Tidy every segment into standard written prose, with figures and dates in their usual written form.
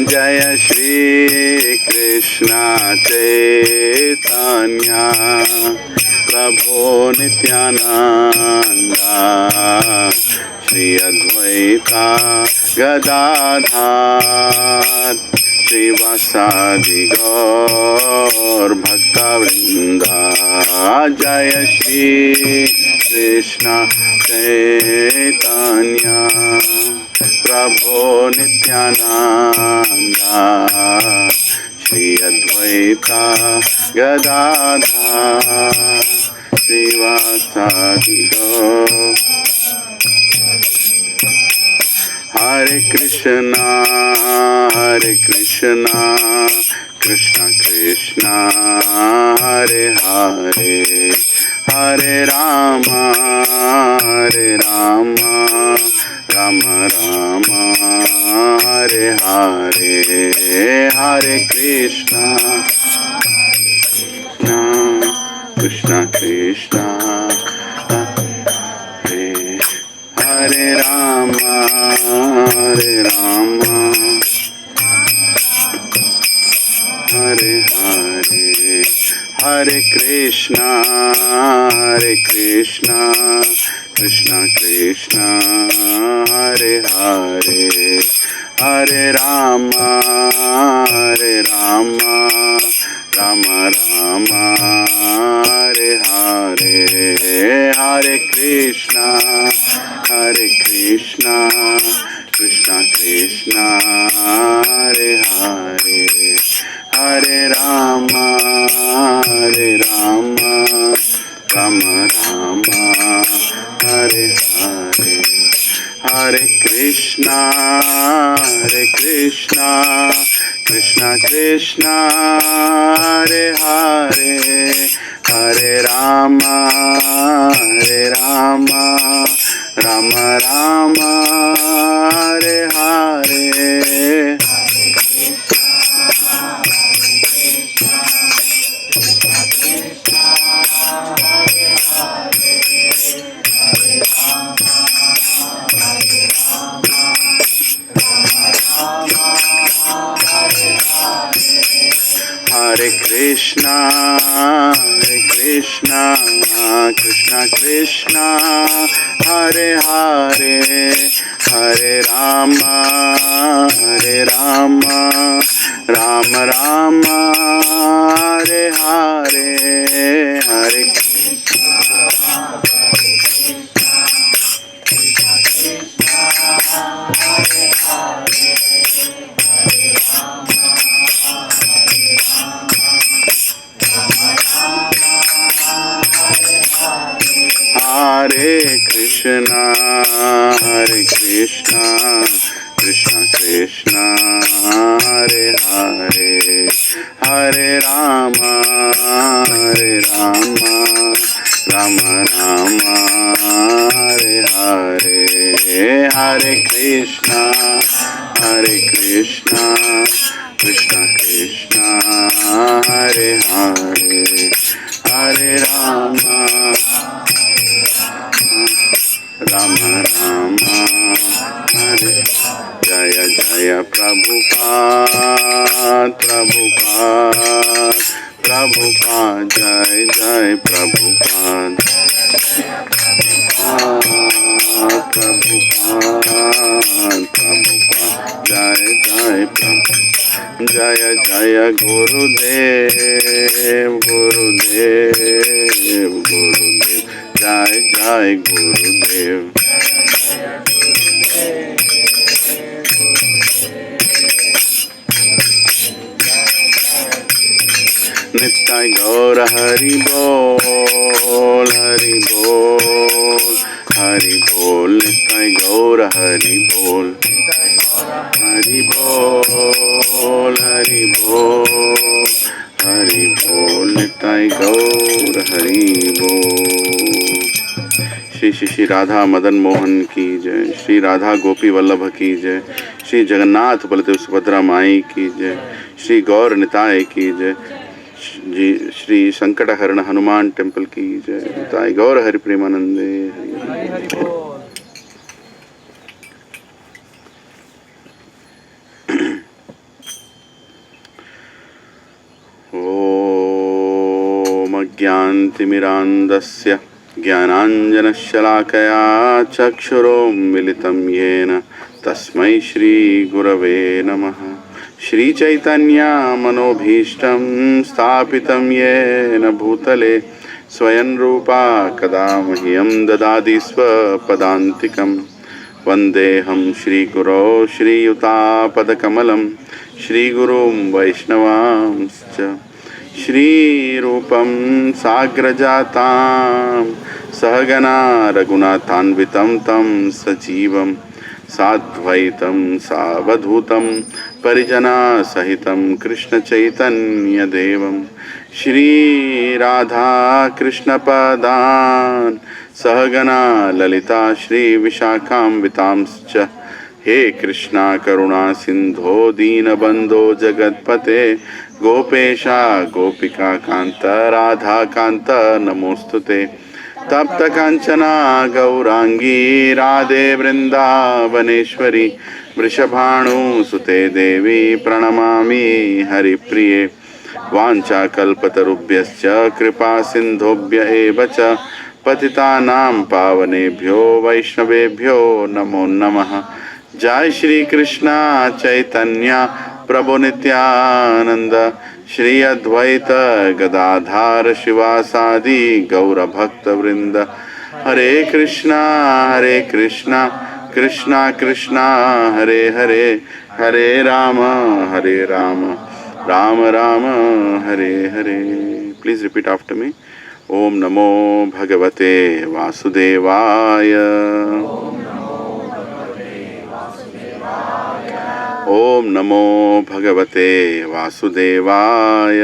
जय श्री कृष्ण चैतन्य प्रभु नित्यानंद श्री अद्वैता गदाधर श्रीवासादि गौर भक्तवृंदा। जय श्री कृष्ण चैतन्य प्रभु नित्यानंद श्री अद्वैता गदाधर श्रीवासादि गौर। हरे कृष्णा कृष्ण कृष्ण हरे हरे, हरे राम राम राम हरे हरे, हरे कृष्णा कृष्ण कृष्ण हरे राम हरे हरे, हरे कृष्णा कृष्ण कृष्ण हरे हरे, हरे राम राम राम हरे हरे, हरे कृष्णा कृष्ण कृष्ण हरे हरे, हरे राम राम राम हरे हरे, हरे कृष्णा कृष्ण कृष्ण हरे हरे, हरे राम राम राम हरे हरे। हरे कृष्णा कृष्ण कृष्ण हरे हरे, हरे राम राम राम हरे हरे, हरे हरे कृष्णा कृष्ण कृष्ण हरे हरे, हरे राम राम राम हरे हरे, हरे कृष्णा कृष्ण कृष्ण हरे हरे, हरे राम राम हरे। जय जय प्रभुपाद जय जय प्रभुपाद जय जय प्रभु, जय जय गुरुदेव जय जय गुरुदेव। नित्य गौर हरि बोल नित्य गौर हरि बोल नित्य गौर हरि बोल। श्री श्री श्री राधा मदन मोहन की जय, श्री राधा गोपी वल्लभ की जय, श्री जगन्नाथ बलदेव सुभद्रा माई की जय, श्री गौर निताय की जय, जी श्री संकट हरण हनुमान टेम्पल की जय। निताय गौर हरि प्रेमानंदे हरि अज्ञानतिमिरान्धस्य ज्ञानाञ्जनशलाकया चक्षुरोन्मिलितं येन तस्मै श्रीगुरवे नमः। श्रीचैतन्यमनोभीष्टं स्थापितं येन भूतले स्वयं रूपा कदा मह्यं ददाति स्वपदान्तिकं। वन्देऽहं श्रीगुरो श्रीयुतापदकमलं श्रीगुरुं वैष्णवांश्च। श्रीरूपं साग्रजातां सहगना रघुनाथान्वितं तं सजीवं साद्वैतं सावधूतं परिजनसहितं कृष्णचैतन्यदेवं श्रीराधाकृष्णपदान् सहगना ललिता श्रीविशाखान्वितांश्च। हे कृष्णा करुणा सिंधो दीनबंधो जगत्पते गोपेशा गोपिका कांत राधा कांत नमोस्तुते। तप्त कांचना गौरांगी राधे वृंदावनेश्वरी वृषभानुसुते देवी प्रणमामि हरिप्रिये। वाञ्छाकल्पतरुभ्यश्च कृपा सिन्धुभ्य एव च पतितानां पावनेभ्यो वैष्णवेभ्यो नमो नमः। जय श्री कृष्णा चैतन्य प्रभु नित्यानंद श्री अद्वैत गदाधार शिवासादि गौर भक्त वृंद। Hare Krishna Krishna Krishna Hare Hare Hare Rama Rama Rama Hare Hare. Please repeat after me. Om नमो भगवते वासुदेवाय। ओम नमो भगवते वासुदेवाय।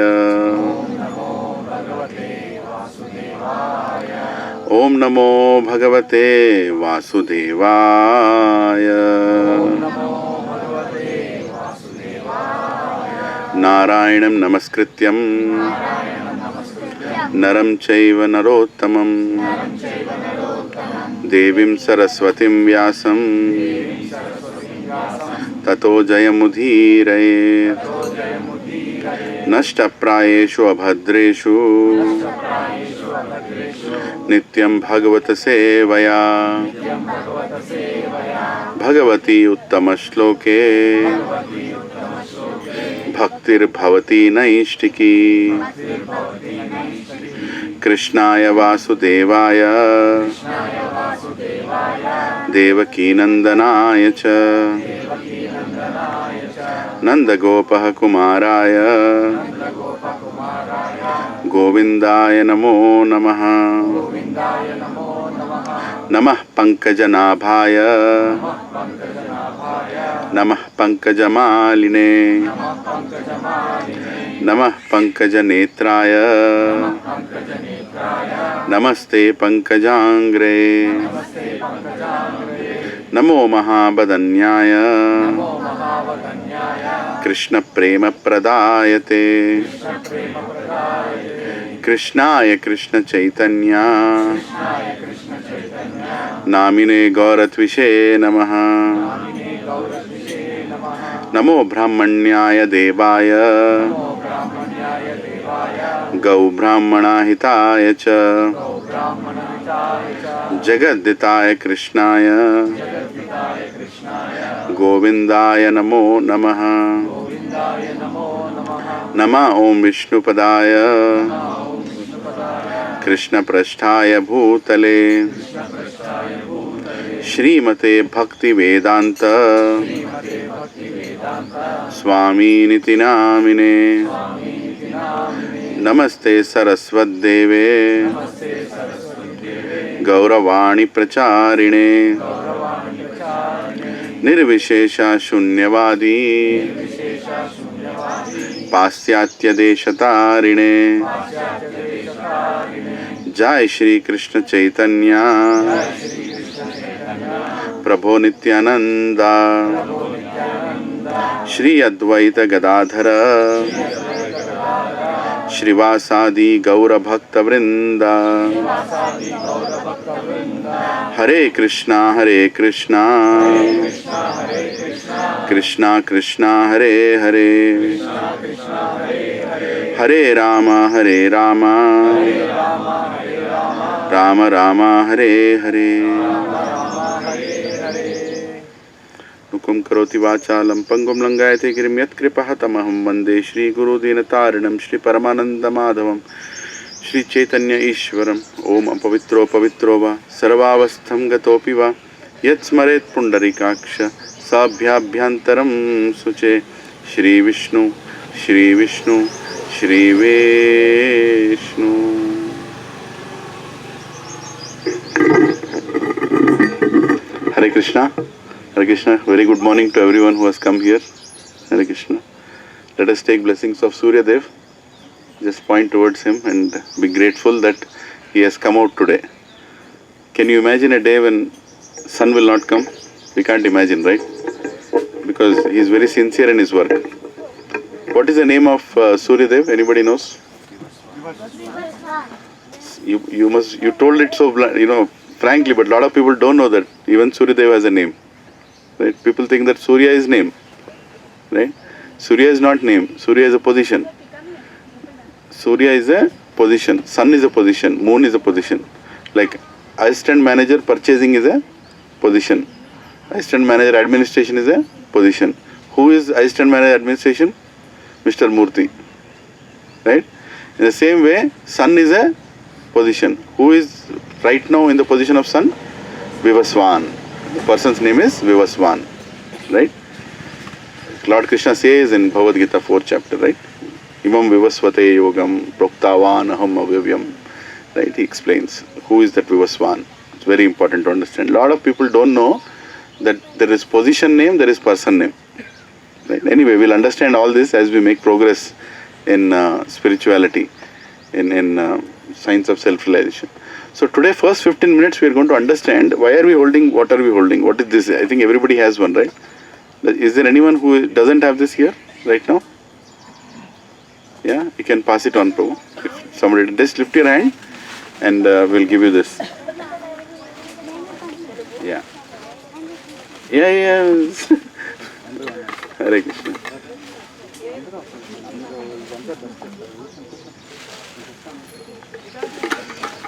ओम नमो भगवते वासुदेवाय। नारायणं नमस्कृत्यं नरं चैव नरोत्तमं देवीं सरस्वतीं व्यासं ततो जयमुदीरयेत्। नष्टप्रायेषु अभद्रेषु नित्यं भगवत सेवया भगवती उत्तमश्लोके भक्तिर्भवती नैष्टिकी। कृष्णाय वासुदेवाय देवकीनन्दनाय च नन्दगोपः कुमाराय गोविन्दाय नमो नमः। नमः पंकजनाभाय नमः पंकजमालिने नमः पंकजनेत्राय नमस्ते पंकजांग्रे। नमो महाबदन्याय कृष्ण प्रेम प्रदायते। कृष्णाय कृष्ण चैतन्य नामिने गौरत्विषे नमः। नमो ब्राह्मण्याय देवाय गौ ब्राह्मणाहिताय च जगद्दिताय कृष्णाय गोविन्दाय नमो नमः। नमः ओं विष्णुपदाय कृष्णपृष्ठाय भूतले श्रीमते भक्तिवेदांत स्वामीनिति नामिने। नमस्ते सरस्वद्देवे गौरवाणी प्रचारिणे निर्विशेष शून्यवादी पाश्चात्य देशतारिणे। जय श्री कृष्ण चैतन्य प्रभो नित्यानंद श्री अद्वैत गदाधर श्रीवासादि गौर भक्त वृंद। हरे कृष्णा कृष्णा कृष्णा हरे हरे Hare Rama, Hare Rama, Rama Rama, Hare Hare. Nukum karoti vachalam pangum langayate girim yat kripahatamaham vande Shri Guru Dinatarinam Shri Paramananda Madhavam Shri Chaitanya Ishwaram Om Apavitro Pavitro Va Sarvavastham Gatopi Va Yat Smaret Pundarikaksha Sabhyabhyantaram Suche Shri Vishnu Shri Vishnu Shri Vishnu. Hare Krishna. Hare Krishna. Very good morning to everyone who has come here. Hare Krishna. Let us take blessings of Surya Dev. Just point towards him and be grateful that he has come out today. Can you imagine a day when sun will not come? We can't imagine, right? Because he is very sincere in his work. What is the name of Surya Dev? Anybody knows? You told it so frankly, but a lot of people don't know that even Surya Dev has a name. Right? People think that Surya is name. Right? Surya is not name. Surya is a position. Surya is a position. Sun is a position. Moon is a position. Like assistant manager purchasing is a position. Assistant manager administration is a position. Who is assistant manager administration? Mr. Murthy. Right? In the same way, sun is a position. Who is right now in the position of sun? Vivaswan. The person's name is Vivaswan. Right? Lord Krishna says in Bhagavad Gita 4th chapter, right? Imam Vivasvate Yogam Proktavan Aham Avyayam. Right? He explains who is that Vivaswan. It's very important to understand. A lot of people don't know that there is position name, there is person name. Right? Anyway, we'll understand all this as we make progress in spirituality, in science of self-realization. So today, first 15 minutes, we are going to understand why are we holding, what are we holding, what is this? I think everybody has one, right? Is there anyone who doesn't have this here right now? Yeah, you can pass it on, Prabhu. If somebody, just lift your hand and we'll give you this. Yeah. Yeah. Hare Krishna.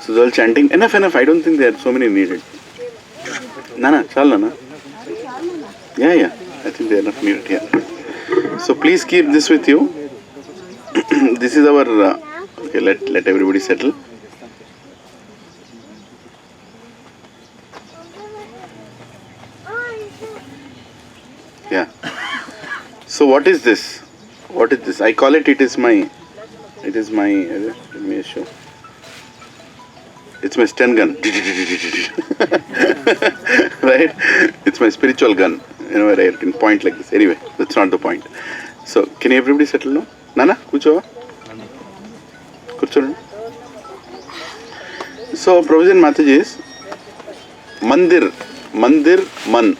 So they're all chanting. Enough. I don't think there are so many needed. Nana, chal. Yeah. I think they are not needed here. So please keep this with you. This is our. Okay, let everybody settle. Yeah. So what is this? What is this? I call it. It is my. Let me show. It's my stun gun. Right? It's my spiritual gun. Where I can point like this. Anyway, that's not the point. So, can everybody settle now? Nana, kucho. So, Provision Mataji is Mandir, Man.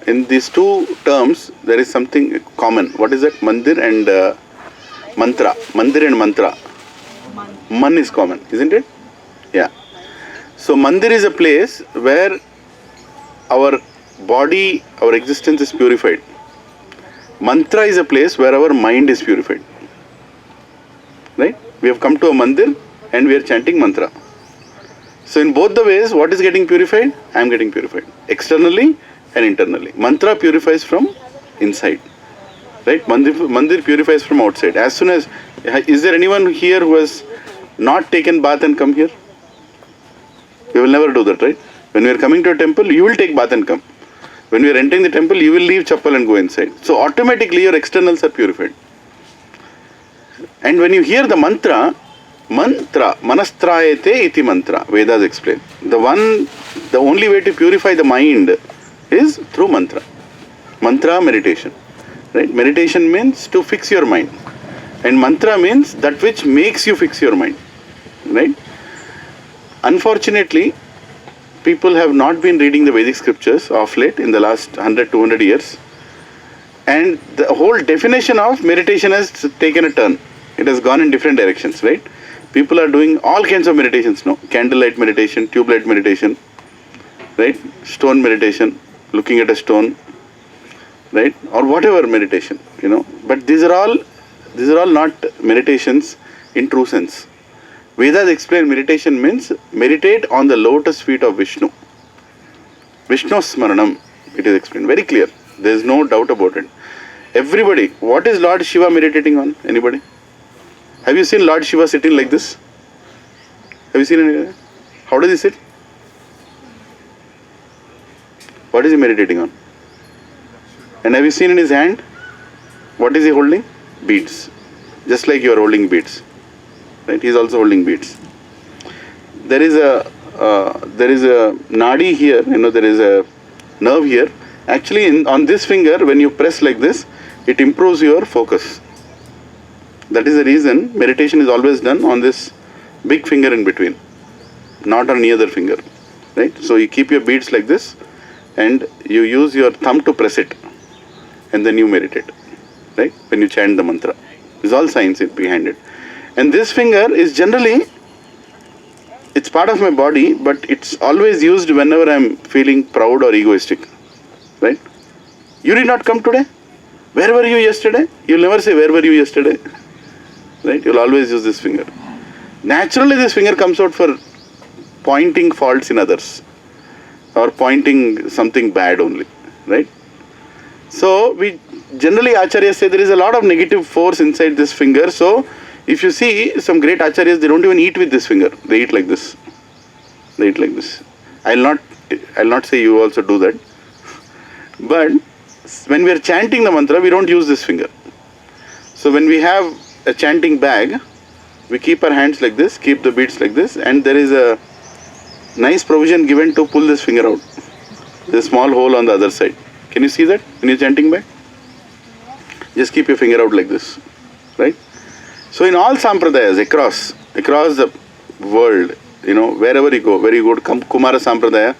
In these two terms, there is something common. What is that? Mandir and mantra. Mandir and mantra. Man is common, isn't it? Yeah. So Mandir is a place where our body, our existence is purified. Mantra is a place where our mind is purified. Right? We have come to a Mandir and we are chanting mantra. So in both the ways, what is getting purified? I am getting purified. Externally and internally. Mantra purifies from inside. Right? Mandir purifies from outside. As soon as, is there anyone here who has not taken bath and come here? We will never do that, right? When we are coming to a temple, you will take bath and come. When we are entering the temple, you will leave chappal and go inside. So automatically your externals are purified. And when you hear the mantra, manastrayate iti mantra, Vedas explain. The only way to purify the mind is through mantra. Mantra meditation. Right? Meditation means to fix your mind. And mantra means that which makes you fix your mind. Right? Unfortunately, people have not been reading the Vedic scriptures of late in the last 100-200 years. And the whole definition of meditation has taken a turn. It has gone in different directions, right? People are doing all kinds of meditations now. Candlelight meditation, tube light meditation, right? Stone meditation, looking at a stone, right? Or whatever meditation, But these are all not meditations in true sense. Vedas explain meditation means meditate on the lotus feet of Vishnu. Vishnu Smaranam, it is explained. Very clear. There is no doubt about it. Everybody, what is Lord Shiva meditating on? Anybody? Have you seen Lord Shiva sitting like this? Have you seen it? How does he sit? What is he meditating on? And have you seen in his hand? What is he holding? Beads. Just like you are holding beads. Right? He is also holding beads. There is a nadi here, there is a nerve here. Actually, on this finger, when you press like this, it improves your focus. That is the reason meditation is always done on this big finger in between, not on any other finger. Right? So you keep your beads like this, and you use your thumb to press it, and then you meditate. Right? When you chant the mantra. There's all science behind it. And this finger is generally, it's part of my body, but it's always used whenever I'm feeling proud or egoistic. Right? You did not come today? Where were you yesterday? You'll never say, where were you yesterday? Right? You'll always use this finger. Naturally, this finger comes out for pointing faults in others or pointing something bad only. Right? So, we generally, acharyas say there is a lot of negative force inside this finger. So, if you see some great acharyas, they don't even eat with this finger. They eat like this. They eat like this. I'll not say you also do that. But when we are chanting the mantra, we don't use this finger. So when we have a chanting bag, we keep our hands like this, keep the beads like this, and there is a nice provision given to pull this finger out. There's a small hole on the other side. Can you see that in your chanting bag? Just keep your finger out like this. Right? So in all sampradayas across the world, wherever you go to Kumara Sampradaya,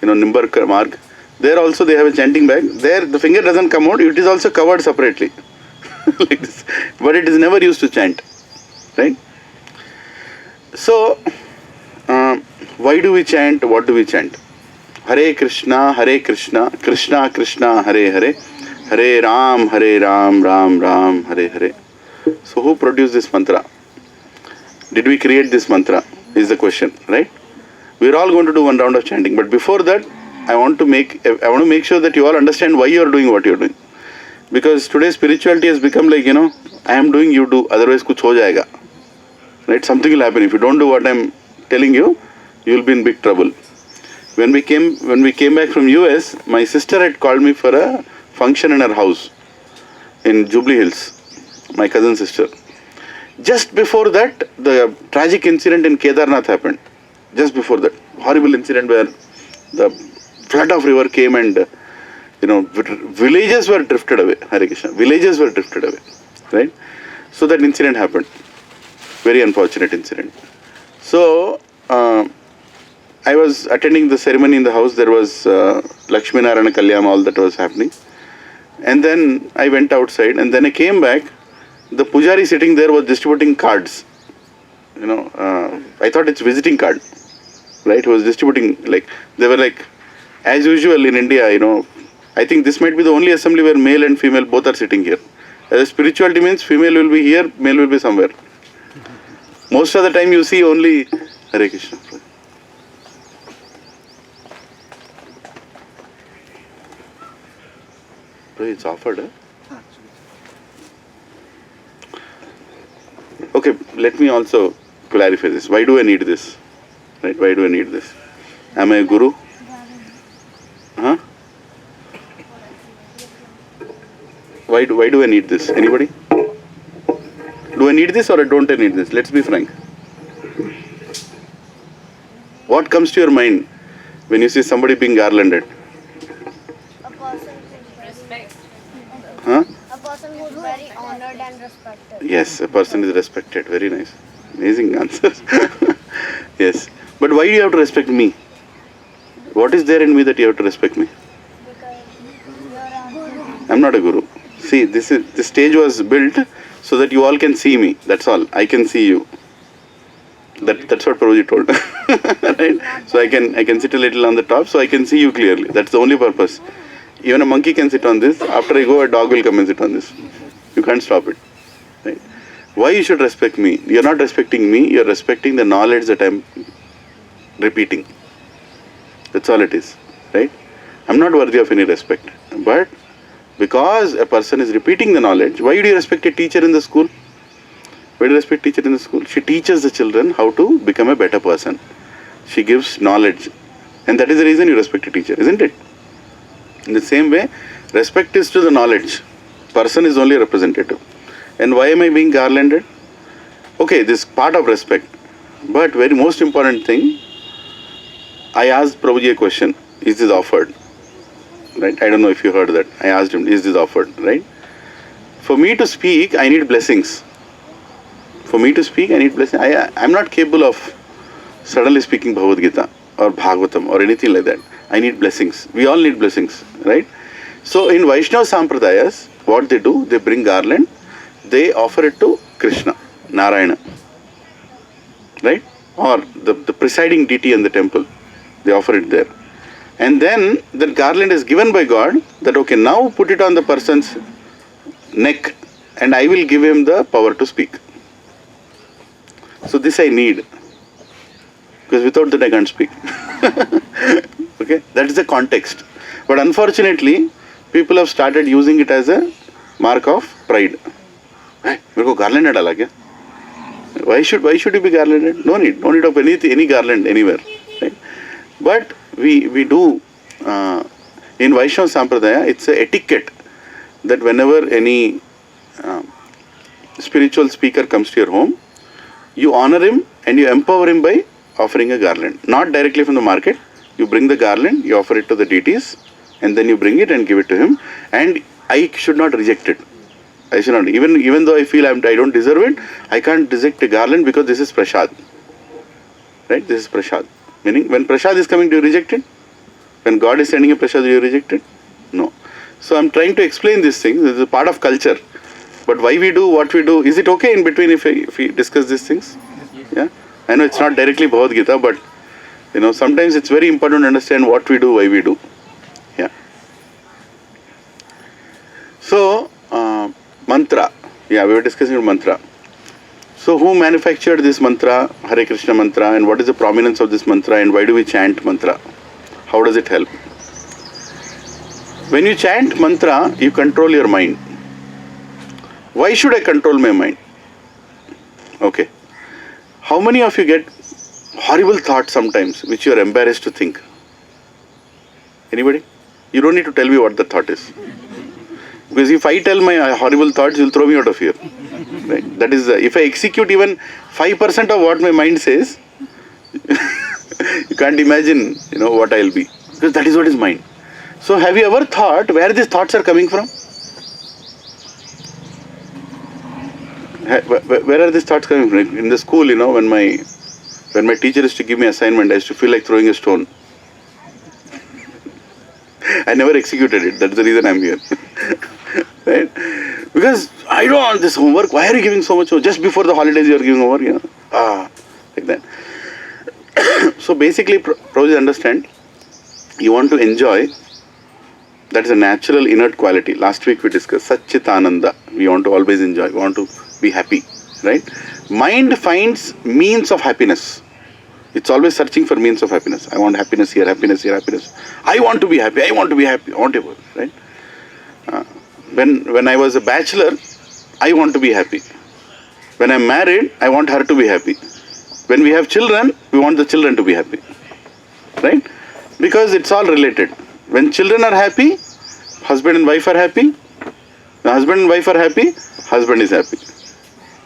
Nimbar Marg, there also they have a chanting bag. There the finger doesn't come out, it is also covered separately. Like this. But it is never used to chant. Right? So, why do we chant? What do we chant? Hare Krishna, Krishna Krishna, Hare Hare, Hare Ram, Ram Ram, Hare Hare. So who produced this mantra? Did we create this mantra? Is the question, right? We're all going to do one round of chanting, but before that, I want to make sure that you all understand why you're doing what you're doing. Because today spirituality has become like, I am doing, you do, otherwise kuch ho jayega. Right? Something will happen. If you don't do what I'm telling you, you'll be in big trouble. When we came back from US, my sister had called me for a function in her house in Jubilee Hills, my cousin sister. Just before that, the tragic incident in Kedarnath happened. Just before that, horrible incident where the flood of river came and villages were drifted away. Hare Krishna. Villages were drifted away. Right? So that incident happened. Very unfortunate incident. So I was attending the ceremony in the house. There was Lakshmi Narayana Kalyam, all that was happening. And then I went outside, and then I came back. The pujari sitting there was distributing cards. I thought it's visiting card. Right? He was distributing, they were as usual in India, I think this might be the only assembly where male and female both are sitting here. As spirituality means female will be here, male will be somewhere. Most of the time you see only Hare Krishna. It's offered, huh? Okay, let me also clarify this. Why do I need this? Right? Why do I need this? Am I a guru? Huh? Why do I need this? Anybody? Do I need this or don't I need this? Let's be frank. What comes to your mind when you see somebody being garlanded? A person who respect. Huh? A person who is very honored and respected. Yes, a person is respected. Very nice. Amazing answer. Yes. But why do you have to respect me? What is there in me that you have to respect me? Because you are a guru. I'm not a guru. See, this stage was built so that you all can see me. That's all. I can see you. That's what Prabhuji told. Right? So I can sit a little on the top so I can see you clearly. That's the only purpose. Even a monkey can sit on this. After I go, a dog will come and sit on this. You can't stop it. Right? Why you should respect me? You're not respecting me, you're respecting the knowledge that I'm repeating. That's all it is, right? I'm not worthy of any respect. But because a person is repeating the knowledge, why do you respect a teacher in the school? Why do you respect teacher in the school? She teaches the children how to become a better person. She gives knowledge. And that is the reason you respect a teacher, isn't it? In the same way, respect is to the knowledge. Person is only a representative. And why am I being garlanded? Okay, this is part of respect. But very most important thing, I asked Prabhuji a question. Is this offered? Right? I don't know if you heard that. I asked him, is this offered? Right? For me to speak, I need blessings. For me to speak, I need blessings. I'm not capable of suddenly speaking Bhagavad Gita or Bhagavatam or anything like that. I need blessings. We all need blessings, right? So in Vaishnava Sampradayas, what they do, they bring garland, they offer it to Krishna, Narayana, right? Or the presiding deity in the temple, they offer it there. And then that garland is given by God that, okay, now put it on the person's neck and I will give him the power to speak. So this I need, because without that I can't speak. Okay, that is the context. But unfortunately, people have started using it as a mark of pride. Hey, मेरे को garland डाला क्या? Why should you be garlanded? No need of any garland anywhere. Right? But we do in Vaishnava Sampradaya, it's a etiquette that whenever any spiritual speaker comes to your home, you honor him and you empower him by offering a garland. Not directly from the market. You bring the garland, you offer it to the deities, and then you bring it and give it to him. And I should not reject it. I should not. Even though I feel I don't deserve it, I can't reject a garland because this is prasad. Right? This is prasad. Meaning, when prasad is coming, do you reject it? When God is sending a prasad, do you reject it? No. So I'm trying to explain these things. This is a part of culture. But why we do what we do, is it okay in between if we discuss these things? Yeah? I know it's not directly Bhagavad Gita, but sometimes it's very important to understand what we do, why we do. Yeah. So, mantra. Yeah, we were discussing mantra. So, who manufactured this mantra, Hare Krishna mantra, and what is the prominence of this mantra, and why do we chant mantra? How does it help? When you chant mantra, you control your mind. Why should I control my mind? Okay. How many of you get horrible thoughts sometimes which you are embarrassed to think? Anybody? You don't need to tell me what the thought is. Because if I tell my horrible thoughts, you'll throw me out of here. Right? That is, if I execute even 5% of what my mind says, you can't imagine, what I'll be. Because that is what is mind. So have you ever thought where these thoughts are coming from? Where are these thoughts coming from? In the school, when my teacher used to give me assignment, I used to feel like throwing a stone. I never executed it. That's the reason I'm here. Right? Because I don't want this homework. Why are you giving so much homework? Just before the holidays you are giving homework, like that. So basically, Prabhuji, understand, you want to enjoy. That is a natural inert quality. Last week we discussed Satchitananda. We want to always enjoy. We want to be happy, right? Mind finds means of happiness. It's always searching for means of happiness. I want happiness here, happiness here, happiness. I want to be happy. I want to be happy. I want to, right? When I was a bachelor, I want to be happy. When I'm married, I want her to be happy. When we have children, we want the children to be happy, right? Because it's all related. When children are happy, husband and wife are happy. The husband and wife are happy, husband is happy.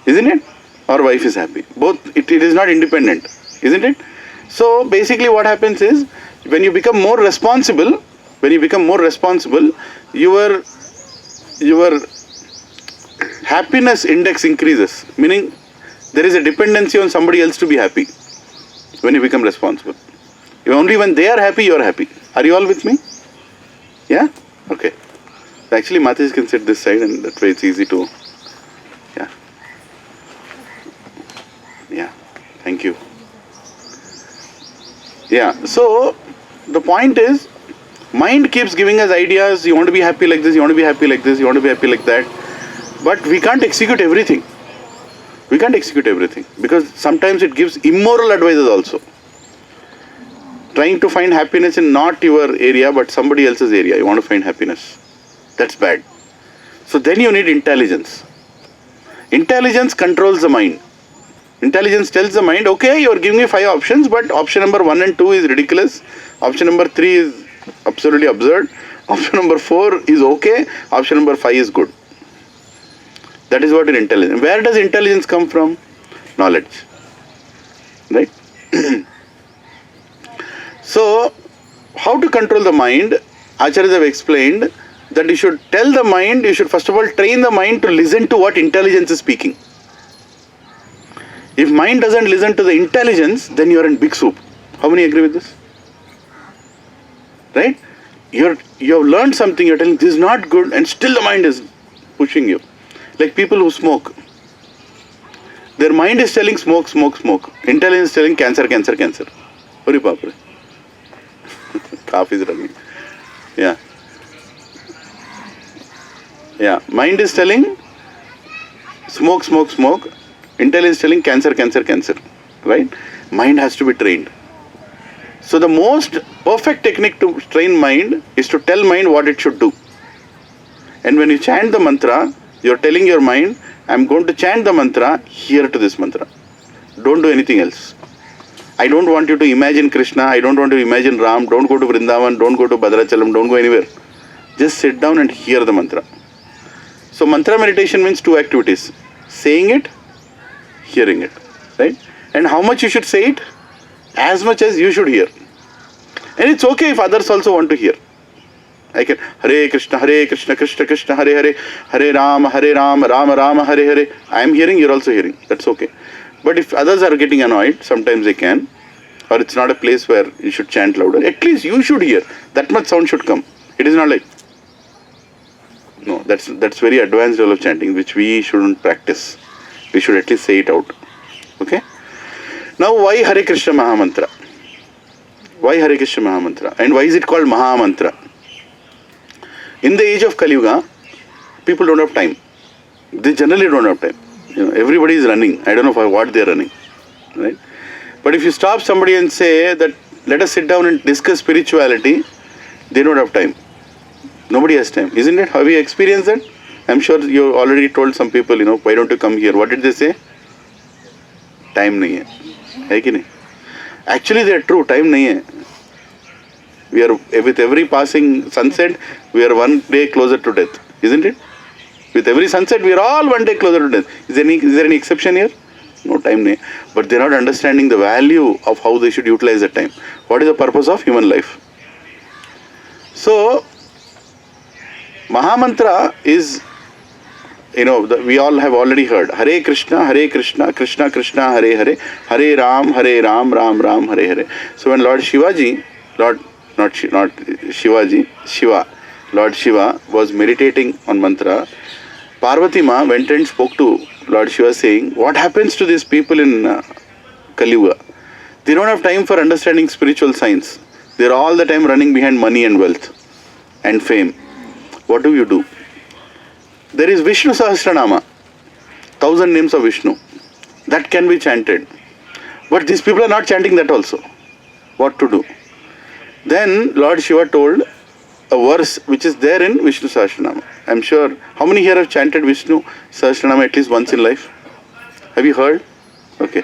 Isn't it? Or wife is happy. Both, it is not independent. Isn't it? So basically what happens is, when you become more responsible, your happiness index increases. Meaning, there is a dependency on somebody else to be happy when you become responsible. Only when they are happy, you are happy. Are you all with me? Yeah? Okay. Actually, Mataji can sit this side and that way it's easy to... Yeah. Yeah. Thank you. Yeah. So, the point is, mind keeps giving us ideas. You want to be happy like this, you want to be happy like this, you want to be happy like that. But we can't execute everything. We can't execute everything because sometimes it gives immoral advices also. Trying to find happiness in not your area but somebody else's area. You want to find happiness. That's bad. So then you need intelligence. Intelligence controls the mind. Intelligence tells the mind, okay, you are giving me 5 options, but option number 1 and 2 is ridiculous. Option number 3 is absolutely absurd. Option number 4 is okay. Option number 5 is good. That is what is intelligence. Where does intelligence come from? Knowledge. Right? So, how to control the mind? Acharyas have explained that you should tell the mind, you should first of all train the mind to listen to what intelligence is speaking. If mind doesn't listen to the intelligence, then you are in big soup. How many agree with this? Right? You have learned something, you are telling this is not good, and still the mind is pushing you. Like people who smoke. Their mind is telling smoke, smoke, smoke. Intelligence is telling cancer, cancer, cancer. Hurry papre. Cough is running. Yeah. Yeah. Mind is telling smoke, smoke, smoke. Intelligence is telling cancer, cancer, cancer. Right? Mind has to be trained. So the most perfect technique to train mind is to tell mind what it should do. And when you chant the mantra, you are telling your mind, I am going to chant the mantra, hear to this mantra. Don't do anything else. I don't want you to imagine Krishna, I don't want you to imagine Ram, don't go to Vrindavan, don't go to Bhadrachalam, don't go anywhere. Just sit down and hear the mantra. So mantra meditation means 2 activities. Saying it, hearing it. Right? And how much you should say it? As much as you should hear. And it's okay if others also want to hear. I can Hare Krishna, Krishna Krishna, Hare Hare, Hare Rama, Rama Rama, Hare Hare. I am hearing, you're also hearing. That's okay. But if others are getting annoyed, sometimes they can. Or it's not a place where you should chant louder. At least you should hear. That much sound should come. It is not like, no, that's very advanced level of chanting, which we shouldn't practice. We should at least say it out. Okay? Now, why Hare Krishna Mahamantra? Why Hare Krishna Mahamantra? And why is it called Mahamantra? In the age of Kali Yuga, people don't have time. They generally don't have time. Everybody is running. I don't know for what they are running. Right? But if you stop somebody and say that let us sit down and discuss spirituality, they don't have time. Nobody has time. Isn't it? Have you experienced that? I'm sure you already told some people, why don't you come here? What did they say? Time nahi hai. Hai ki nahi? Actually, they are true. Time nahi hai. We are, with every passing sunset, we are one day closer to death. Isn't it? With every sunset, we are all one day closer to death. Is there any exception here? No, time nahi. But they are not understanding the value of how they should utilize the time. What is the purpose of human life? So, Mahamantra is, we all have already heard. Hare Krishna, Krishna Krishna, Hare Hare, Hare Ram, Ram Ram, Hare Hare. So when Lord Shiva, Lord Shiva was meditating on mantra, Parvati Ma went and spoke to Lord Shiva saying, what happens to these people in Kali Yuga? They don't have time for understanding spiritual science. They are all the time running behind money and wealth and fame. What do you do? There is Vishnu Sahasranama, 1000 names of Vishnu. That can be chanted. But these people are not chanting that also. What to do? Then Lord Shiva told a verse which is there in Vishnu Sahasranama. I'm sure, how many here have chanted Vishnu Sahasranama at least once in life? Have you heard? Okay.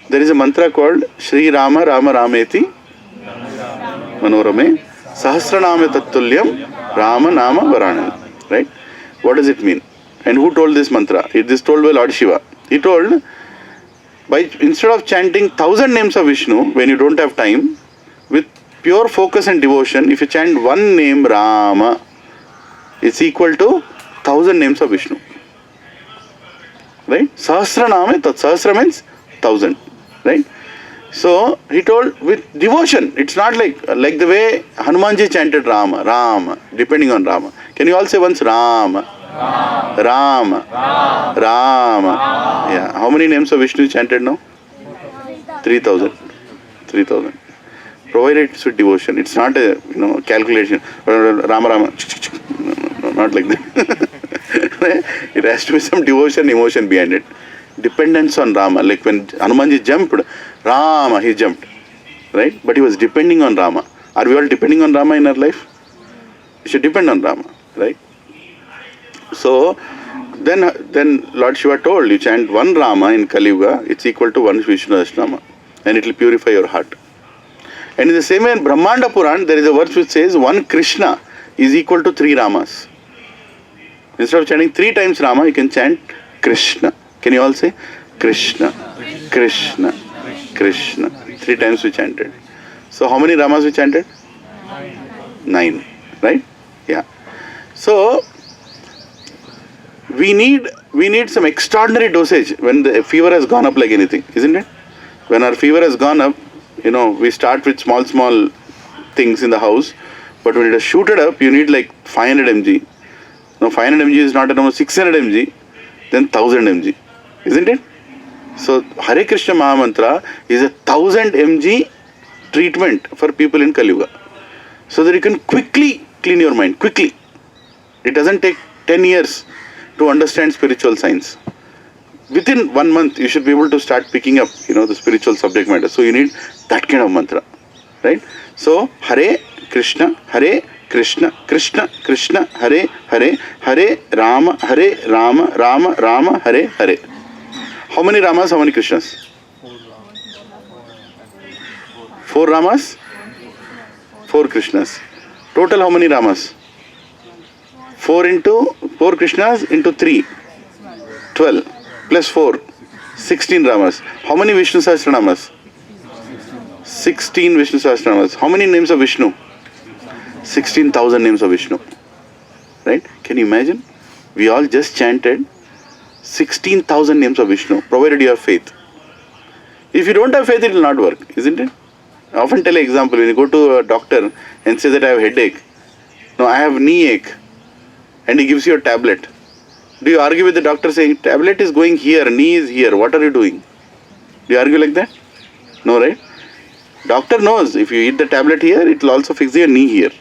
There is a mantra called Shri Rama Rama Rameti Manorame Sahasranama Tattulyam Rama Nama Varana. Right? What does it mean? And who told this mantra? It is told by Lord Shiva. He told, instead of chanting 1000 names of Vishnu when you don't have time, with pure focus and devotion, if you chant one name Rama, it's equal to 1000 names of Vishnu. Right? Sahasranama, Sahasra means 1000. Right? So he told with devotion. It's not like the way Hanumanji chanted Rama, depending on Rama. Can you all say once Rama? Rama. Yeah. How many names of Vishnu chanted now? 3000. Provided it's with devotion. It's not a calculation. Rama. No, not like that. It has to be some devotion, emotion behind it. dependence on Rama. Like when Hanumanji jumped, Rama, he jumped. Right? But he was depending on Rama. Are we all depending on Rama in our life? We should depend on Rama. Right? So, then Lord Shiva told, you chant one Rama in Kali Yuga, it's equal to one Vishnu Ashrama. And it will purify your heart. And in the same way, in Brahmanda Puran, there is a verse which says one Krishna is equal to 3 Ramas. Instead of chanting 3 times Rama, you can chant Krishna. Can you all say? Krishna, Krishna, Krishna. 3 times we chanted. So how many Ramas we chanted? 9. Right? Yeah. So we need some extraordinary dosage when the fever has gone up like anything, isn't it? When our fever has gone up, we start with small things in the house, but when it has shooted up, you need like 500 mg. Now 500 mg is not enough, 600 mg, then 1000 mg, isn't it? So Hare Krishna Mahamantra is a 1000 mg treatment for people in Kali Yuga, so that you can quickly clean your mind, quickly. It doesn't take 10 years to understand spiritual science. Within 1 month, you should be able to start picking up, the spiritual subject matter. So you need that kind of mantra, right? So Hare Krishna, Krishna Krishna, Hare Hare, Hare Rama, Rama Rama, Hare Hare. How many Ramas, how many Krishnas? 4 Ramas, 4 Krishnas. Total how many Ramas? 4 Krishnas into 3, 12. Plus 4, 16 Ramas. How many Vishnu Sahasranamas? 16 Vishnu Sahasranamas. How many names of Vishnu? 16,000 names of Vishnu. Right? Can you imagine? We all just chanted 16,000 names of Vishnu, provided you have faith. If you don't have faith, it will not work, isn't it? I often tell an example, when you go to a doctor and say that I have headache, no, I have knee ache, and he gives you a tablet. Do you argue with the doctor saying, tablet is going here, knee is here, what are you doing? Do you argue like that? No, right? Doctor knows if you eat the tablet here, it will also fix your knee here.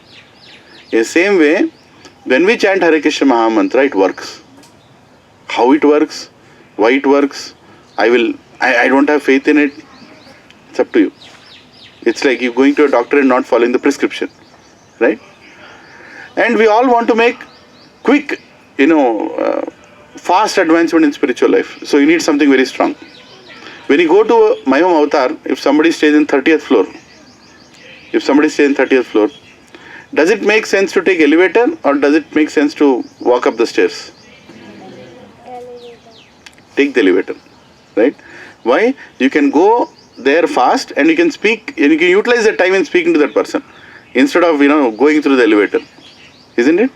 In the same way, when we chant Hare Krishna Mahamantra, it works. How it works, why it works, I don't have faith in it, it's up to you. It's like you going to a doctor and not following the prescription, right? And we all want to make quick, fast advancement in spiritual life. So you need something very strong. When you go to my home avatar, if somebody stays in 30th floor, does it make sense to take elevator or does it make sense to walk up the stairs? Take the elevator, right? Why? You can go there fast and you can speak, and you can utilize the time in speaking to that person instead of, going through the elevator, isn't it?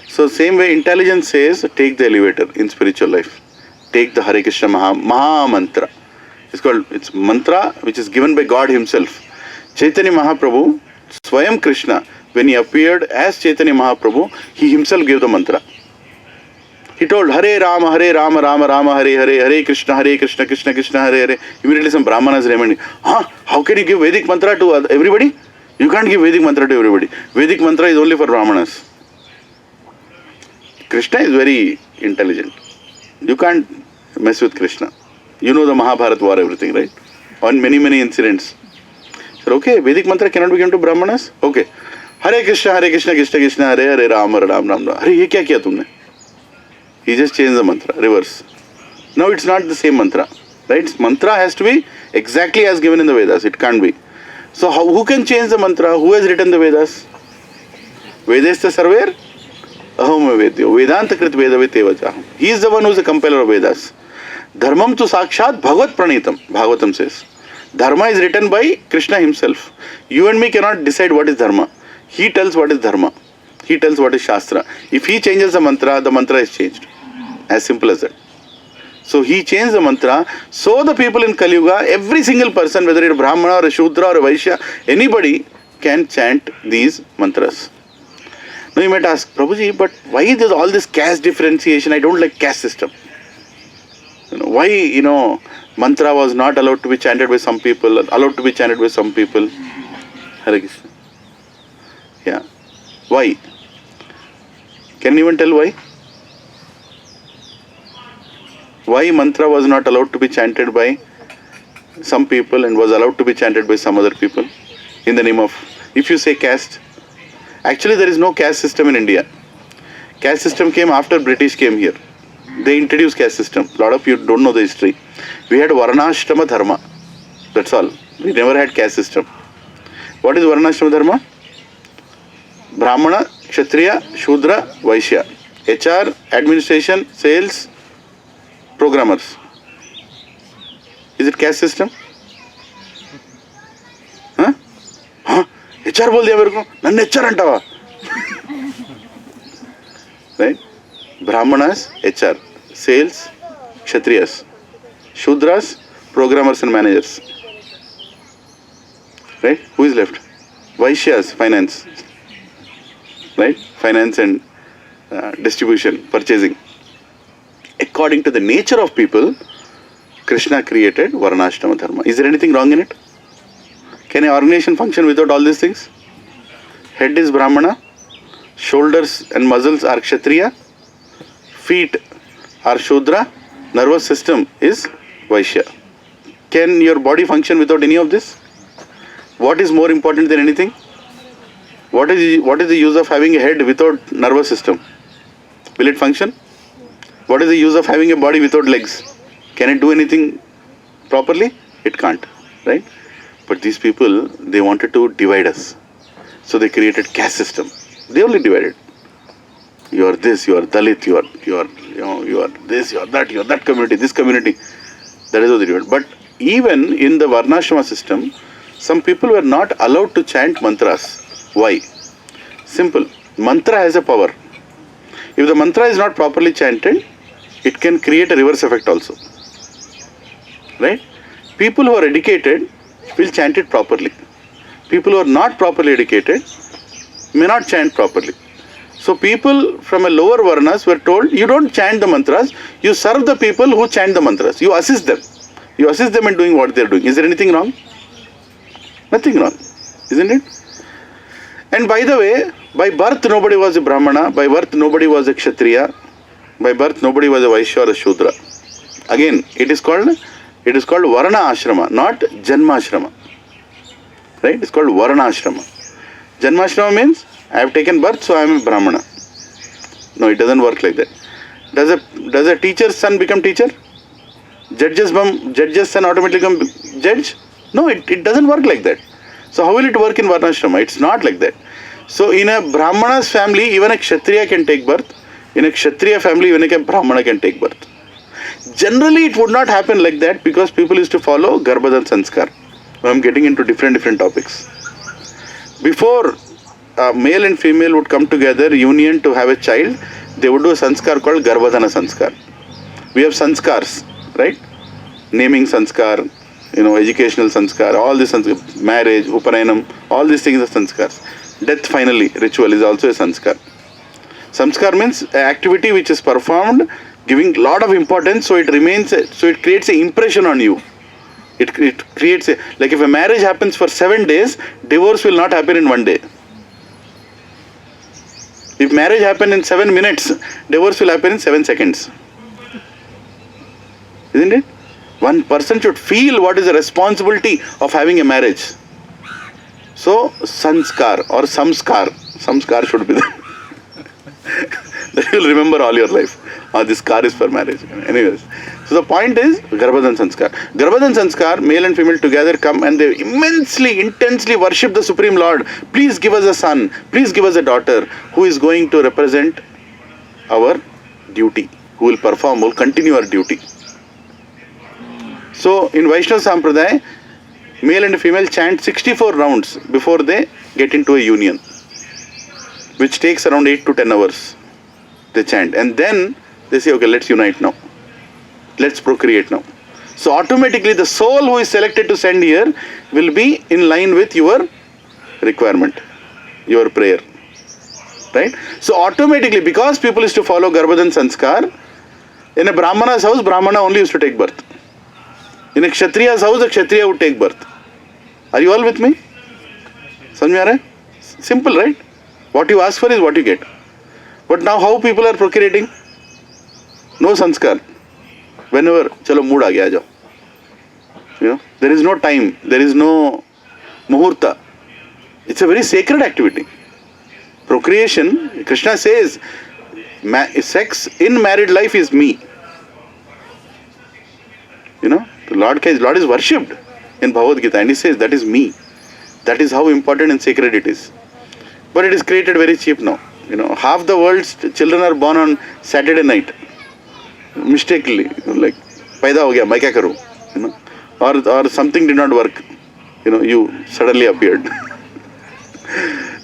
So same way intelligence says, take the elevator in spiritual life. Take the Hare Krishna Maha Mantra. It's mantra which is given by God himself. Chaitanya Mahaprabhu, Swayam Krishna, when he appeared as Chaitanya Mahaprabhu, he himself gave the mantra. He told Hare Rama, Rama Rama, Hare Hare, Hare Krishna, Krishna Krishna, Hare Hare. Immediately some Brahmanas reminded, how can you give Vedic mantra to everybody? You can't give Vedic mantra to everybody. Vedic mantra is only for Brahmanas. Krishna is very intelligent. You can't mess with Krishna. You know the Mahabharata war, everything, right? On many incidents. So, okay, Vedic mantra cannot be given to Brahmanas? Okay. Hare Krishna, Krishna Krishna, Hare Hare, Rama Rama. Hare, ye kya kiya tumne? He just changed the mantra, reverse. Now it's not the same mantra, right? Mantra has to be exactly as given in the Vedas. It can't be. So who can change the mantra? Who has written the Vedas? Vedasta Sarver Aham Vedyo. Vedanta Krit Vedavite Vachaham. He is the one who is the compiler of Vedas. Dharmam tu sakshat bhagavat pranitam. Bhagavatam says. Dharma is written by Krishna himself. You and me cannot decide what is Dharma. He tells what is Dharma. He tells what is Shastra. If he changes the mantra is changed. As simple as that. So he changed the mantra. So the people in Kali Yuga, every single person, whether it's a Brahmana or a Shudra or a Vaishya, anybody can chant these mantras. Now you might ask, Prabhuji, but why there's all this caste differentiation? I don't like caste system. Why, mantra was not allowed to be chanted by some people, allowed to be chanted by some people? Hare Krishna. Yeah. Why? Can anyone tell why? Why mantra was not allowed to be chanted by some people and was allowed to be chanted by some other people? In the name of, if you say caste, actually there is no caste system in India. Caste system came after British came here. They introduced caste system. A lot of you don't know the history. We had Varana Ashram dharma. That's all. We never had caste system. What is Varana Ashram dharma? Brahmana, Kshatriya, Shudra, Vaishya. HR, administration, sales, programmers. Is it caste system? Huh? Huh? HR बोल दिया मेरे को, नन्ने HR Antava. Right? Brahmanas, HR, sales, Kshatriyas, Shudras, programmers and managers. Right? Who is left? Vaishyas, finance. Right? Finance and distribution, purchasing. According to the nature of people, Krishna created Varnashrama Dharma. Is there anything wrong in it? Can an organization function without all these things? Head is Brahmana, shoulders and muscles are Kshatriya, feet are Shudra, nervous system is Vaishya. Can your body function without any of this? What is more important than anything? What is the use of having a head without nervous system? Will it function? What is the use of having a body without legs? Can it do anything properly? It can't, right? But these people, they wanted to divide us. So they created caste system. They only divided. You are this, you are Dalit, you are this, you are that community, this community. That is what they divided. But even in the Varnashrama system, some people were not allowed to chant mantras. Why? Simple. Mantra has a power. If the mantra is not properly chanted, it can create a reverse effect also. Right? People who are educated will chant it properly. People who are not properly educated may not chant properly. So people from a lower varnas were told, you don't chant the mantras, you serve the people who chant the mantras. You assist them. You assist them in doing what they are doing. Is there anything wrong? Nothing wrong. Isn't it? And by the way, by birth nobody was a Brahmana, by birth nobody was a Kshatriya, by birth nobody was a Vaishya or a Shudra. Again, it is called Varana Ashrama, not Janma Ashrama. Right? It's called Varana Ashrama. Janma Ashrama means I have taken birth, so I am a Brahmana. No, it doesn't work like that. Does a teacher's son become teacher? Judge's son automatically become judge? No, it doesn't work like that. So how will it work in Varnashrama? It's not like that. So in a Brahmana's family, even a Kshatriya can take birth. In a Kshatriya family, even a Brahmana can take birth. Generally, it would not happen like that because people used to follow Garbhadan Sanskar. I am getting into different topics. Before male and female would come together, union to have a child, they would do a sanskar called Garbhadana Sanskar. We have sanskars, right? Naming sanskar, educational sanskar, all these sanskar, marriage, upanayinam, all these things are sanskars. Death finally, ritual is also a sanskar. Samskar means an activity which is performed giving lot of importance, so it creates an impression on you. It creates like if a marriage happens for 7 days, divorce will not happen in 1 day. If marriage happens in 7 minutes, divorce will happen in 7 seconds. Isn't it? One person should feel what is the responsibility of having a marriage. So, sanskar or samskar should be there. That you will remember all your life. This car is for marriage. Anyways. So the point is, Garbhadan Sanskar. Garbhadan Sanskar, male and female together come and they immensely, intensely worship the Supreme Lord. Please give us a son. Please give us a daughter who is going to represent our duty. Who will perform, will continue our duty. So in Vaishnava Sampradaya, male and female chant 64 rounds before they get into a union, which takes around 8 to 10 hours. They chant and then they say, okay, let's unite now. Let's procreate now. So automatically the soul who is selected to send here will be in line with your requirement, your prayer. Right? So automatically, because people used to follow Garbhadan Sanskar, in a Brahmana's house, Brahmana only used to take birth. In a Kshatriya's house, a Kshatriya would take birth. Are you all with me? Samjh mein aa raha hai? Simple, right? What you ask for is what you get. But now how people are procreating? No sanskar. Whenever, chalo mood aa gaya, aa jao. You know, there is no time, there is no muhurta. It's a very sacred activity. Procreation, Krishna says, sex in married life is me. You know, the Lord is worshipped in Bhagavad Gita, and he says that is me. That is how important and sacred it is. But it is created very cheap now. You know, half the world's children are born on Saturday night. Mistakenly, you know, like, paida ho gaya, main kya karu? You know, or something did not work. You know, you suddenly appeared.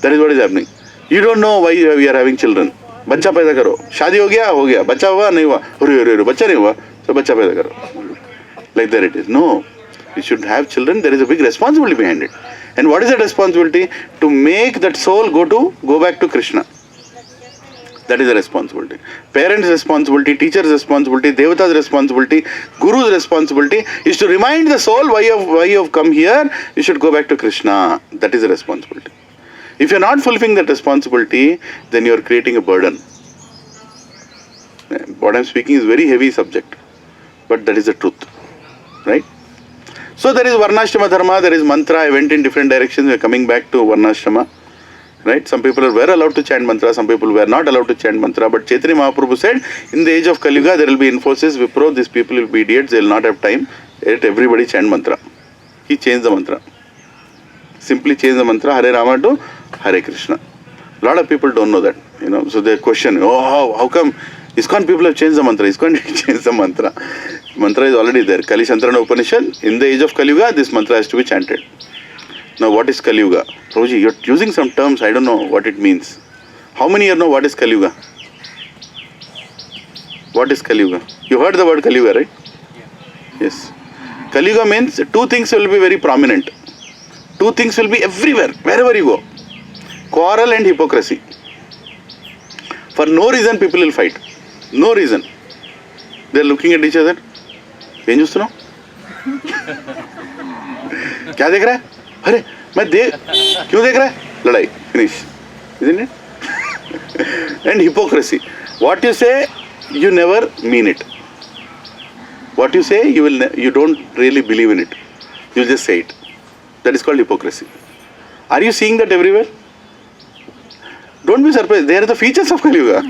That is what is happening. You don't know why we are having children. बच्चा पैदा करो. शादी हो गया. बच्चा हुआ नहीं हुआ. अरे बच्चा नहीं हुआ. तो बच्चा पैदा करो. Like that it is. No. You should have children. There is a big responsibility behind it. And what is that responsibility? To make that soul go back to Krishna. That is the responsibility. Parents' responsibility, teachers' responsibility, Devata's responsibility, Guru's responsibility is to remind the soul why you have come here. You should go back to Krishna. That is the responsibility. If you are not fulfilling that responsibility, then you are creating a burden. What I am speaking is very heavy subject, but that is the truth, right? So there is Varnashrama Dharma, there is mantra. I went in different directions. We are coming back to Varnashrama, right? Some people were allowed to chant mantra, some people were not allowed to chant mantra. But Chaitanya Mahaprabhu said, in the age of Kali Yuga, there will be Infosys, Wipro. These people will be idiots. They will not have time. Let everybody chant mantra. He changed the mantra. Simply change the mantra Hare Rama to Hare Krishna. A lot of people don't know that, you know. So they question, oh, how come ISKCON people have changed the mantra? ISKCON didn't change the mantra. Mantra is already there. Kali Santarana Upanishad, in the age of Kali Yuga, this mantra has to be chanted. Now what is Kali Yuga? Prabhuji, you're using some terms, I don't know what it means. How many here know what is Kali Yuga? What is Kali Yuga? You heard the word Kali Yuga, right? Yes. Kali Yuga means two things will be very prominent. Two things will be everywhere, wherever you go. Quarrel and hypocrisy. For no reason people will fight. No reason. They are looking at each other. Can you know? क्या देख रहा है? अरे मैं क्यों देख रहा है? लड़ाई. Finish. Isn't it? And hypocrisy. What you say, you never mean it. What you say, you don't really believe in it. You just say it. That is called hypocrisy. Are you seeing that everywhere? Don't be surprised. They are the features of Kali Yuga.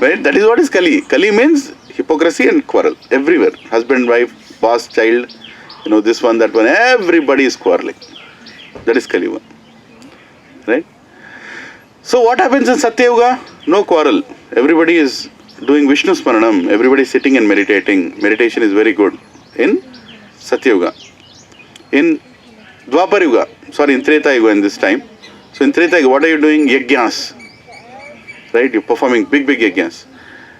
Right? That is what is Kali. Kali means hypocrisy and quarrel. Everywhere. Husband, wife, boss, child. You know, this one, that one. Everybody is quarreling. That is Kali Yuga. Right? So what happens in Satya Yuga? No quarrel. Everybody is doing Vishnu Smaranam. Everybody is sitting and meditating. Meditation is very good in Satya Yuga. In Dwapar Yuga, in Treta Yuga in this time. So in Treta Yuga, what are you doing? Yajnas. Right? You're performing big yajnas.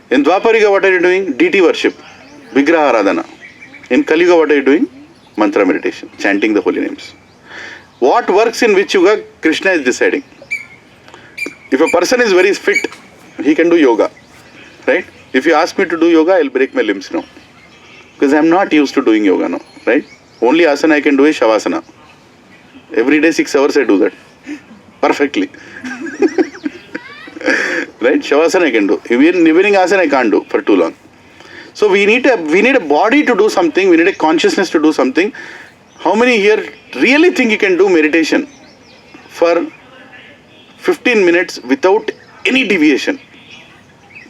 In Dwapar Yuga, what are you doing? Deity worship. Vigraha Aradhana. In Kali Yuga, what are you doing? Mantra meditation. Chanting the holy names. What works in which Yuga? Krishna is deciding. If a person is very fit, he can do yoga. Right? If you ask me to do yoga, I'll break my limbs now. Because I'm not used to doing yoga now. Right? Only asana I can do is Shavasana. Every day 6 hours I do that. Perfectly. Right? Shavasana I can do. Even evening asana I can't do for too long. So we need a body to do something. We need a consciousness to do something. How many here really think you can do meditation for 15 minutes without any deviation?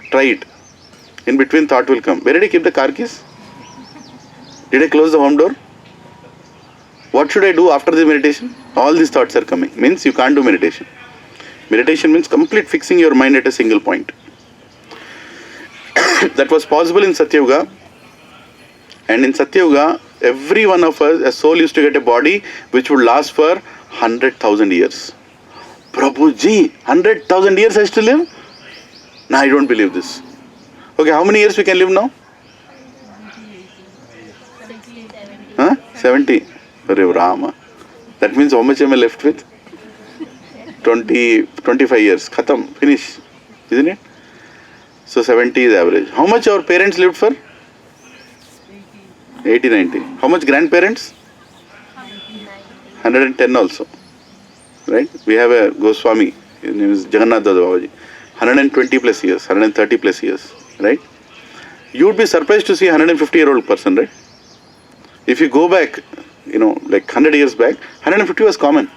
Try it. In between thought will come. Where did I keep the car keys? Did I close the home door? What should I do after the meditation? All these thoughts are coming. Means you can't do meditation. Meditation means complete fixing your mind at a single point. That was possible in Satya Yuga. And in Satya Yuga, every one of us, a soul used to get a body which would last for 100,000 years. Prabhuji, 100,000 years has to live? No, I don't believe this. Okay, how many years we can live now? 70. Hare Rama. That means how much am I left with? 25 years. Khatam. Finish. Isn't it? So 70 is average. How much our parents lived for? 80, 90. How much grandparents? 110 also. Right? We have a Goswami. His name is Jagannath Dada Babaji. 120 plus years. 130 plus years. Right? You would be surprised to see a 150-year-old person, right? If you go back, like 100 years back, 150 was common.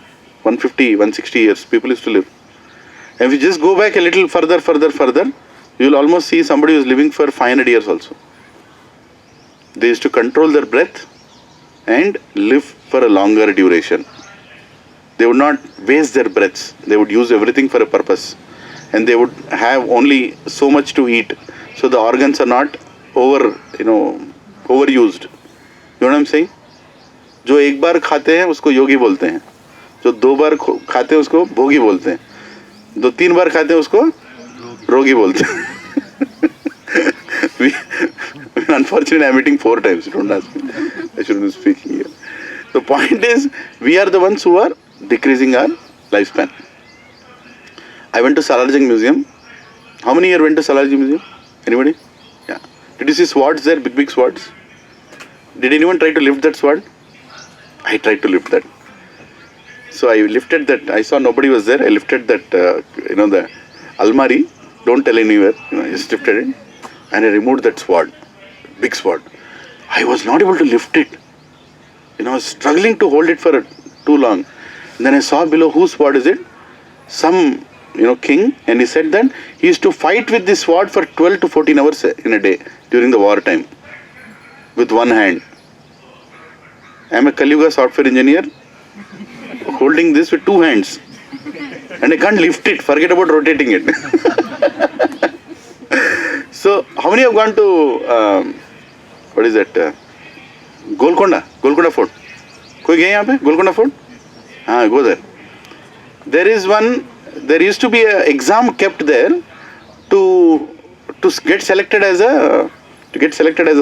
150, 160 years, people used to live. And if you just go back a little further, you will almost see somebody who is living for 500 years also. They used to control their breath and live for a longer duration. They would not waste their breaths. They would use everything for a purpose. And they would have only so much to eat. So the organs are not overused. You know what I'm saying? जो एक बार खाते हैं उसको योगी बोलते हैं, जो 2 बार खाते हैं उसको भोगी बोलते हैं, जो 3 बार खाते हैं उसको रोगी बोलते हैं. Unfortunately, I'm eating 4 times. Don't ask me. I shouldn't be speaking here. The point is, we are the ones who are decreasing our lifespan. I went to Salarjung Museum. How many here went to Salarjung Museum? Anybody? Yeah. Did you see swords there? Big swords? Did anyone try to lift that sword? I tried to lift that. So I lifted that. I saw nobody was there. I lifted that, the almari. Don't tell anywhere. I just lifted it. And I removed that sword. Big sword. I was not able to lift it. I was struggling to hold it for too long. And then I saw below, whose sword is it? Some, king. And he said that he used to fight with this sword for 12 to 14 hours in a day during the war time. With one hand. I am a Kaliyuga software engineer holding this with 2 hands. And I can't lift it. Forget about rotating it. So, how many have gone to, what is that? Golconda Fort. Koi gaya yahan pe? Golconda Fort? Go there. There used to be an exam kept there to get selected as a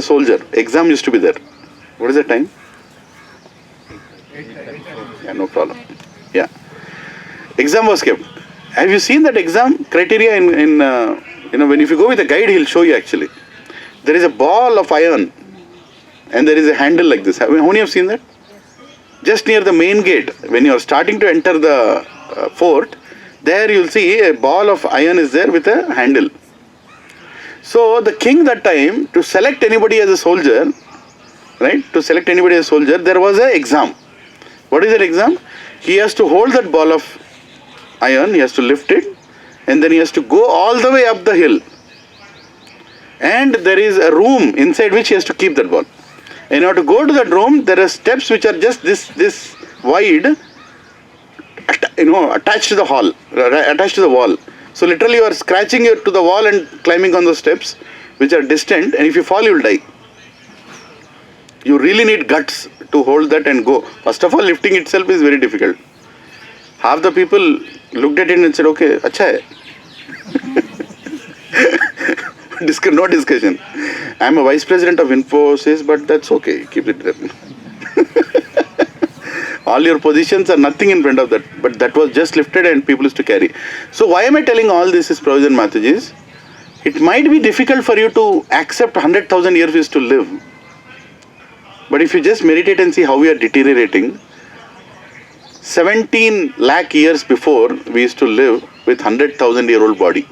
soldier. Exam used to be there. What is the time? Yeah, no problem. Yeah. Exam was kept. Have you seen that exam criteria in when if you go with a guide, he'll show you actually. There is a ball of iron and there is a handle like this. How many have seen that? Just near the main gate, when you are starting to enter the fort, there you'll see a ball of iron is there with a handle. So the king that time, to select anybody as a soldier, right? To select anybody as a soldier, there was an exam. What is that exam? He has to hold that ball of iron, he has to lift it, and then he has to go all the way up the hill. And there is a room inside which he has to keep that ball. In order to go to that room, there are steps which are just this wide, attached to the wall. So literally you are scratching it to the wall and climbing on those steps, which are distant, and if you fall, you will die. You really need guts to hold that and go. First of all, lifting itself is very difficult. Half the people looked at it and said, okay, acha hai. No discussion. I am a vice president of Infosys, but that's okay. Keep it there. All your positions are nothing in front of that. But that was just lifted and people used to carry. So why am I telling all this is Provision Mataji's? It might be difficult for you to accept 100,000 years we used to live. But if you just meditate and see how we are deteriorating, 17 lakh years before we used to live with 100,000-year-old body.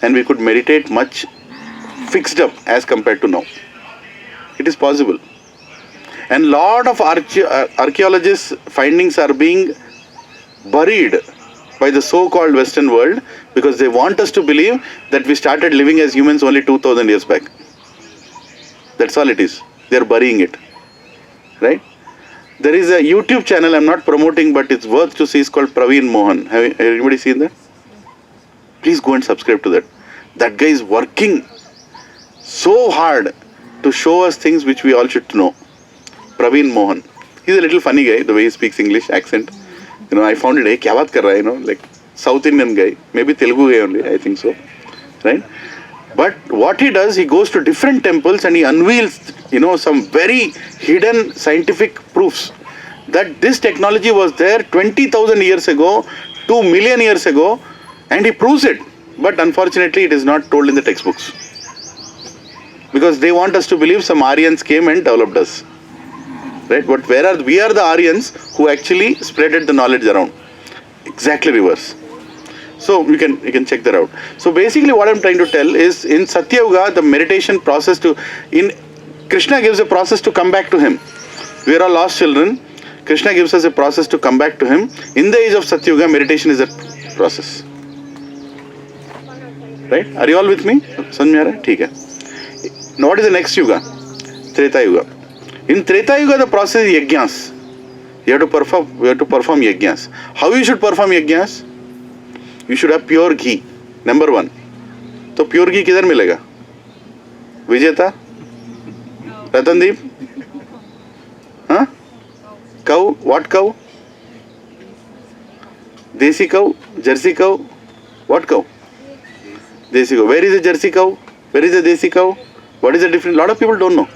And we could meditate much fixed up as compared to now. It is possible. And lot of archaeologists' findings are being buried by the so-called Western world because they want us to believe that we started living as humans only 2,000 years back. That's all it is. They are burying it. Right? There is a YouTube channel I'm not promoting, but it's worth to see. It's called Praveen Mohan. Have anybody seen that? Please go and subscribe to that. That guy is working so hard to show us things which we all should know. Praveen Mohan. He's a little funny guy, the way he speaks English accent. I found it, hey, kya baat kar raha hai, like South Indian guy. Maybe Telugu guy only, I think so. Right? But what he does, he goes to different temples and he unveils, some very hidden scientific proofs that this technology was there 20,000 years ago, 2 million years ago, and he proves it. But unfortunately, it is not told in the textbooks. Because they want us to believe some Aryans came and developed us. Right? But we are the Aryans who actually spreaded the knowledge around. Exactly reverse. So you can check that out. So basically what I'm trying to tell is in Satya Yuga, the meditation process in Krishna gives a process to come back to him. We are all lost children. Krishna gives us a process to come back to him. In the age of Satya Yuga, meditation is a process. Right? Are you all with me? Samjh mein aa raha hai? Theek hai. Now what is the next Yuga? Treta Yuga. In Treta Yuga, the process is yajnas. We have to perform yajnas. How you should perform yajnas? You should have pure ghee. Number one. तो pure ghee किधर मिलेगा? विजेता? रतनदीप? हाँ? Cow? What cow? Desi cow? Jersey cow? What cow? Desi cow. Where is the Jersey cow? Where is the Desi cow? What is the difference? A lot of people don't know.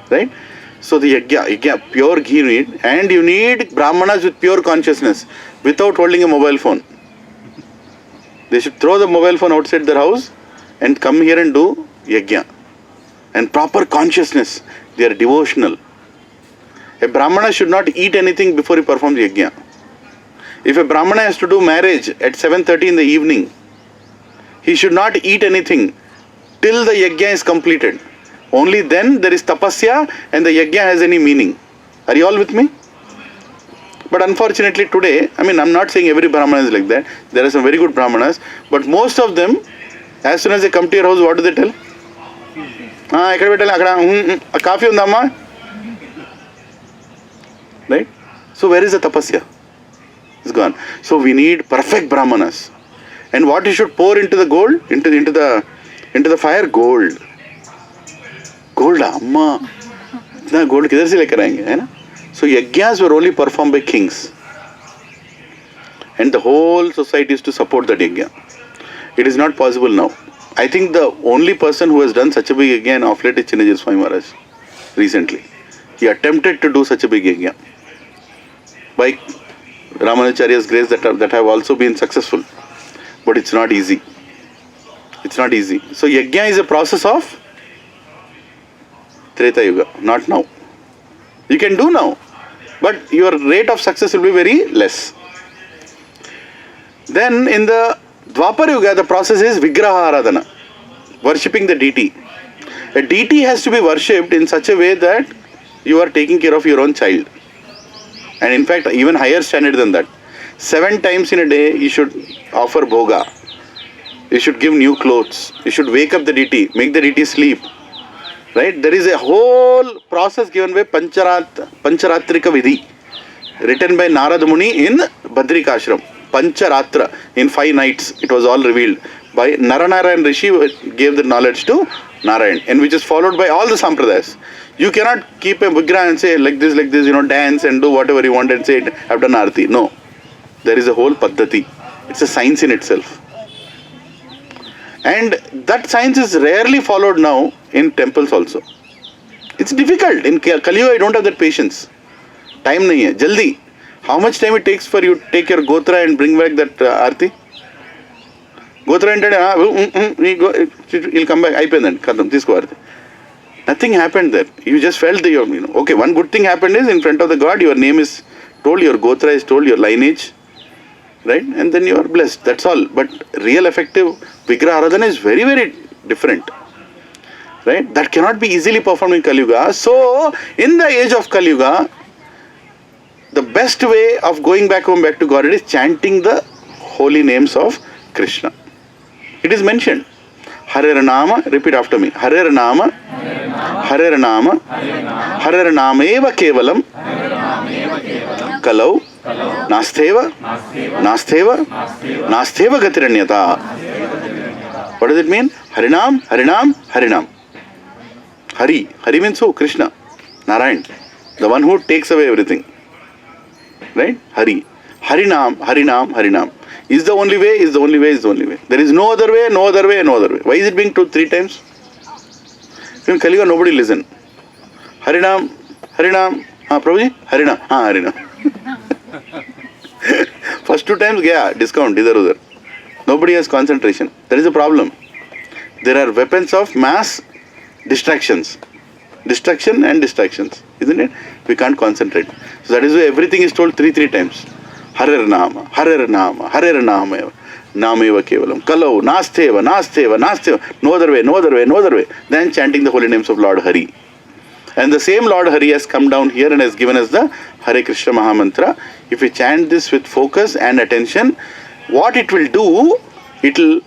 Right? So the yajna, pure ghee you need, and you need brahmanas with pure consciousness, without holding a mobile phone. They should throw the mobile phone outside their house and come here and do yajna. And proper consciousness. They are devotional. A brahmana should not eat anything before he performs yajna. If a brahmana has to do marriage at 7:30 in the evening, he should not eat anything till the yajna is completed. Only then there is tapasya and the yajna has any meaning. Are you all with me? But unfortunately today, I'm not saying every brahmana is like that. There are some very good brahmanas, but most of them, as soon as they come to your house, what do they tell? Coffee undamma? Right? So where is the tapasya? It's gone. So we need perfect brahmanas. And what you should pour into the gold, into the fire? Gold. Gold, amma. Itna gold kidhar se lekar aayenge, hai na? So yajnas were only performed by kings. And the whole society is to support that yajna. It is not possible now. I think the only person who has done such a big yajna of late is Chinnajit Swami Maharaj. Recently. He attempted to do such a big yajna. By Ramanacharya's grace that have also been successful. But it's not easy. It's not easy. So yajna is a process of Treta Yuga, not now. You can do now, but your rate of success will be very less. Then in the Dwapar Yuga, the process is Vigraha Aradhana, worshipping the deity. A deity has to be worshipped in such a way that you are taking care of your own child. And in fact, even higher standard than that. 7 times in a day, you should offer bhoga. You should give new clothes. You should wake up the deity, make the deity sleep. Right? There is a whole process given by Pancharatrika Vidhi, written by Narada Muni in Badrika Ashram. Pancharatra, in 5 nights, it was all revealed by Naranarayan Rishi, gave the knowledge to Narayan, and which is followed by all the sampradayas. You cannot keep a vigraha and say like this, dance and do whatever you want and say, I've done arati. No. There is a whole paddhati. It's a science in itself. And that science is rarely followed now in temples also. It's difficult. In Kali Yuga, I don't have that patience. Time nahi hai. Jaldi. How much time it takes for you to take your gotra and bring back that arti? Gotra and he'll come back. Aipendan. Khatam. Tisko arti. Nothing happened there. You just felt okay, one good thing happened is in front of the God, your name is told, your gotra is told, your lineage. Right? And then you are blessed. That's all. But real effective Vigraha Aradhana is very, very different. Right? That cannot be easily performed in Kali Yuga. So, in the age of Kali Yuga, the best way of going back home, back to God is chanting the holy names of Krishna. It is mentioned. Hare Nama, repeat after me. Hare Nama, Hare Nama, Hare Nama eva kevalam, Kalau, Nastheva, Gatiranyata. What does it mean? Harinam, Harinam, Harinam. Hari means who? Krishna, Narayan, the one who takes away everything. Right? Hari. Harinam, Harinam, Harinam. Is the only way, is the only way, is the only way. There is no other way, no other way, no other way. Why is it being told 3 times? In Kali Yuga, nobody listen. Harinam, Harinam, Prabhuji, Harinam, Harinam. First 2 times, discount, idhar udhar. Nobody has concentration. There is a problem. There are weapons of mass distractions. Distraction and distractions. Isn't it? We can't concentrate. So that is why everything is told 3 times. Hare Nama, Hare Nama, Hare Nama. Nameva Kevalam. Kalau, Nasteva, Nasteva, Nasteva. No other way, no other way, no other way. Then chanting the holy names of Lord Hari. And the same Lord Hari has come down here and has given us the Hare Krishna Mahamantra. If we chant this with focus and attention, what it will do, it will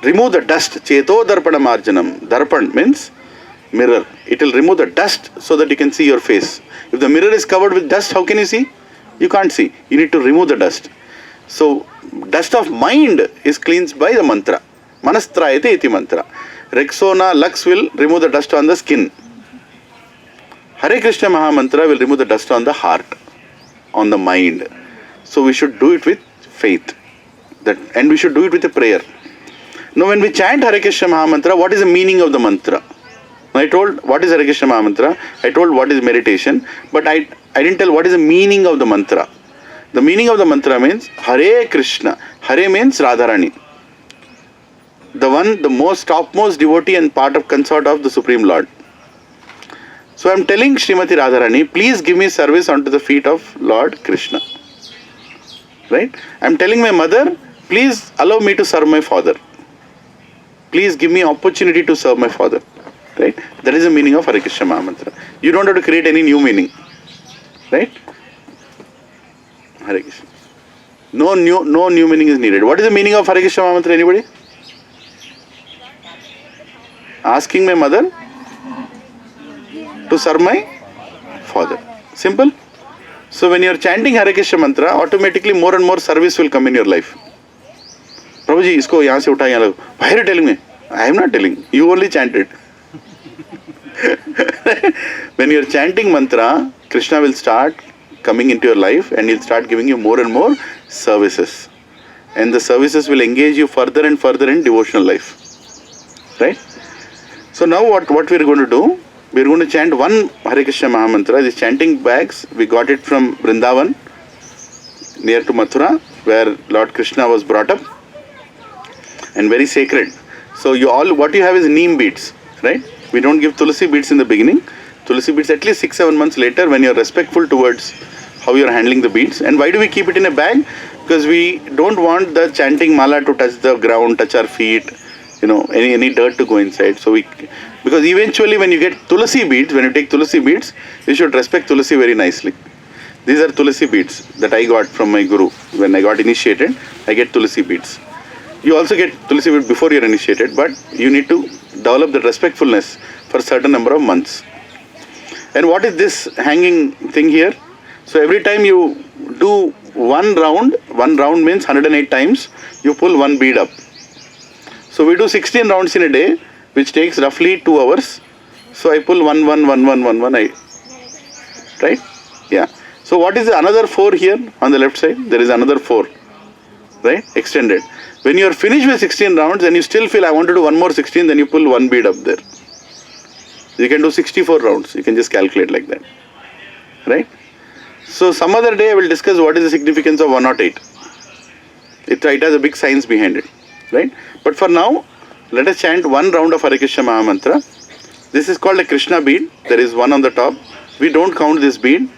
remove the dust. Cheto Darpana Marjanam. Darpan means mirror. It will remove the dust so that you can see your face. If the mirror is covered with dust, how can you see? You can't see. You need to remove the dust. So, dust of mind is cleansed by the mantra. Manastrayate iti mantra. Rexona Lux will remove the dust on the skin. Hare Krishna Mahamantra will remove the dust on the heart, on the mind. So we should do it with faith. And we should do it with a prayer. Now when we chant Hare Krishna Mahamantra, what is the meaning of the mantra? I told what is Hare Krishna Mahamantra, I told what is meditation, but I didn't tell what is the meaning of the mantra. The meaning of the mantra means Hare Krishna. Hare means Radharani. The most topmost devotee and part of consort of the Supreme Lord. So I am telling Srimati Radharani, please give me service onto the feet of Lord Krishna. Right? I am telling my mother, please allow me to serve my father. Please give me opportunity to serve my father. Right? That is the meaning of Hare Krishna Mahamantra. You don't have to create any new meaning. Right? Hare Krishna. No new meaning is needed. What is the meaning of Hare Krishna Mahamantra? Anybody? Asking my mother to serve my father. Simple. So when you are chanting Hare Krishna mantra, automatically more and more service will come in your life. Prabhuji, isko yahan se utha yahan lag. Why are you telling me? I am not telling. You only chanted. When you are chanting mantra, Krishna will start coming into your life and he'll start giving you more and more services. And the services will engage you further and further in devotional life. Right? So now what we are going to do, we are going to chant one Hare Krishna Mahamantra. These chanting bags, we got it from Vrindavan, near to Mathura, where Lord Krishna was brought up, and very sacred. So what you have is neem beads, right? We don't give tulsi beads in the beginning. Tulsi beads at least 6-7 months later when you are respectful towards how you are handling the beads. And why do we keep it in a bag? Because we don't want the chanting mala to touch the ground, touch our feet, any dirt to go inside. Because eventually when you get tulsi beads, when you take tulsi beads, you should respect tulsi very nicely. These are tulsi beads that I got from my guru. When I got initiated, I get tulsi beads. You also get tulsi beads before you are initiated, but you need to develop the respectfulness for a certain number of months. And what is this hanging thing here? So every time you do one round means 108 times, you pull one bead up. So we do 16 rounds in a day, which takes roughly 2 hours. So I pull 1, 1, 1, 1, 1, 1, right? Yeah. So what is another 4 here on the left side? There is another 4, right? Extended. When you are finished with 16 rounds and you still feel I want to do one more 16, then you pull one bead up there. You can do 64 rounds. You can just calculate like that, right? So some other day I will discuss what is the significance of 108. It has a big science behind it, right? But for now, let us chant one round of Hare Krishna Mahamantra. This is called a Krishna bead. There is one on the top. We don't count this bead.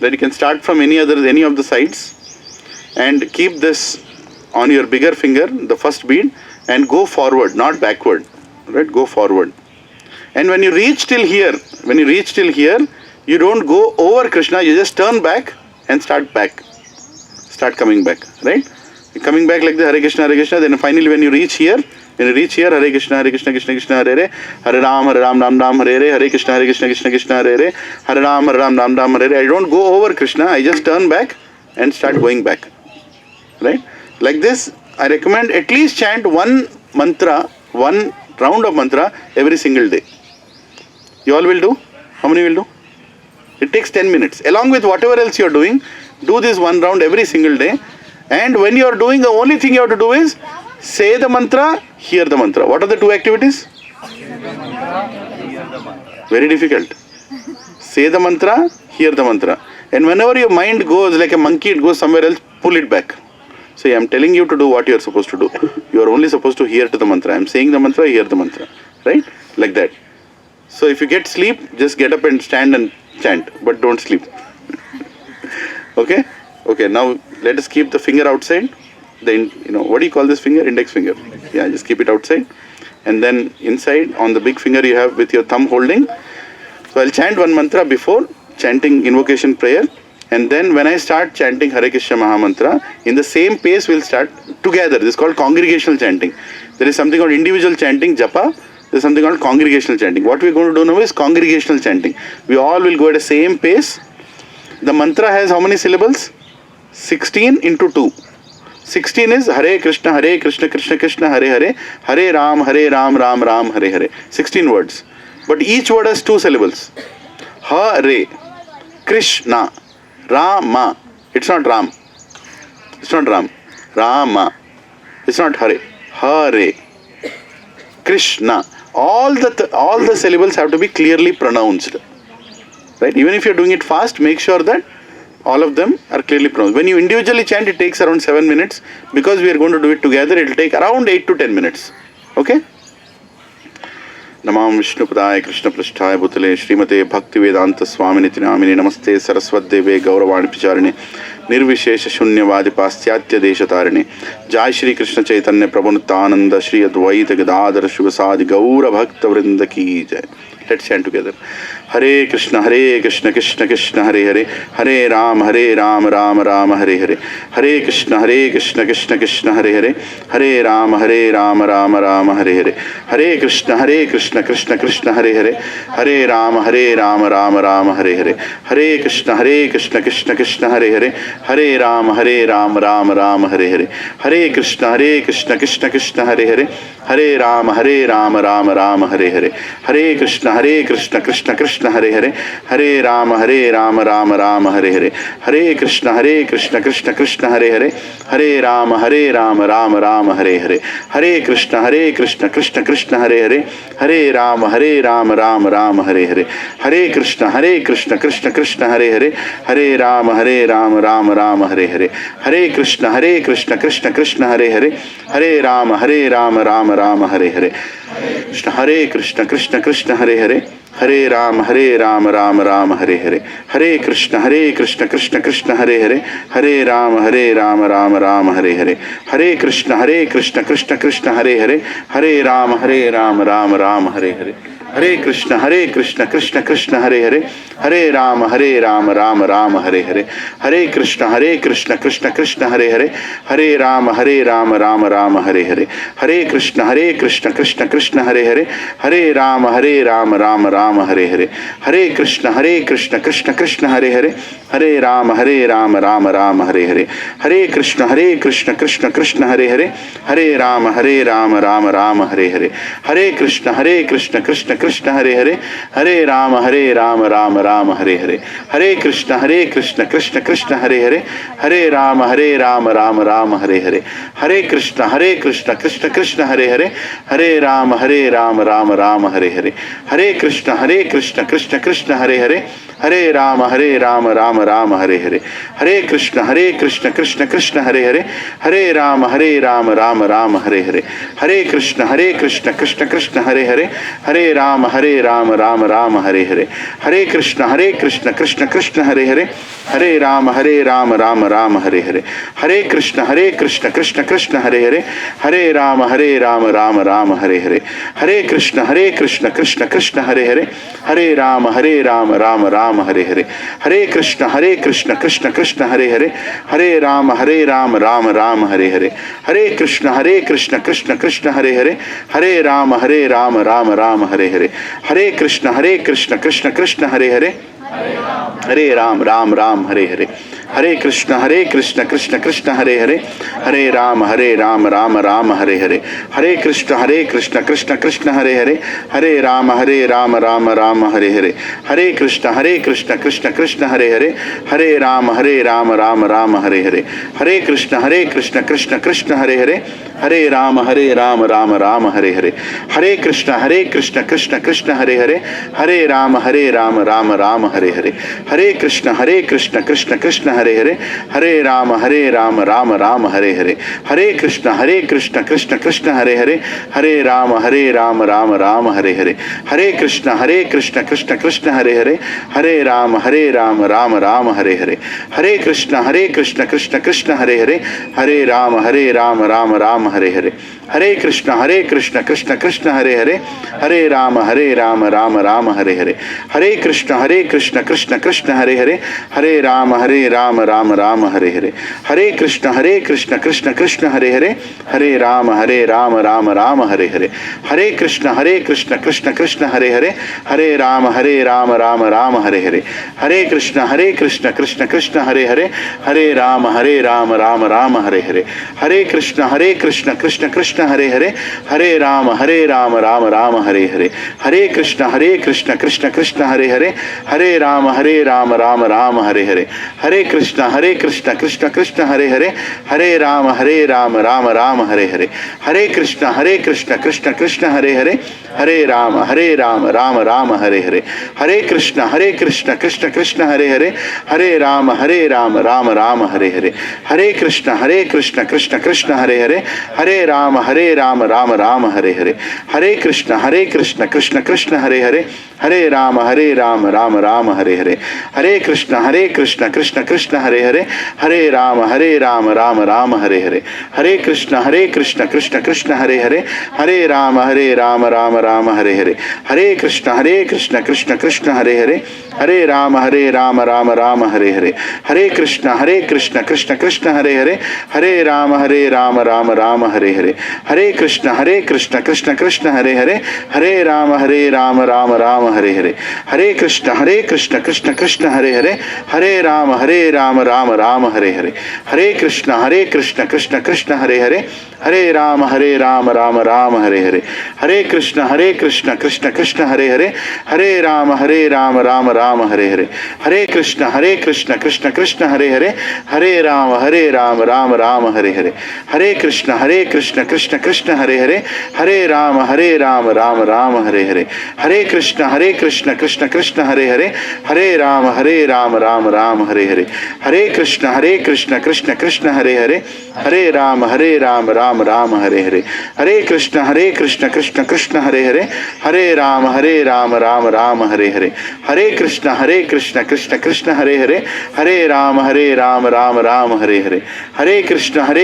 Then you can start from any of the sides and keep this on your bigger finger, the first bead, and go forward, not backward. Right? Go forward. And when you reach till here, you don't go over Krishna, you just turn back and start back. Start coming back, right? You're coming back like the Hare Krishna, then finally when you reach here, Hare Krishna, Krishna Krishna, Hare Hare, Hare Ram, Ram Ram, Hare Hare, Hare Krishna, Krishna Krishna, Hare Hare, Hare Ram, Ram Ram, Hare Hare. I don't go over Krishna, I just turn back and start going back, right? Like this, I recommend at least chant one mantra, one round of mantra every single day. You all will do? How many will do? It takes 10 minutes. Along with whatever else you are doing, do this one round every single day. And when you are doing, the only thing you have to do is say the mantra, hear the mantra. What are the 2 activities? Very difficult. Say the mantra, hear the mantra. And whenever your mind goes like a monkey, it goes somewhere else, pull it back. Say, I am telling you to do what you are supposed to do. You are only supposed to hear to the mantra. I am saying the mantra, hear the mantra. Right? Like that. So if you get sleep, just get up and stand and chant. But don't sleep. Okay? Okay, now let us keep the finger outside. what do you call this finger? Index finger. Yeah, just keep it outside. And then inside on the big finger you have with your thumb holding. So I'll chant one mantra before chanting invocation prayer. And then when I start chanting Hare Krishna Mahamantra, in the same pace we'll start together. This is called congregational chanting. There is something called individual chanting, japa. There is something called congregational chanting. What we're going to do now is congregational chanting. We all will go at the same pace. The mantra has how many syllables? 16 into 2. 16 is Hare Krishna, Krishna Krishna, Hare Hare, Hare Ram, Ram Ram, Hare Hare. 16 words. But each word has 2 syllables. Hare, Krishna, Rama. It's not Ram. It's not Ram. Rama. It's not Hare. Hare. Krishna. All the syllables have to be clearly pronounced. Right? Even if you're doing it fast, make sure that all of them are clearly pronounced. When you individually chant, it takes around 7 minutes. Because we are going to do it together, it will take around 8 to 10 minutes. Okay? नमाम विष्णुपदाय Krishna पृष्ठाय भूतले श्रीमते भक्ति वेदांत स्वामिनिति नामिने नमस्ते सरस्वतीदेवे गौरवाणी प्रचारिणे निर्विशेष शून्यवादी पाश्चात्य देशतारिणे जय श्री कृष्ण चैतन्य प्रभु नित्यानंद श्री अद्वैत गदाधर शिवसादि गौर भक्त वृंद की जय. Let's chant together. Hare Krishna Krishna Krishna Hare Hare, Hare Ram Ram Ram Hare Hare, Hare Krishna Krishna Krishna Hare Hare, Hare Ram Ram Ram Hare Hare, Hare Krishna Krishna Krishna Hare Hare, Hare Ram Ram Ram Hare Hare, Hare Krishna Krishna Krishna Hare Hare, Hare Ram Ram Ram Hare Hare, Hare Krishna Krishna Krishna Hare Hare, Hare Ram Ram Ram Hare Hare, Hare Krishna Krishna Krishna Hare Hare, Hare Ram Ram Ram Hare Hare, Hare Krishna Krishna Krishna Hare Hare, Hare Ram Ram Ram Hare Hare, Hare Krishna Krishna Krishna Hare Hare, Hare Ram Ram Ram Hare Hare, Hare Krishna Krishna Krishna Hare Hare, Hare Ram Ram Hare Hare, Hare Krishna Krishna Krishna Hare Hare, Hare Ram Ram Hare Hare, Hare Krishna Krishna Hare Hare, Hare Ram Ram Hare Hare, Hare Krishna Krishna Krishna Hare Hare, Hare Ram Ram Hare Hare, Hare Krishna Krishna Krishna Hare Hare, Hare Ram Ram Hare Hare, Hare Krishna Krishna Krishna Hare Hare, Hare Ram Ram Hare Hare, Hare Krishna Krishna Krishna Hare Hare, Hare Ram Ram Hare Hare, Hare Krishna Krishna Krishna Hare Hare, Hare Ram Ram Hare Hare, Hare Krishna Krishna Krishna Hare Hare, Hare Ram Ram Hare Hare, Hare Krishna Krishna Krishna Hare Hare, Hare Ram Ram Hare Hare, Hare Krishna Krishna Krishna Hare Hare, Hare Ram Ram Hare Hare, Hare Krishna Krishna Krishna Hare Hare, Hare Ram Ram Hare Hare, Hare Krishna Krishna Krishna Hare Hare, Hare Ram Ram Hare Hare, Hare Krishna Krishna Krishna Hare Hare, Hare Ram Ram Hare Hare, Hare Krishna Krishna Krishna Hare Hare, Hare Ram Ram Hare Hare, Hare Krishna Krishna Krishna Hare Hare, Hare Ram Ram Hare Hare, Hare Krishna Krishna Krishna Hare Hare, Hare Ram Ram Hare Hare, Hare Krishna Krishna Krishna Hare Hare, Hare Ram Ram Hare Hare, Hare Krishna Krishna Krishna Hare Hare, Hare Ram Ram Hare Hare, Hare Krishna Krishna Krishna Hare Hare, Hare Ram Ram Hare Hare, Hare Krishna Krishna Krishna Hare Hare, Hare Ram Ram Hare Hare, Hare Krishna Krishna Krishna Hare Hare, Hare Ram Ram Hare Hare, Hare Krishna Krishna Krishna Hare Hare, Hare Ram Ram Hare Hare, Hare Krishna Krishna Krishna Hare Hare, Hare Ram Ram Hare Hare, Hare Krishna Krishna Krishna Hare Hare, Hare Ram Ram Hare Hare, Hare Krishna Krishna Krishna Hare Hare, Hare Ram Ram Hare Hare, Hare Krishna Krishna Krishna Hare Hare, Hare Ram Ram Hare Hare, Hare Krishna Krishna Krishna Hare Hare, Hare Rama Rama Rama Hare Hare, Hare Krishna Krishna Krishna Hare Hare, Hare Rama Rama Rama Hare Hare, Hare Krishna Krishna Krishna Hare Hare, Hare Rama Rama Rama Hare Hare, Hare Krishna Krishna Krishna Hare Hare, Hare Rama Rama Rama Hare Hare, Hare Krishna Krishna Krishna Hare Hare, Hare Rama Rama Rama Hare Hare, Hare Krishna Krishna Krishna Hare Hare, Hare Rama Rama Rama Hare Hare, Hare Krishna Krishna Krishna Hare Hare, Hare Rama Rama Rama Hare Hare, Hare Krishna Krishna Krishna Hare Hare, Hare Rama Rama Rama Hare Hare, Hare Krishna Krishna Krishna Hare Hare, Hare Rama Rama Rama Hare Hare, Hare Krishna Krishna Krishna Hare Hare, Hare Rama Rama Rama Hare Hare, Hare Krishna Krishna Krishna Hare Hare, Hare Rama Rama Rama Hare Hare, Hare Krishna Krishna Krishna Hare Hare, Hare Rama Rama Rama Hare Hare, Hare Krishna Krishna Krishna Hare Hare, Hare Rama Rama Rama Hare Hare, Hare Krishna Krishna Krishna Hare Hare, Hare Rama Rama Rama Hare Hare, Hare Krishna Krishna Krishna Hare Hare, Hare Rama Rama Rama Hare Hare, Hare Krishna Krishna Krishna Hare Hare, Hare Rama Rama Rama Hare Hare, Hare Krishna Krishna Krishna Hare Hare, Hare Rama Rama Rama Hare Hare, Hare Krishna Krishna Krishna Hare Hare, Hare Rama Rama Rama Hare Hare, Hare Krishna Krishna Krishna Hare Hare, Hare Rama Rama Rama Hare Hare, Hare Krishna Krishna Krishna Hare Hare, Hare Rama Rama Rama Hare Hare, Hare Krishna Krishna Krishna Hare Hare, Hare Rama Rama Rama Hare Hare, Hare Krishna Krishna Krishna Hare Hare, Hare Rama Rama Rama Hare Hare, Hare Krishna Krishna Krishna Hare Hare, Hare Rama Rama Rama Hare Hare, Hare Krishna Krishna Krishna Hare Hare, Hare Rama Rama Rama Hare Hare, Hare Krishna Krishna Krishna Hare Hare, Hare Rama Rama Rama Hare Hare, Hare Krishna Krishna Krishna Hare Hare, Hare Rama Rama Rama Hare Hare, Hare Krishna Krishna Krishna Hare Hare, Hare Rama Rama Hare Hare, Hare Krishna Krishna Krishna Hare Hare, Hare Rama Rama Rama Hare Hare, Hare Krishna Krishna Krishna Hare Hare, Hare Rama Rama Rama Hare Hare, Hare Krishna Krishna Krishna Hare Hare, Hare Rama Rama Rama Hare Hare, Hare Krishna Krishna Krishna Hare Hare, Hare Rama Rama Rama Hare Hare, Hare Krishna Krishna Krishna Hare Hare, Hare Rama Rama Rama Hare Hare, Hare Krishna Krishna Krishna Hare Hare, Hare Rama Rama Rama Hare Hare, Hare Krishna Krishna Krishna Hare Hare, Hare Rama Rama Rama Hare Hare, Hare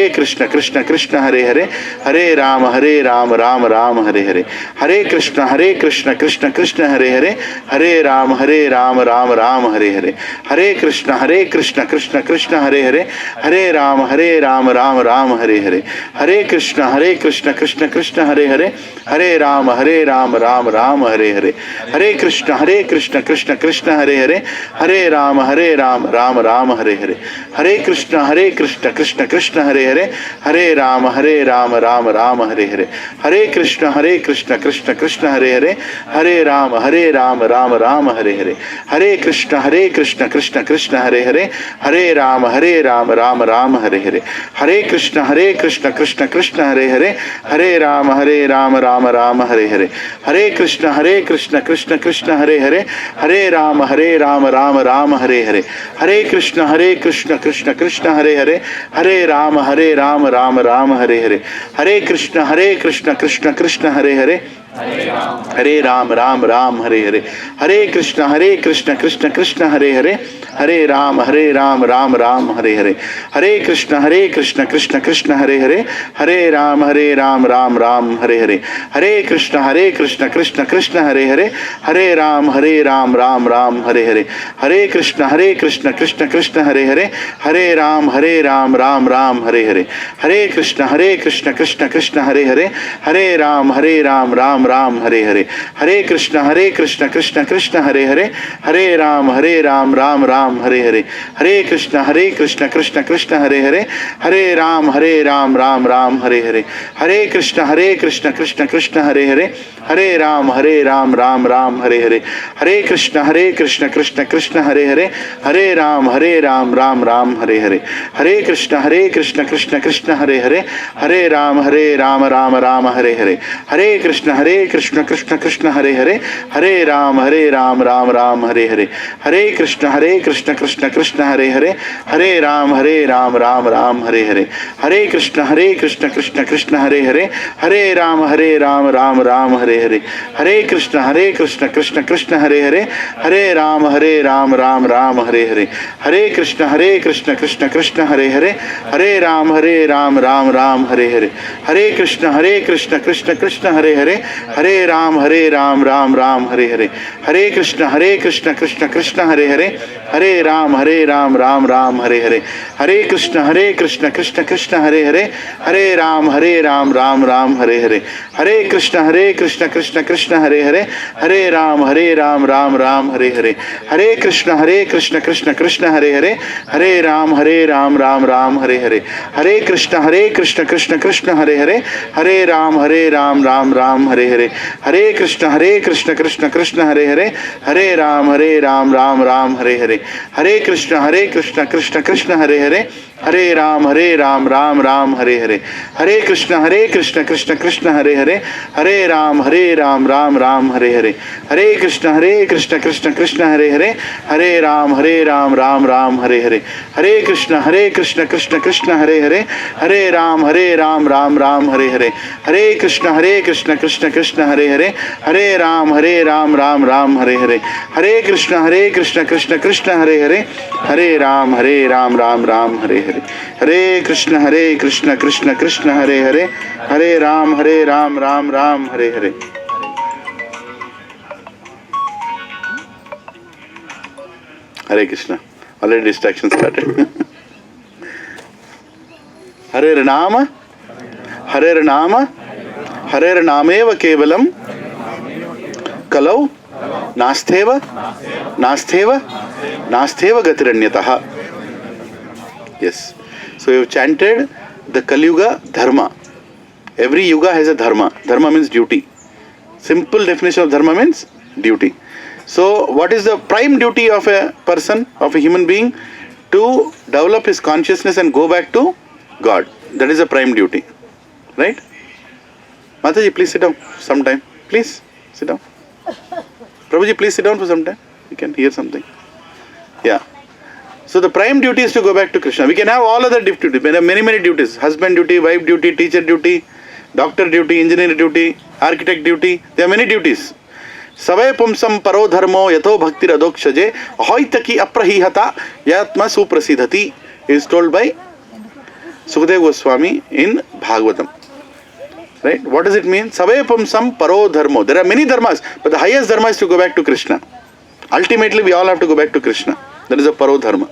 Krishna Krishna Krishna Hare Hare, Hare Rama Rama Rama Hare Hare, Hare Krishna Krishna Krishna Hare Hare, Hare Rama Rama Rama Hare Hare, Hare Krishna Krishna Krishna Hare Hare, Hare Rama Rama Rama Hare Hare, Hare Krishna Krishna Krishna Hare Hare, Hare Rama Rama Rama Hare Hare, Hare Krishna Krishna Krishna Hare Hare, Hare Rama Rama Rama Hare Hare, Hare Krishna Krishna Krishna Hare Hare, Hare Rama Rama Rama Hare Hare, Hare Krishna Krishna Krishna Hare Hare, Hare Rama Rama Rama Hare Hare, Hare Krishna Krishna Krishna Hare Hare, Hare Rama Rama Hare Hare, Hare Krishna Krishna Krishna Hare Hare, Hare Rama Rama Rama Hare Hare, Hare Krishna Krishna Krishna Hare Hare, Hare Rama Rama Rama Hare Hare, Hare Krishna Krishna Krishna Hare Hare, Hare Rama Rama Rama Hare Hare, Hare Krishna Krishna Krishna Hare Hare, Hare Rama Rama Rama Hare Hare, Hare Krishna Krishna Krishna Hare Hare, Hare Rama Rama Rama Hare Hare, Hare Krishna Krishna Krishna Hare Hare, Hare Rama Rama Rama Hare Hare, Hare Krishna Krishna Krishna Hare Hare, Hare Rama Rama Rama Hare Hare, Hare Krishna Krishna Krishna Hare Hare, Hare Rama Rama Rama Hare Hare, Hare Krishna Krishna Krishna Hare Hare, Hare Rama Rama Rama Hare Hare, Hare Krishna Krishna Krishna Hare Hare, Hare Rama Rama Rama Hare Hare, Hare Krishna Hare Krishna Krishna Krishna Hare Hare, Hare Ram Ram Ram Hare Hare, Hare Krishna Krishna Krishna Hare Hare, Hare Ram Ram Ram Hare Hare, Hare Krishna Krishna Krishna Hare Hare, Hare Ram Ram Ram Hare Hare, Hare Krishna Krishna Krishna Hare Hare, Hare Ram Ram Ram Hare Hare, Hare Krishna Krishna Krishna Hare Hare, Hare Ram Ram Ram Hare Hare, Hare Krishna Krishna Krishna Hare Hare, Hare Ram Ram Ram Hare Hare, Hare Krishna Krishna Krishna Hare Hare, Hare Ram Ram Ram Hare Hare, Hare Krishna Krishna Krishna Hare Hare, Hare Ram Ram Ram Hare Hare, Hare Krishna Krishna Krishna Hare Hare, Hare Ram Ram Ram Hare Hare, Hare Krishna Krishna Krishna Hare Hare, Hare Ram Ram Ram Hare Hare, Hare Krishna Krishna Krishna Hare Hare, Hare Ram Ram Ram Hare Hare, Hare Krishna Krishna Krishna Hare Hare, Hare Ram Ram Ram Hare Hare, Hare Krishna Krishna Krishna Hare Hare, Hare Ram Ram Ram Hare Hare, Hare Krishna Krishna Krishna Hare Hare, Hare Ram Ram Ram Hare Hare, Hare Krishna Krishna Krishna Hare Hare, Hare Ram Ram Ram Hare Hare, Hare Krishna Krishna Krishna Hare Hare, Hare Ram Ram Ram Hare Hare, Hare Krishna Krishna Krishna Hare Hare, Hare Ram Ram Ram Hare Hare, Hare Krishna Krishna Krishna Hare Hare, Hare Ram Ram Hare Hare, Hare Krishna Krishna Krishna Hare Hare, Hare Ram Ram Ram Hare Hare. Hare Krishna. Already distraction started. Hare Nama, Hare Nama, Hare Nameva Kevalam, Kalau, Nastheva, Nastheva, Nastheva Gatiranyataha. Yes. So you have chanted the Kali Yuga Dharma. Every Yuga has a Dharma. Dharma means duty. Simple definition of Dharma means duty. So what is the prime duty of a person, of a human being? To develop his consciousness and go back to God. That is a prime duty. Right? Mataji, please sit down sometime. Please sit down. Prabhuji, please sit down for some time. You can hear something. Yeah. So the prime duty is to go back to Krishna. We can have all other duties. There are many duties. Husband duty, wife duty, teacher duty, doctor duty, engineer duty, architect duty. There are many duties. Savay pumsam paro dharmo yato bhakti radokshaje ahoitaki aprahihata yatma suprasidhati is told by Sukadeva Goswami in Bhagavatam. Right? What does it mean? Savay pumsam paro dharmo. There are many dharmas, but the highest dharma is to go back to Krishna. Ultimately, we all have to go back to Krishna. That is a paro dharma.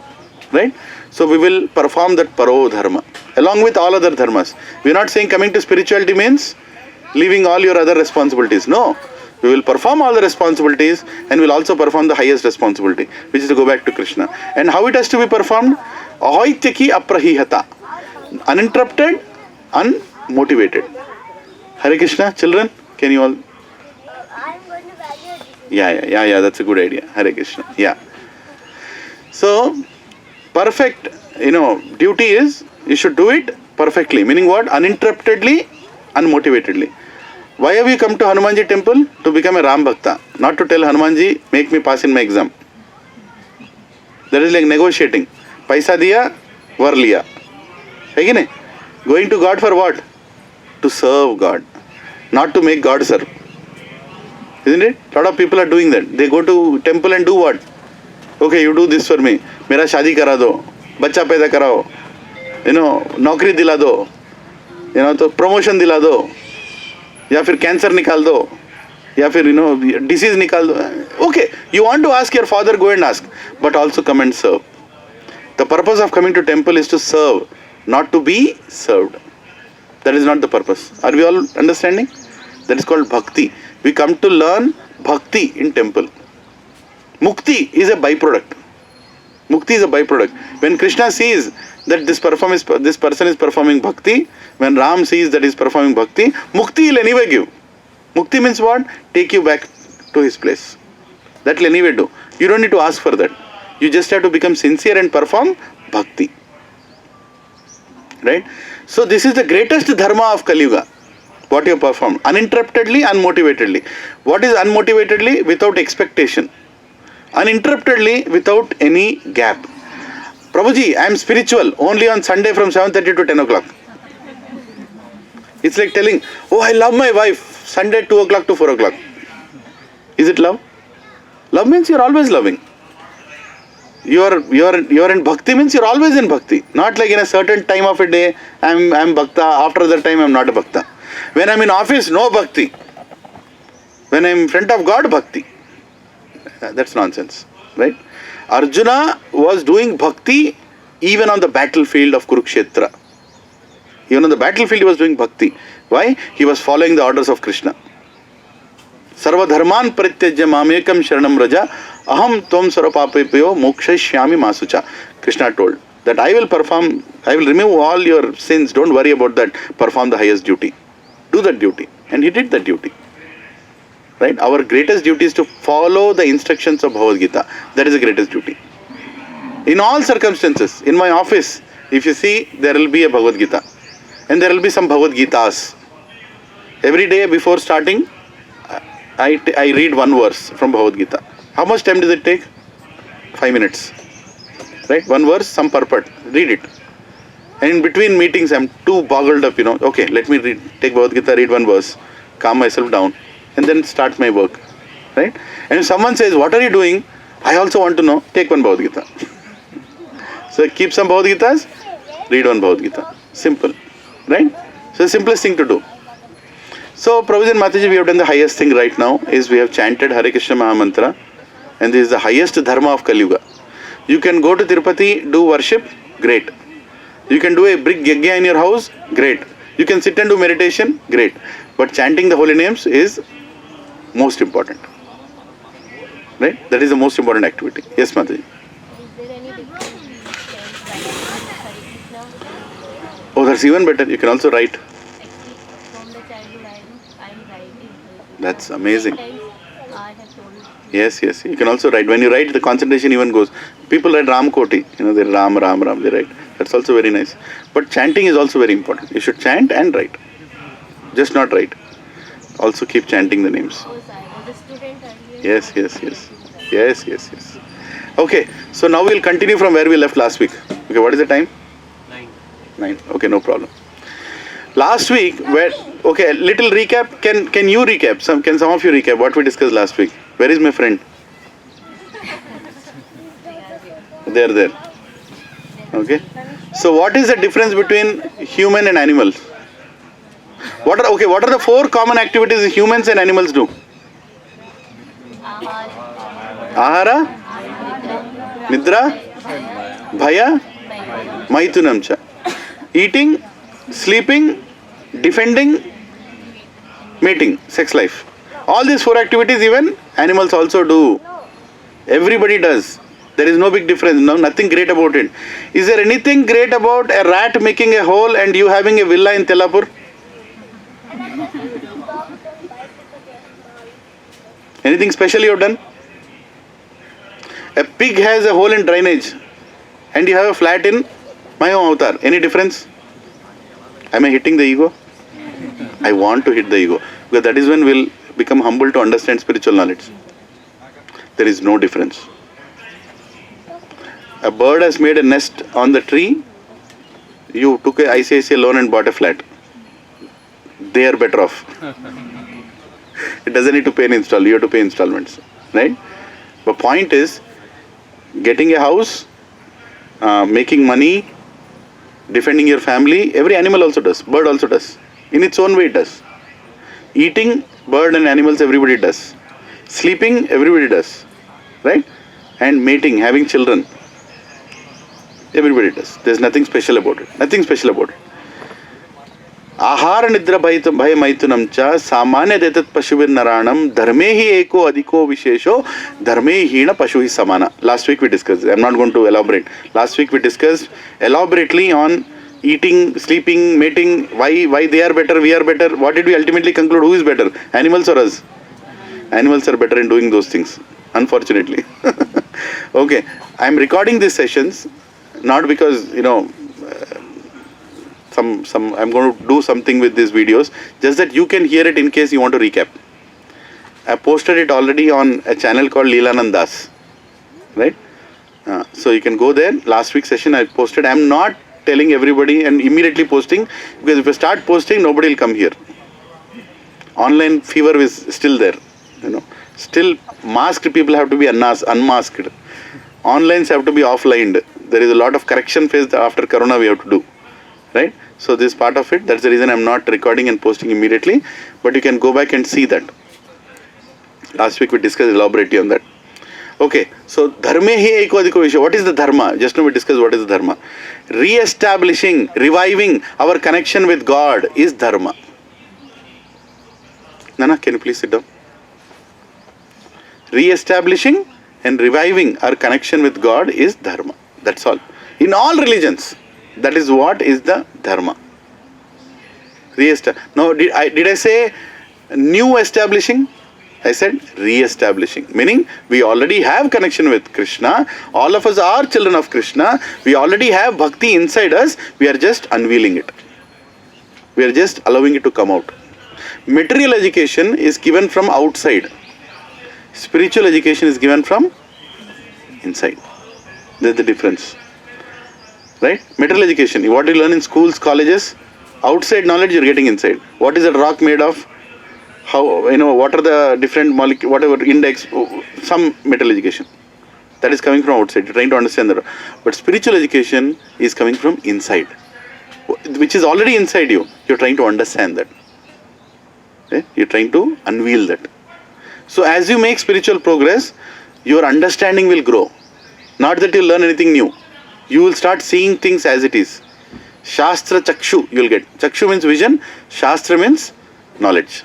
Right? So we will perform that paro dharma along with all other dharmas. We are not saying coming to spirituality means leaving all your other responsibilities. No. We will perform all the responsibilities and we will also perform the highest responsibility, which is to go back to Krishna. And how it has to be performed? Ahoityaki aprahihata. Uninterrupted, unmotivated. Hare Krishna, children, can you all? I'm going to value it. Yeah, that's a good idea. Hare Krishna. Yeah. So, perfect, duty is, you should do it perfectly. Meaning what? Uninterruptedly, unmotivatedly. Why have you come to Hanumanji temple? To become a Ram Bhakta. Not to tell Hanumanji, make me pass in my exam. That is like negotiating. Paisa diya, var liya. Hai going to God for what? To serve God. Not to make God serve. Isn't it? A lot of people are doing that. They go to temple and do what? Okay, you do this for me. Mera shadi kara do. Bacha paida karao. Naukri dila do. तो promotion dila do. या फिर cancer निकाल दो या फिर disease निकाल दो. Okay, you want to ask your father, go and ask, but also come and serve. The purpose of coming to temple is to serve, not to be served. That is not the purpose. Are we all understanding? That is called bhakti. We come to learn bhakti in temple. Mukti is a byproduct. Mukti is a byproduct. When Krishna sees that this person is performing bhakti, when Ram sees that he is performing bhakti, mukti will anyway give. Mukti means what? Take you back to his place. That will anyway do. You don't need to ask for that. You just have to become sincere and perform bhakti. Right? So this is the greatest dharma of Kali Yuga. what you have performed. Uninterruptedly, unmotivatedly. What is unmotivatedly? Without expectation. Uninterruptedly, without any gap. Prabhuji, I am spiritual only on Sunday from 7:30 to 10 o'clock. It's like telling, oh, I love my wife, Sunday 2 o'clock to 4 o'clock. Is it love? Love means you're always loving. You're in bhakti means you're always in bhakti. Not like in a certain time of a day, I'm bhakta, after that time I'm not a bhakta. When I'm in office, no bhakti. When I'm in front of God, bhakti. That's nonsense, right? Arjuna was doing bhakti even on the battlefield of Kurukshetra. Even on the battlefield he was doing bhakti. Why? He was following the orders of Krishna. Sarva dharman parityajya mamekam sharanam raja aham tvam sarvapapepyo mokshayishyami masucha. Krishna told that I will remove all your sins. Don't worry about that. Perform the highest duty. Do that duty. And he did that duty. Right? Our greatest duty is to follow the instructions of Bhagavad Gita. That is the greatest duty. In all circumstances, in my office, if you see, there will be a Bhagavad Gita. And there will be some Bhagavad Gitas. Every day before starting, I read one verse from Bhagavad Gita. How much time does it take? 5 minutes. Right? One verse, some purport. Read it. And in between meetings, I'm too boggled up, Okay, let me take Bhagavad Gita, read one verse, calm myself down, and then start my work. Right? And if someone says, what are you doing? I also want to know. Take one Bhagavad Gita. So keep some Bhagavad Gitas, read one Bhagavad Gita. Simple. Right? So the simplest thing to do. So Prabhuji and Mataji, we have done the highest thing right now is we have chanted Hare Krishna Mahamantra, and this is the highest dharma of Kali Yuga. You can go to Tirupati, do worship, great. You can do a big yajna in your house, great. You can sit and do meditation, great. But chanting the holy names is most important. Right? That is the most important activity. Yes, Mataji. Is there any difference between Hare Krishna? Oh, that's even better. You can also write. From the childhood I'm writing. That's amazing. Sometimes I have told. Yes. You can also write. When you write, the concentration even goes. People write Ram Koti. They Ram, they write. That's also very nice. But chanting is also very important. You should chant and write. Just not write. Also keep chanting the names. Oh, sorry. I was a student earlier. Yes. Okay, so now we'll continue from where we left last week. Okay, what is the time? 9. Okay, no problem. Last week, little recap. Can you recap? Can some of you recap what we discussed last week? Where is my friend? They are there. Okay. So what is the difference between human and animals? What are the 4 common activities humans and animals do? Ahara, Nidra, Bhaya, Maitunamcha. Eating, sleeping, defending, mating, sex life. All these 4 activities even animals also do. Everybody does. There is no big difference, nothing great about it. Is there anything great about a rat making a hole and you having a villa in Telapur? Anything special you have done? A pig has a hole in drainage and you have a flat in my home avatar. Any difference? Am I hitting the ego? I want to hit the ego because that is when we'll become humble to understand spiritual knowledge. There is no difference. A bird has made a nest on the tree. You took a ICICI loan and bought a flat. They are better off. It doesn't need to pay an install. You have to pay installments, right? The point is, getting a house, making money, defending your family. Every animal also does. Bird also does. In its own way it does. Eating, bird and animals, everybody does. Sleeping, everybody does, right? And mating, having children, everybody does. There's nothing special about it. Nothing special about it. Ahara nidra bhaya maitunam cha samanya detat pashuvir naranam dharmehi eko adhiko vishesho dharmehi hina pashuhi samana. Last week we discussed. I'm not going to elaborate. Last week we discussed elaborately on eating, sleeping, mating, why they are better, we are better. What did we ultimately conclude? Who is better? Animals or us? Animals are better in doing those things, unfortunately. Okay, I'm recording these sessions not because, I'm going to do something with these videos, just that you can hear it in case you want to recap. I posted it already on a channel called Lilananda's, right? So you can go there. Last week's session I posted. I'm not telling everybody and immediately posting, because if I start posting, nobody will come here. Online fever is still there, Still masked people have to be unmasked. Onlines have to be offlined. There is a lot of correction phase after Corona we have to do, right? So this part of it, that's the reason I'm not recording and posting immediately, but you can go back and see that. Last week we discussed elaborately on that. Okay, so dharme hi ekvadiko vishay. What is the dharma? Just now we discussed what is the dharma. Re-establishing, reviving our connection with God is dharma. Nana, can you please sit down? Re-establishing and reviving our connection with God is dharma. That's all. In all religions, that is what is the dharma. Now, did I say new establishing? I said re-establishing. Meaning, we already have connection with Krishna. All of us are children of Krishna. We already have bhakti inside us. We are just unveiling it. We are just allowing it to come out. Material education is given from outside. Spiritual education is given from inside. That's the difference. Right? Material education, what you learn in schools, colleges, outside knowledge you're getting inside. What is that rock made of? How, what are the different molecules, whatever index, some metal education. That is coming from outside. You're trying to understand that. But spiritual education is coming from inside, which is already inside you. You're trying to understand that. Okay? You're trying to unveil that. So as you make spiritual progress, your understanding will grow. Not that you learn anything new. You will start seeing things as it is. Shastra Chakshu you will get. Chakshu means vision. Shastra means knowledge.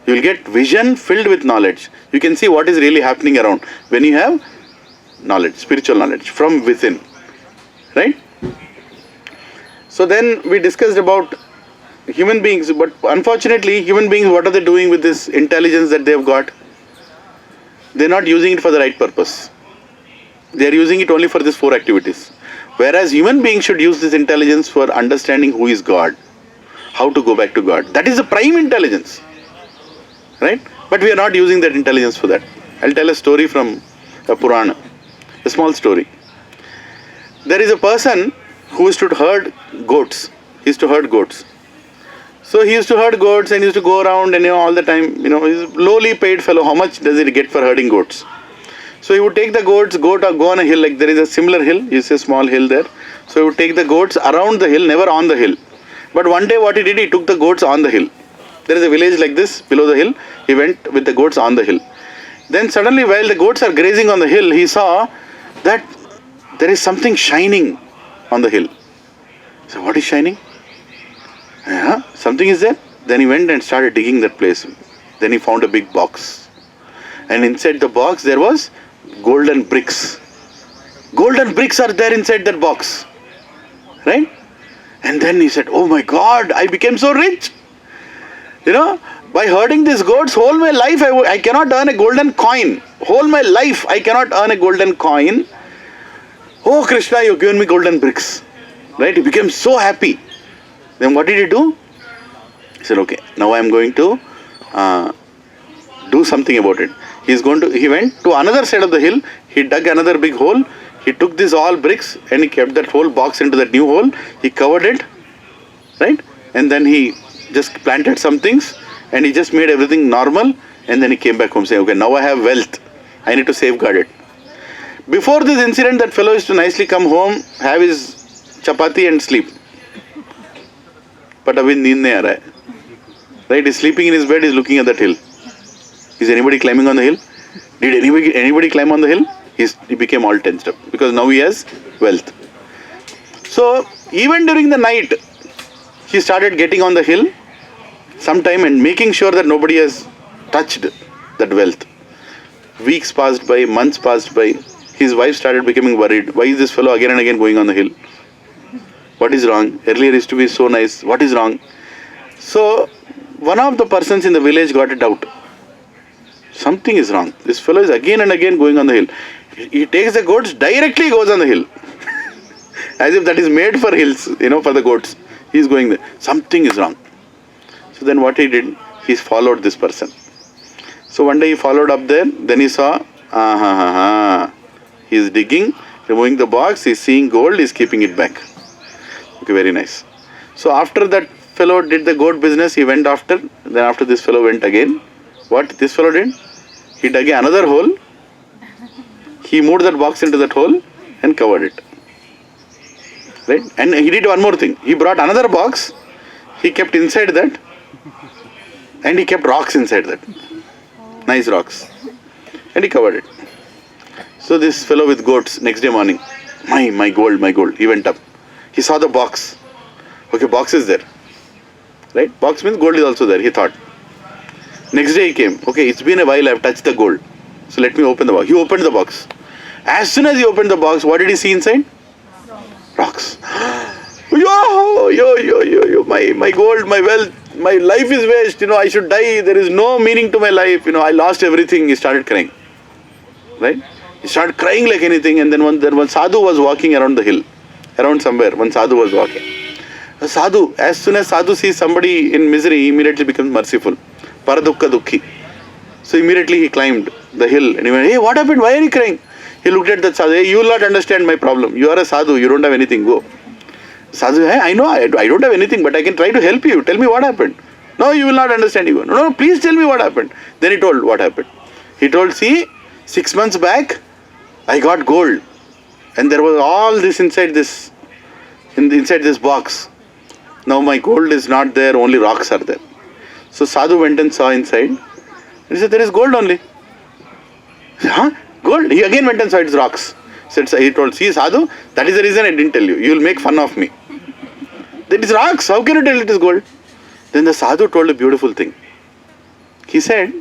You will get vision filled with knowledge. You can see what is really happening around when you have knowledge, spiritual knowledge from within. Right? So then we discussed about human beings, but unfortunately human beings, what are they doing with this intelligence that they have got? They are not using it for the right purpose. They are using it only for these 4 activities. Whereas human beings should use this intelligence for understanding who is God, how to go back to God. That is the prime intelligence. Right? But we are not using that intelligence for that. I'll tell a story from a Purana, a small story. There is a person who used to herd goats. He used to herd goats. So he used to herd goats and used to go around and all the time, he's a lowly paid fellow. How much does he get for herding goats? So he would take the goats, go on a hill, like there is a similar hill, you see a small hill there. So he would take the goats around the hill, never on the hill. But one day what he did, he took the goats on the hill. There is a village like this below the hill. He went with the goats on the hill. Then suddenly while the goats are grazing on the hill, he saw that there is something shining on the hill. So what is shining? Yeah, something is there. Then he went and started digging that place. Then he found a big box. And inside the box there was golden bricks. Golden bricks are there inside that box. Right? And then he said, oh my God, I became so rich. By herding these goats, whole my life I cannot earn a golden coin. Whole my life I cannot earn a golden coin. Oh Krishna, you've given me golden bricks. Right? He became so happy. Then what did he do? He said, okay, now I am going to do something about it. He went to another side of the hill. He dug another big hole. He took these all bricks and he kept that whole box into that new hole. He covered it. Right? And then he just planted some things and he just made everything normal, and then he came back home saying, okay, now I have wealth. I need to safeguard it. Before this incident, that fellow used to nicely come home, have his chapati and sleep. But abhi neend nahi aa raha hai. Right? He's sleeping in his bed, he's looking at that hill. Is anybody climbing on the hill? Did anybody climb on the hill? He became all tensed up because now he has wealth. So even during the night, he started getting on the hill sometime and making sure that nobody has touched that wealth. Weeks passed by, months passed by. His wife started becoming worried. Why is this fellow again and again going on the hill? What is wrong? Earlier he used to be so nice. What is wrong? So one of the persons in the village got a doubt. Something is wrong. This fellow is again and again going on the hill. He takes the goats, directly goes on the hill. As if that is made for hills, for the goats. He is going there. Something is wrong. So then what he did, he followed this person. So one day he followed up there, then he saw, he is digging, removing the box, he is seeing gold, he is keeping it back. Okay, very nice. So after that fellow did the gold business, he went after, then after this fellow went again. What this fellow did? He dug another hole, he moved that box into that hole and covered it. Right? And he did one more thing. He brought another box, he kept inside that, and he kept rocks inside that. Nice rocks. And he covered it. So this fellow with goats, next day morning, my gold. He went up. He saw the box. Okay, box is there. Right? Box means gold is also there, he thought. Next day he came. Okay, it's been a while, I've touched the gold. So let me open the box. He opened the box. As soon as he opened the box, what did he see inside? Rocks. Yo, my gold, my wealth, my life is waste, I should die, there is no meaning to my life, I lost everything. He started crying. Right? He started crying like anything, and then one sadhu was walking around the hill. Around somewhere, one sadhu was walking. A sadhu, as soon as sadhu sees somebody in misery, he immediately becomes merciful. Paradukka dukhi. So immediately he climbed the hill and he went, hey, what happened? Why are you crying? He looked at that sadhu, hey, you will not understand my problem. You are a sadhu, you don't have anything, go. Sadhu, hey, I know, I don't have anything, but I can try to help you. Tell me what happened. No, you will not understand. You go, no, please tell me what happened. Then he told what happened. He told, see, 6 months back, I got gold. And there was all this inside this box. Now my gold is not there, only rocks are there. So sadhu went and saw inside. And he said, there is gold only. He said, huh? Gold? He again went and saw its rocks. He told, see sadhu, that is the reason I didn't tell you. You will make fun of me. That is rocks. How can you tell it is gold? Then the sadhu told a beautiful thing. He said,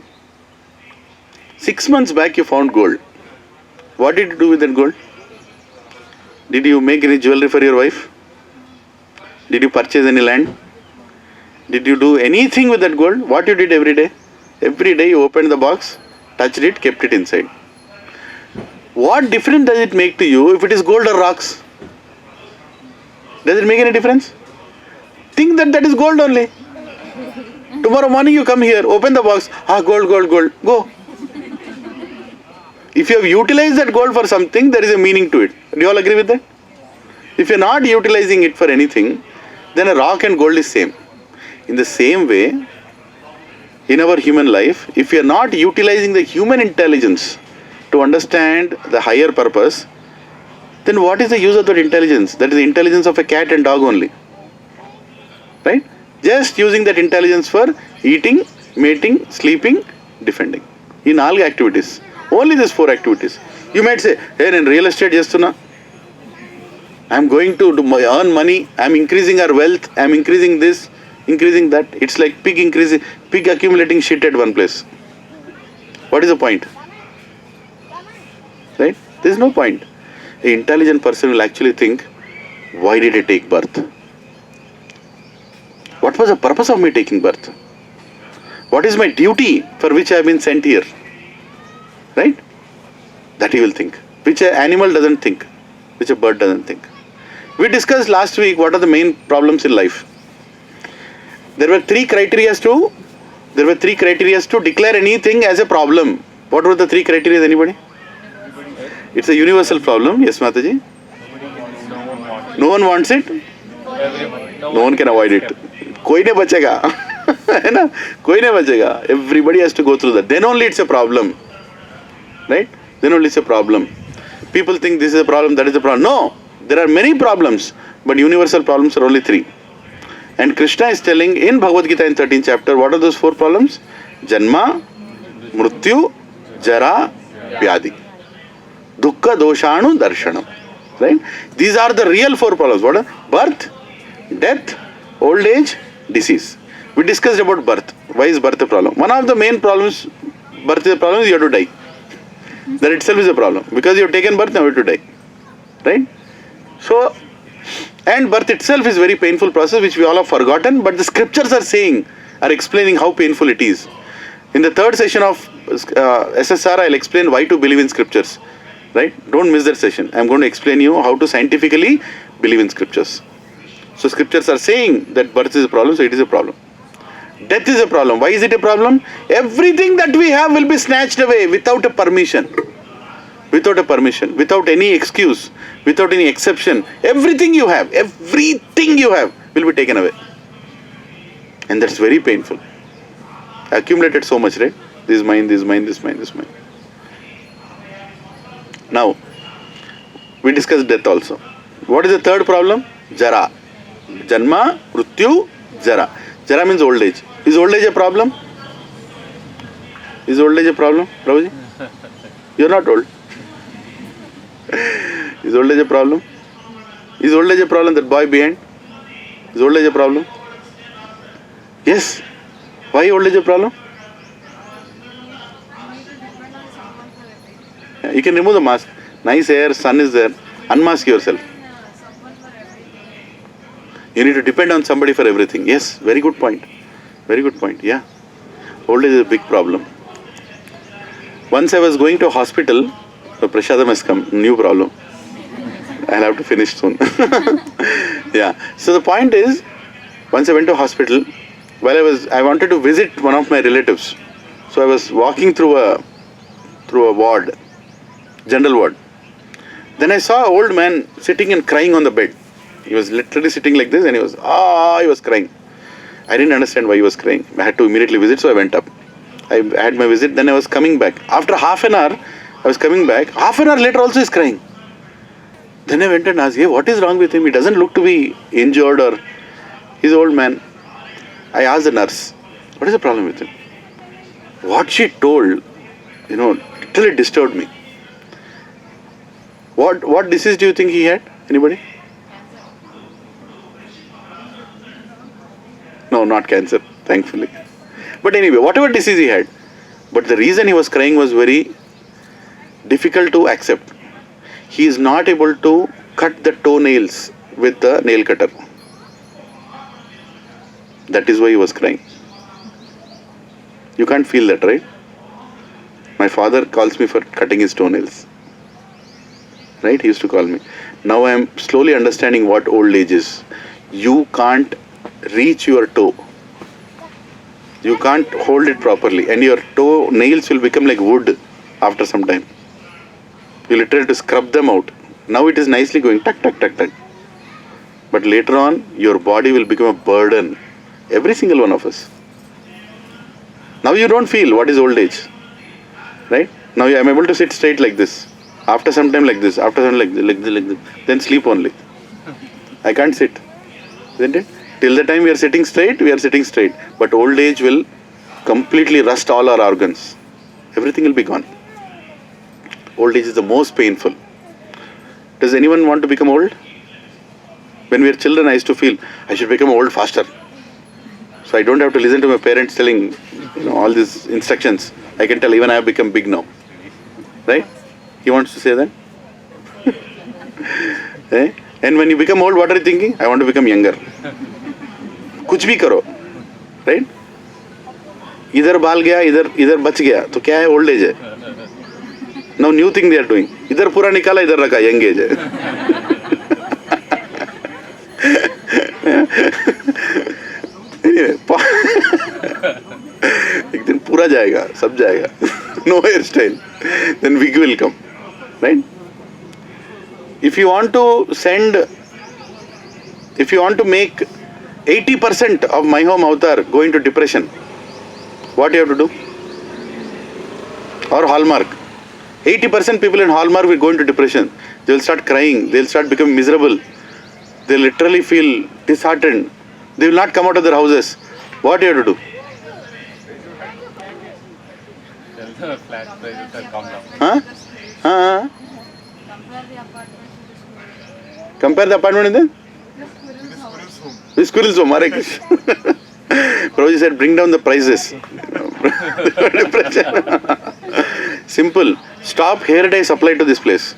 6 months back you found gold. What did you do with that gold? Did you make any jewelry for your wife? Did you purchase any land? Did you do anything with that gold? What you did every day? Every day you opened the box, touched it, kept it inside. What difference does it make to you if it is gold or rocks? Does it make any difference? Think that is gold only. Tomorrow morning you come here, open the box, gold, go. If you have utilized that gold for something, there is a meaning to it. Do you all agree with that? If you are not utilizing it for anything, then a rock and gold is same. In the same way, in our human life, if you are not utilizing the human intelligence to understand the higher purpose, then what is the use of that intelligence? That is the intelligence of a cat and dog only. Right? Just using that intelligence for eating, mating, sleeping, defending. In all activities. Only these 4 activities. You might say, hey, in real estate, chestuna. I am going to earn money. I am increasing our wealth. I am increasing this, increasing that. It's like pig accumulating shit at one place. What is the point? Right? There is no point. An intelligent person will actually think, why did I take birth? What was the purpose of me taking birth? What is my duty for which I have been sent here? Right? That he will think. Which an animal doesn't think. Which a bird doesn't think. We discussed last week what are the main problems in life. There were 3 criteria to declare anything as a problem. What were the 3 criteria, anybody? It's a universal problem. Yes, Mataji? No one wants it? No one can avoid it. कोई नहीं बचेगा है ना कोई नहीं बचेगा everybody has to go through that, then only it's a problem, right? Then only it's a problem. People think this is a problem, that is a problem. No, there are many problems, but universal problems are only 3. And Krishna is telling in Bhagavad Gita in 13th chapter, what are those 4 problems? Janma, Mrityu, Jara, Vyadi. Dukkha, Doshanu, Darshanam. Right? These are the real 4 problems. What are? Birth, death, old age, disease. We discussed about birth. Why is birth a problem? One of the main problems, birth is a problem, is you have to die. That itself is a problem. Because you have taken birth, now you have to die. Right? So, and birth itself is a very painful process which we all have forgotten, but the scriptures are explaining how painful it is. In the 3rd session of SSR, I'll explain why to believe in scriptures. Right? Don't miss that session. I'm going to explain you how to scientifically believe in scriptures. So scriptures are saying that birth is a problem, so it is a problem. Death is a problem. Why is it a problem? Everything that we have will be snatched away without a permission. Without a permission, without any excuse, without any exception. Everything you have will be taken away. And that's very painful. Accumulated so much, right? This is mine, this is mine, this is mine, this is mine. Now, we discussed death also. What is the third problem? Jara. Janma, Mrityu, Jara. Jara means old age. Is old age a problem? Is old age a problem, Prabhuji? You are not old. Is old age a problem? Is old age a problem, that boy behind? Is old age a problem? Yes. Why old age a problem? You can remove the mask. Nice air, sun is there. Unmask yourself. You need to depend on somebody for everything. Yes, very good point. Very good point. Yeah. Old age is a big problem. Once I was going to a hospital, Prashadam has come, new problem. I'll have to finish soon. Yeah. So the point is, once I went to a hospital, while I wanted to visit one of my relatives. So I was walking through a ward, general ward. Then I saw an old man sitting and crying on the bed. He was literally sitting like this and he was crying. I didn't understand why he was crying. I had to immediately visit, so I went up. I had my visit, then I was coming back. After half an hour, I was coming back. Half an hour later also he is crying. Then I went and asked, hey, what is wrong with him? He doesn't look to be injured or he's an old man. I asked the nurse, what is the problem with him? What she told, literally disturbed me. What disease do you think he had? Anybody? No, not cancer, thankfully. But anyway, whatever disease he had. But the reason he was crying was very difficult to accept. He is not able to cut the toenails with the nail cutter. That is why he was crying. You can't feel that, right? My father calls me for cutting his toenails. Right? He used to call me. Now I am slowly understanding what old age is. You can't reach your toe. You can't hold it properly. And your toe nails will become like wood after some time. You literally have to scrub them out. Now it is nicely going tuck, tuck, tuck, tuck. But later on, your body will become a burden. Every single one of us. Now you don't feel what is old age. Right? Now I am able to sit straight like this. After some time like this. After some time like this. Then sleep only. I can't sit. Isn't it? Till the time we are sitting straight, we are sitting straight. But old age will completely rust all our organs. Everything will be gone. Old age is the most painful. Does anyone want to become old? When we were children, I used to feel I should become old faster. So I don't have to listen to my parents telling all these instructions. I can tell even I have become big now. Right? He wants to say that? Eh? And when you become old, what are you thinking? I want to become younger. कुछ भी करो, right? इधर बाल गया, इधर बच गया, तो क्या है? Old age है. Now new thing they are doing. इधर पूरा निकाला, इधर रखा, young age है. Anyway, एक दिन पूरा जाएगा, सब जाएगा. No hairstyle. Then wig will come, right? If you want to make 80% of my home avatar go into depression, what you have to do? Or Hallmark. 80% people in Hallmark will go into depression. They will start crying. They will start becoming miserable. They will literally feel disheartened. They will not come out of their houses. What you have to do? Tell the flat prices have come down. Huh? Compare the apartment with the squirrel's home. Hare Krishna. Prabhuji said, bring down the prices. Simple. Stop hair dye supply to this place.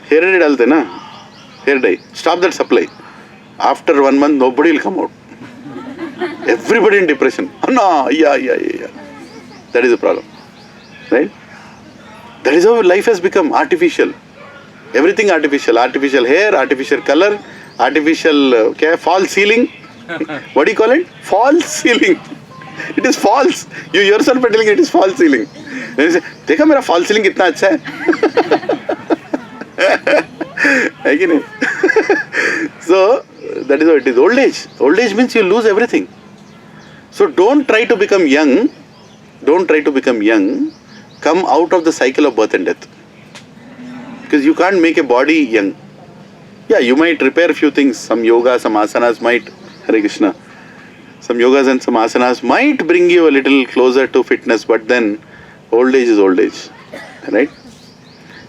Hair dye dalte na? Hair dye. Stop that supply. After 1 month, nobody will come out. Everybody in depression. No, yeah. That is the problem. Right? That is how life has become artificial. Everything artificial. Artificial hair, artificial color, artificial, false ceiling. What do you call it? False ceiling. It is false. You yourself are telling it is false ceiling. Then you say, देखा मेरा false ceiling कितना अच्छा है? है कि नहीं? So that is what it is. Old age. Old age means you lose everything. So don't try to become young. Don't try to become young. Come out of the cycle of birth and death. Because you can't make a body young. Yeah, you might repair a few things. Some yoga, some asanas might. Hare Krishna. Some yogas and some asanas might bring you a little closer to fitness, but then old age is old age. Right?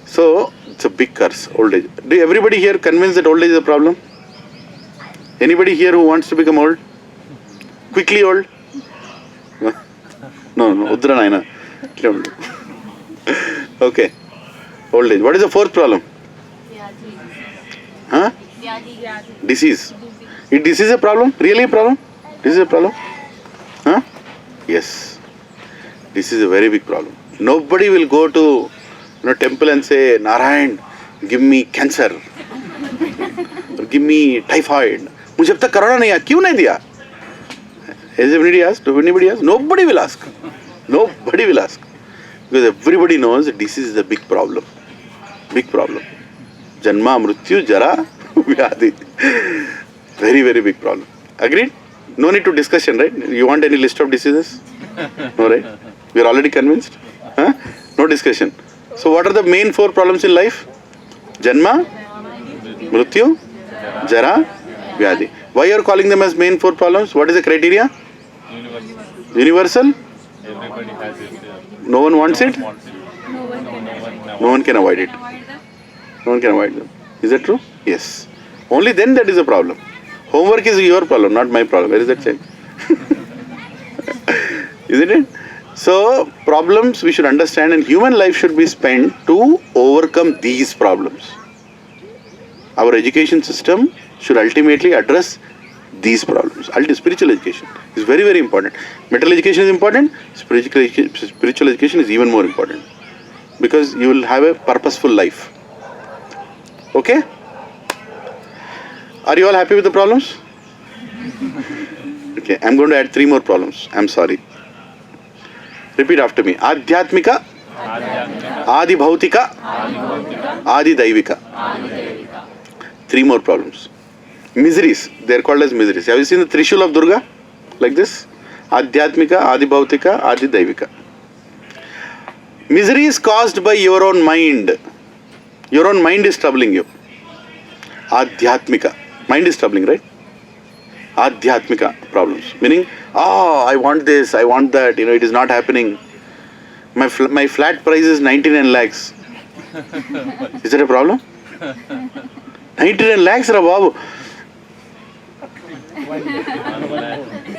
So it's a big curse, old age. Do everybody here convinced that old age is a problem? Anybody here who wants to become old? Quickly old? No, Udra Naina. Okay. Old age. What is the fourth problem? Huh? Disease. Is disease a problem? Really a problem? This is a problem? Huh? Yes. This is a very big problem. Nobody will go to temple and say, Narayan, give me cancer. Or give me typhoid. मुझे अब तक corona नहीं आया. क्यों नहीं दिया? Has anybody asked? Anybody asked? Nobody will ask. Nobody will ask. Because everybody knows that this is the big problem. Big problem. Janma, Mrityu, Jara, Vyadi. Very, very big problem. Agreed? No need to discussion, right? You want any list of diseases? No, right? We are already convinced? Huh? No discussion. So what are the main four problems in life? Janma, Mrityu, Jara, Vyadi. Why are you calling them as main four problems? What is the criteria? Universal? Everybody has it. No one wants it? Wants it. No one can avoid it. No one can avoid them. Is that true? Yes. Only then that is a problem. Homework is your problem, not my problem. Where is that child? Isn't it? So, problems we should understand, and human life should be spent to overcome these problems. Our education system should ultimately address these problems. Spiritual education is very, very important. Material education is important. Spiritual education is even more important. Because you will have a purposeful life. Okay? Are you all happy with the problems? Okay, I'm going to add 3 more problems. I'm sorry. Repeat after me. Adhyatmika, Adi Bhautika, Adi Daivika. 3 more problems. Miseries. They are called as miseries. Have you seen the Trishul of Durga? Like this? Adhyatmika, Adi Bhautika, Adi Daivika. Misery is caused by your own mind. Your own mind is troubling you. Adhyatmika. Mind is troubling, right? Adhyatmika problems. Meaning, I want this, I want that, it is not happening. My flat price is 99 lakhs. Is that a problem? 99 lakhs, Babu.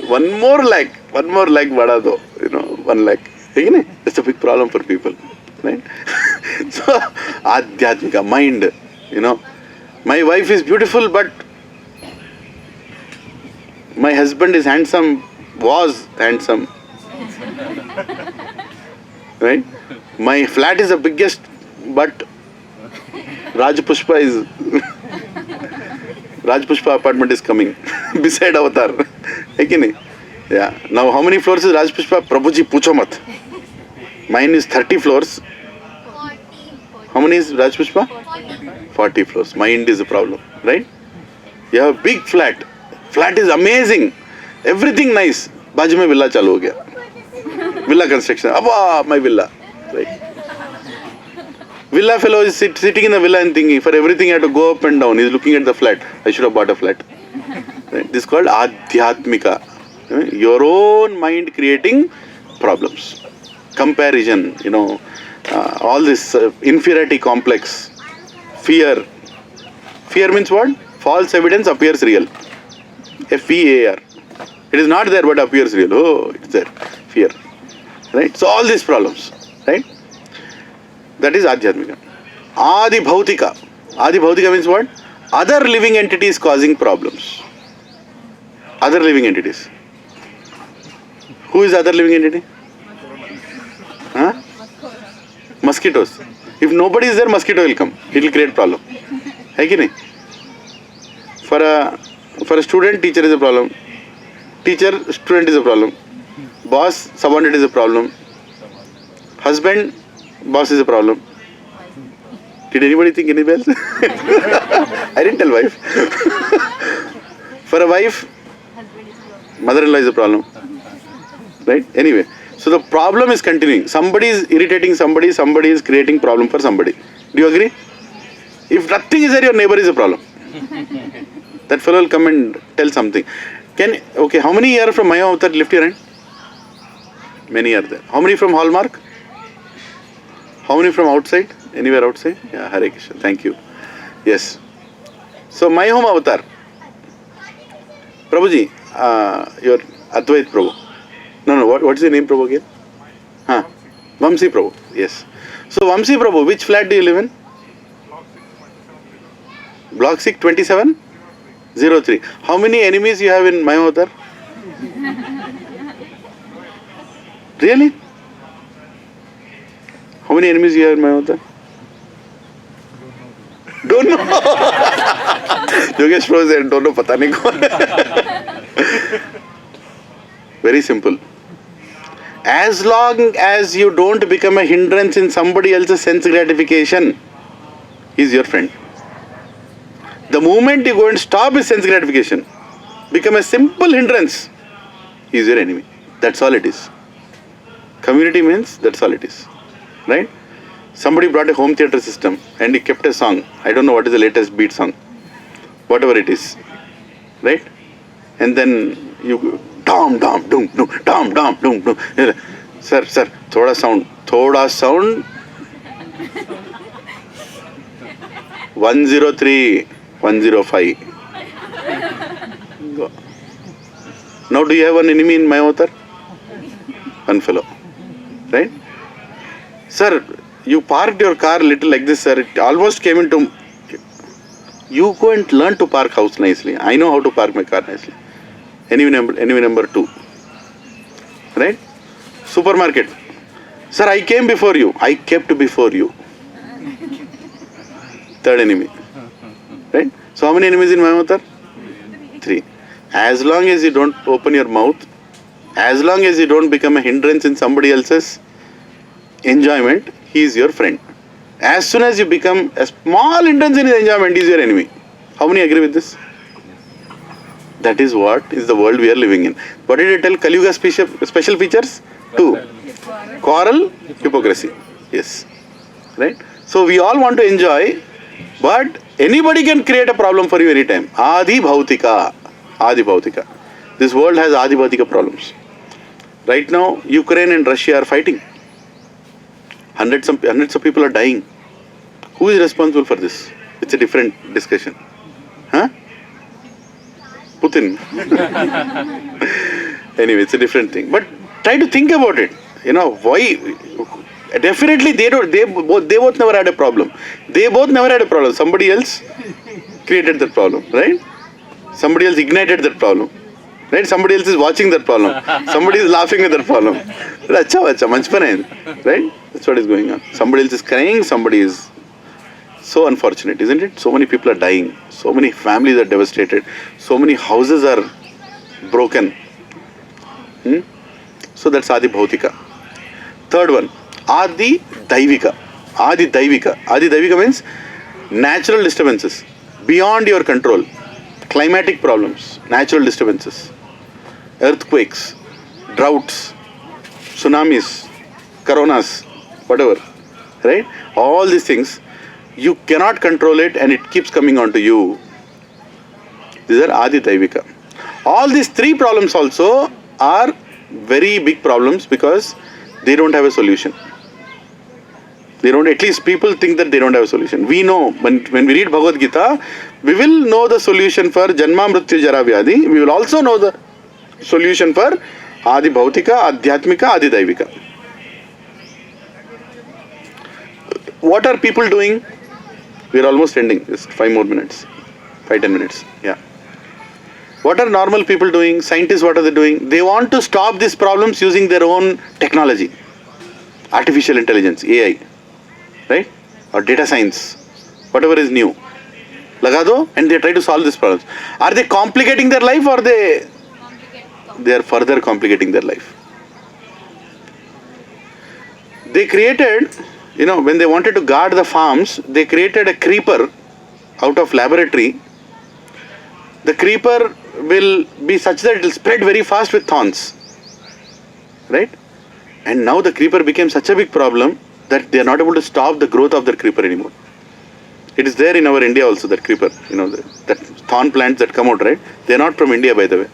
1 more lakh bada do, 1 lakh. That's a big problem for people, right? So, Adhyatmika, mind, My wife is beautiful, but my husband is handsome, was handsome. Right? My flat is the biggest, but Rajpushpa apartment is coming beside Avatar. Yeah. Now how many floors is Rajpushpa? Prabhuji, pucho mat. Mine is 30 floors. 40. How many is Rajpushpa? 40 floors. Mind is a problem, right? You have a big flat. Flat is amazing. Everything nice. Baaju mein villa chalu ho gaya. Villa construction. Abba, my villa. Right. Villa fellow is sitting in the villa and thinking, for everything I have to go up and down. He is looking at the flat. I should have bought a flat. Right. This is called Adhyatmika. Your own mind creating problems. Comparison, all this inferiority complex. Fear. Fear means what? False evidence appears real. F-E-A-R. It is not there but appears real. Oh, it's there. Fear. Right? So all these problems. Right? That is Adhyatmika. Adi Bhautika. Adi Bhautika means what? Other living entities causing problems. Other living entities. Who is other living entity? Huh? Mosquitoes. If nobody is there, mosquito will come. It will create problem. For a student, teacher is a problem. Teacher, student is a problem. Boss, subordinate is a problem. Husband, boss is a problem. Did anybody think anybody else? I didn't tell wife. For a wife, mother-in-law is a problem. Right? Anyway, so the problem is continuing. Somebody is irritating somebody, somebody is creating problem for somebody. Do you agree? If nothing is there, your neighbor is a problem. That fellow will come and tell something. Okay, how many are from Maya Avatar? Lift your hand. Many are there. How many from Hallmark? How many from outside? Anywhere outside? Yeah, Hare Krishna. Thank you. Yes. So, My Home Avatar. Prabhuji, your Advait Prabhu. No, what is your name, Prabhu, again? Vamsi Prabhu. Yes. So, Vamsi Prabhu, which flat do you live in? Block 627? 03. How many enemies you have in My Home Avatar? Really? How many enemies you have in My Home Avatar? Don't know. Yogesh Prabhu said, don't know, pata nahi kaun. Very simple. As long as you don't become a hindrance in somebody else's sense gratification, he is your friend. The moment you go and stop his sense gratification, become a simple hindrance, he is your enemy. That's all it is. Community means that's all it is. Right? Somebody brought a home theater system and he kept a song. I don't know what is the latest beat song. Whatever it is. Right? And then you go, dam, dam, dum, dum, dam, dam, dum, dum. Sir, thoda sound. 103, 105. Go. Now do you have an enemy in My Avatar? One fellow. Right? Sir, you parked your car little like this, sir. It almost came into... You go and learn to park house nicely. I know how to park my car nicely. Enemy number 2. Right? Supermarket. Sir, I came before you. I kept before you. Third enemy. Right? So how many enemies in My Avatar? 3. As long as you don't open your mouth, as long as you don't become a hindrance in somebody else's enjoyment, he is your friend. As soon as you become a small hindrance in his enjoyment, he is your enemy. How many agree with this? That is what is the world we are living in. What did I tell Kali Yuga special features? 2. Quarrel, hypocrisy. Yes. Right? So we all want to enjoy, but anybody can create a problem for you anytime. Adi Bhautika. This world has Adi Bhautika problems. Right now, Ukraine and Russia are fighting. Hundreds of people are dying. Who is responsible for this? It's a different discussion. Putin. Anyway, it's a different thing. But try to think about it. Why? Definitely they both never had a problem. Somebody else created that problem, right? Somebody else ignited that problem. Right? Somebody else is watching that problem. Somebody is laughing at that problem. Right? That's what is going on. Somebody else is crying, somebody is... So unfortunate, isn't it? So many people are dying. So many families are devastated. So many houses are broken. So that's Adi Bhautika. Third one, Adi Daivika. Adi Daivika means natural disturbances beyond your control. Climatic problems, natural disturbances, earthquakes, droughts, tsunamis, coronas, whatever, right? All these things, you cannot control it and it keeps coming onto you. These are Adi Daivika. All these 3 problems also are very big problems because they don't have a solution. At least people think that they don't have a solution. We know, when we read Bhagavad Gita, we will know the solution for Janma Mrityu Jara Vyadhi. We will also know the solution for Adi Bhautika, Adhyatmika, Adi Daivika. What are people doing? We are almost ending. Just 5 more minutes. 5-10 minutes. Yeah. What are normal people doing? Scientists, what are they doing? They want to stop these problems using their own technology. Artificial intelligence, AI. Right? Or data science. Whatever is new. लगा दो, and they try to solve this problem. Are they complicating their life or they are further complicating their life? They created, when they wanted to guard the farms, they created a creeper out of laboratory. The creeper will be such that it will spread very fast with thorns. Right? And now the creeper became such a big problem that they are not able to stop the growth of the creeper anymore. It is there in our India also, that creeper, that thorn plants that come out, right? They are not from India, by the way.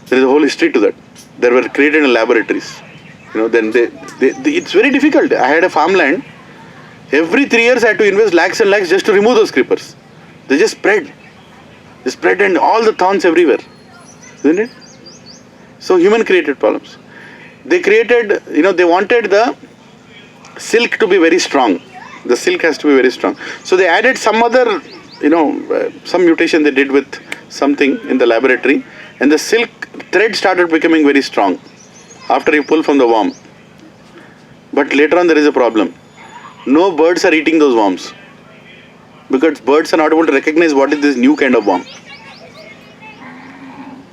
There is a whole history to that. They were created in laboratories. Then it's very difficult. I had a farmland. Every 3 years I had to invest lakhs and lakhs just to remove those creepers. They just spread. They spread and all the thorns everywhere. Isn't it? So human created problems. They created, they wanted the silk to be very strong. The silk has to be very strong. So they added some other, some mutation they did with something in the laboratory, and the silk thread started becoming very strong after you pull from the worm. But later on there is a problem. No birds are eating those worms because birds are not able to recognize what is this new kind of worm.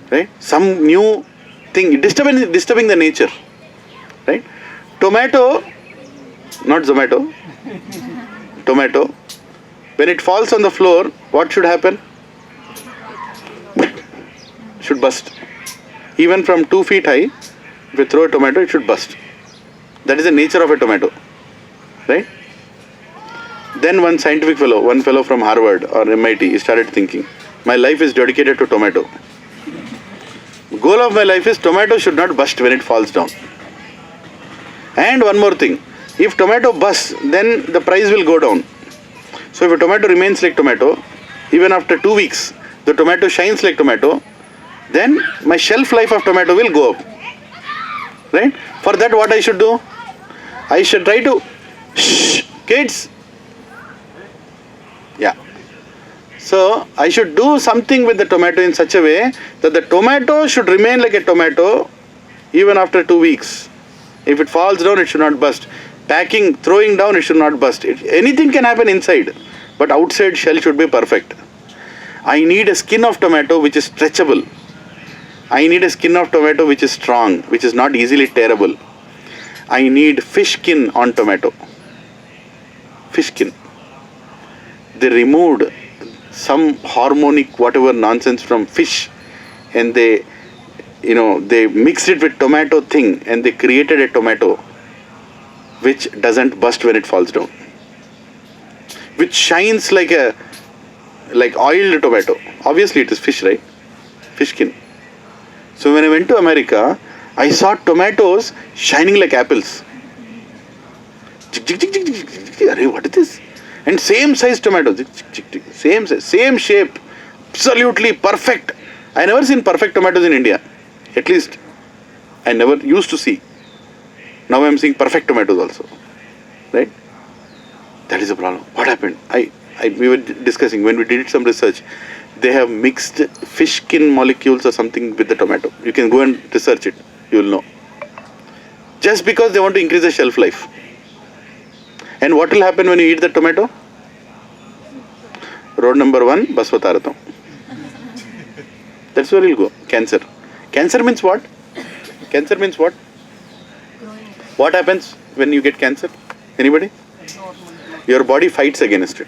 Right? Some new thing, disturbing the nature. Right? Tomato, not Zomato, tomato, when it falls on the floor, what should happen? Should burst. Even from 2 feet high, if you throw a tomato, it should burst. That is the nature of a tomato. Right? Then one fellow from Harvard or MIT, he started thinking, my life is dedicated to tomato. Goal of my life is tomato should not burst when it falls down. And one more thing, if tomato bursts, then the price will go down. So if a tomato remains like tomato, even after 2 weeks, the tomato shines like tomato, then my shelf life of tomato will go up. Right? For that, what I should do? I should try to, kids. Yeah. So I should do something with the tomato in such a way that the tomato should remain like a tomato even after 2 weeks. If it falls down, it should not burst. Packing, throwing down, it should not burst. Anything can happen inside, but outside shell should be perfect. I need a skin of tomato which is stretchable. I need a skin of tomato which is strong, which is not easily tearable. I need fish skin on tomato. Fish skin. They removed some harmonic whatever nonsense from fish, and they mixed it with tomato thing, and they created a tomato which doesn't burst when it falls down, which shines like oiled tomato. Obviously it is fish, right? Fish skin. So when I went to America, I saw tomatoes shining like apples. What is this? And same size tomato, same size, same shape, absolutely perfect. I never seen perfect tomatoes in India. At least I never used to see. Now I am seeing perfect tomatoes also. Right? That is the problem. What happened? We were discussing when we did some research. They have mixed fish skin molecules or something with the tomato. You can go and research it. You will know. Just because they want to increase the shelf life. And what will happen when you eat the tomato? Road number 1, Basvataratam. That's where you'll go. Cancer. Cancer means what? Cancer means what? What happens when you get cancer? Anybody? Your body fights against it.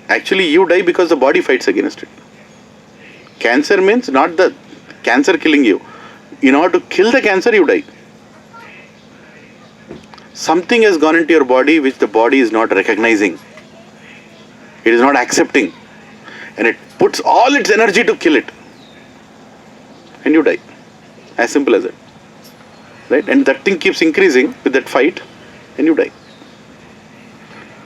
Actually, you die because the body fights against it. Cancer means not the cancer killing you. In order to kill the cancer, you die. Something has gone into your body which the body is not recognizing. It is not accepting. And it puts all its energy to kill it. And you die. As simple as that. Right? And that thing keeps increasing with that fight, and you die.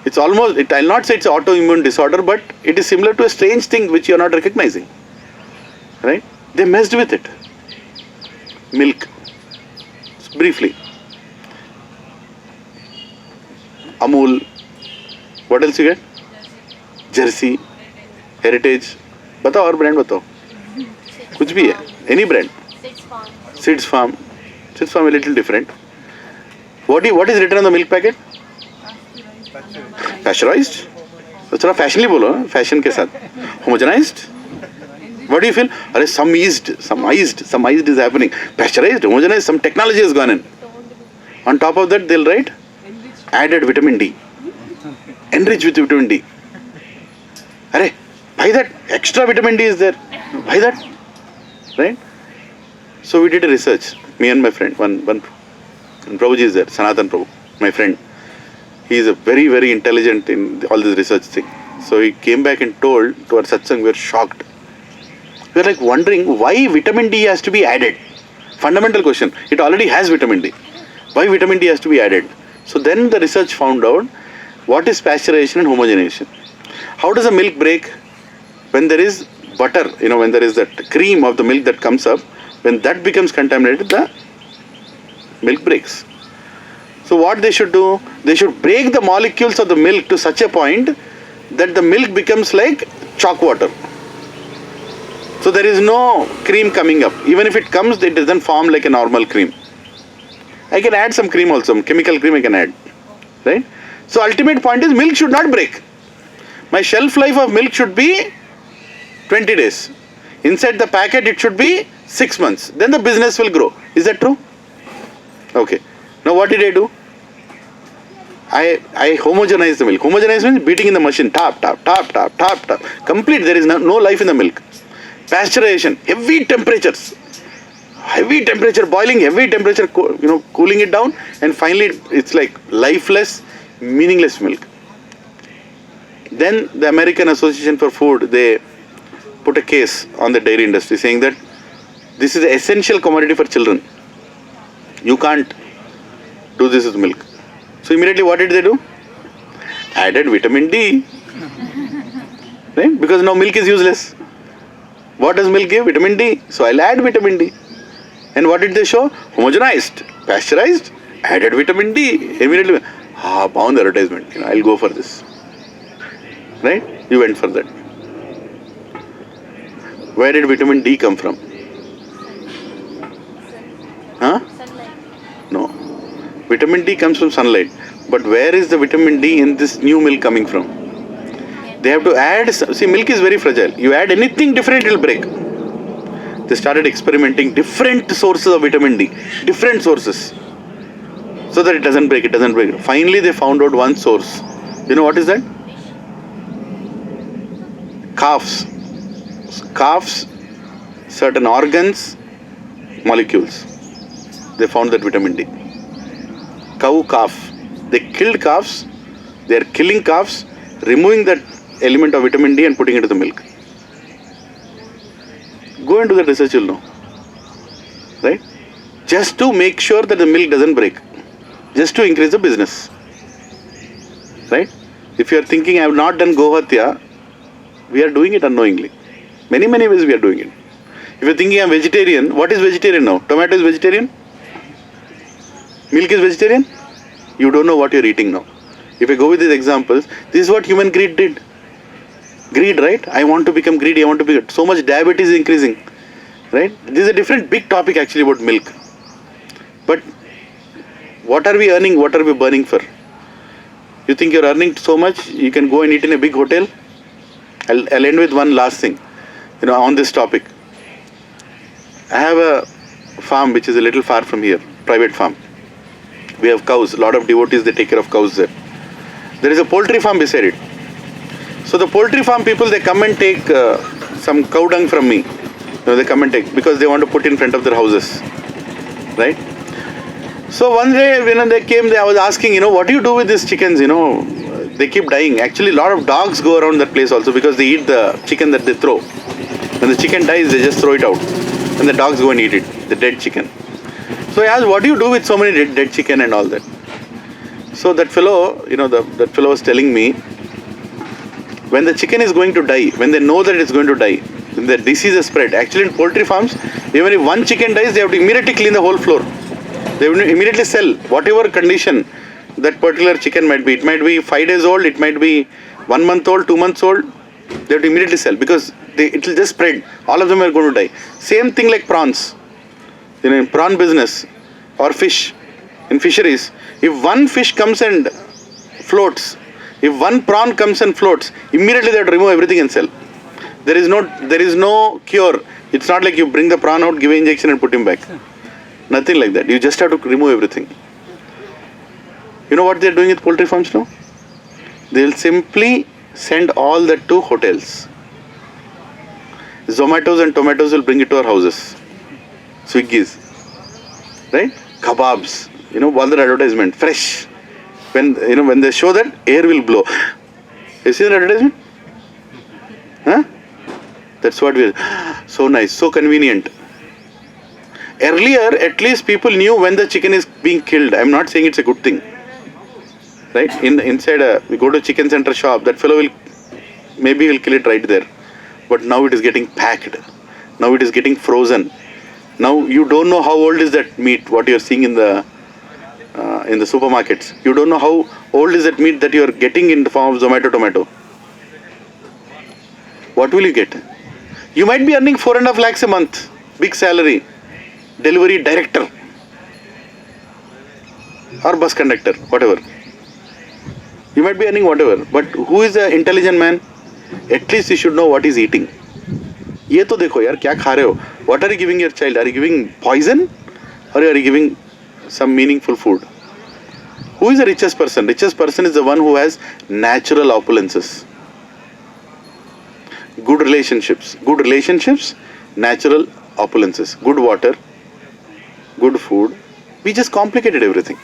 It's almost, I'll not say it's an autoimmune disorder, but it is similar to a strange thing which you are not recognizing. Right? They messed with it. Milk. Briefly. Amul. What else you get? Jersey. Heritage. बताओ और brand बताओ. कुछ भी है. Any brand. Seeds Farm. Seeds Farm a little different. What is written on the milk packet? Pasteurized. तो थोड़ा फैशनली बोलो, fashion के साथ. Homogenized? What do you feel? अरे some iced is happening. Pasteurized, homogenized, some technology has gone in. On top of that, they'll write added vitamin D. Enriched with vitamin D. Arey, why that? Extra vitamin D is there. Why that? Right? So we did a research. Me and my friend, one Prabhuji is there, Sanatan Prabhu, my friend. He is a very, very intelligent in all this research thing. So he came back and told to our satsang, we were shocked. We were like wondering why vitamin D has to be added. Fundamental question. It already has vitamin D. Why vitamin D has to be added? So then the research found out what is pasteurization and homogenization. How does a milk break? When there is butter, when there is that cream of the milk that comes up, when that becomes contaminated, the milk breaks. So what they should do? They should break the molecules of the milk to such a point that the milk becomes like chalk water. So there is no cream coming up. Even if it comes, it doesn't form like a normal cream. I can add some cream also, chemical cream I can add. Right? So ultimate point is milk should not break. My shelf life of milk should be 20 days. Inside the packet it should be 6 months. Then the business will grow. Is that true? Okay. Now what did I do? I homogenized the milk. Homogenize means beating in the machine. Tap. Complete. There is no life in the milk. Pasteurization. Heavy temperatures. Boiling, heavy temperature, cooling it down, and finally it's like lifeless, meaningless milk. Then the American Association for Food, they put a case on the dairy industry saying that this is an essential commodity for children. You can't do this with milk. So immediately what did they do? Added vitamin D. Right? Because now milk is useless. What does milk give? Vitamin D. So I'll add vitamin D. And what did they show? Homogenized, pasteurized, added vitamin D. Immediately, bound advertisement. I'll go for this. Right? You went for that. Where did vitamin D come from? Huh? Sunlight. No. Vitamin D comes from sunlight. But where is the vitamin D in this new milk coming from? They have to add, see, milk is very fragile. You add anything different, it will break. They started experimenting different sources of vitamin D, different sources, so that it doesn't break. Finally, they found out one source. You know what is that? Calves, certain organs, molecules. They found that vitamin D. Calf. They killed calves. They are killing calves, removing that element of vitamin D and putting it into the milk. Go into the research, you'll know. Right? Just to make sure that the milk doesn't break. Just to increase the business. Right? If you are thinking, I have not done Gohatya, we are doing it unknowingly. Many ways we are doing it. If you are thinking I am vegetarian, what is vegetarian now? Tomato is vegetarian? Milk is vegetarian? You don't know what you are eating now. If I go with these examples, this is what human greed did. Greed, right? I want to become greedy, so much diabetes is increasing. Right? This is a different big topic actually about milk. But what are we earning? What are we burning for? You think you're earning so much, you can go and eat in a big hotel? I'll end with one last thing, on this topic. I have a farm which is a little far from here, private farm. We have cows, a lot of devotees, they take care of cows there. There is a poultry farm beside it. So the poultry farm people, they come and take some cow dung from me. They come and take, because they want to put in front of their houses. Right? So one day when they came, I was asking, what do you do with these chickens? They keep dying. Actually, a lot of dogs go around that place also because they eat the chicken that they throw. When the chicken dies, they just throw it out. And the dogs go and eat it, the dead chicken. So I asked, what do you do with so many dead chicken and all that? So that fellow, that fellow was telling me, when the chicken is going to die, when they know that it's going to die, when the disease is spread, actually in poultry farms, even if one chicken dies, they have to immediately clean the whole floor. They will immediately sell whatever condition that particular chicken might be. It might be 5 days old, it might be 1 month old, 2 months old. They have to immediately sell because it will just spread. All of them are going to die. Same thing like prawns. In prawn business or fish, in fisheries, if one fish comes and floats, If one prawn comes and floats, immediately they have to remove everything and sell. There is no cure. It's not like you bring the prawn out, give an injection and put him back. Nothing like that. You just have to remove everything. You know what they are doing with poultry farms now? They will simply send all that to hotels. Zomatos and tomatoes will bring it to our houses. Swiggies. Right? Kebabs. All the advertisement. Fresh. When they show that, air will blow. You see the advertisement? Huh? That's what we are. So nice, so convenient. Earlier, at least people knew when the chicken is being killed. I'm not saying it's a good thing. Right? Inside, we go to a chicken center shop, that fellow will kill it right there. But now it is getting packed. Now it is getting frozen. Now you don't know how old is that meat, what you are seeing in the supermarkets. You don't know how old is that meat that you are getting in the form of Zomato tomato. What will you get? You might be earning 4.5 lakhs a month, big salary, delivery director or bus conductor, whatever. You might be earning whatever, but who is the intelligent man? At least you should know what he's eating. ये तो देखो यार क्या खा रहे हो? What are you giving your child? Are you giving poison or are you giving some meaningful food? Who is the richest person? Richest person is the one who has natural opulences. Good relationships, natural opulences, good water, good food. We just complicated everything.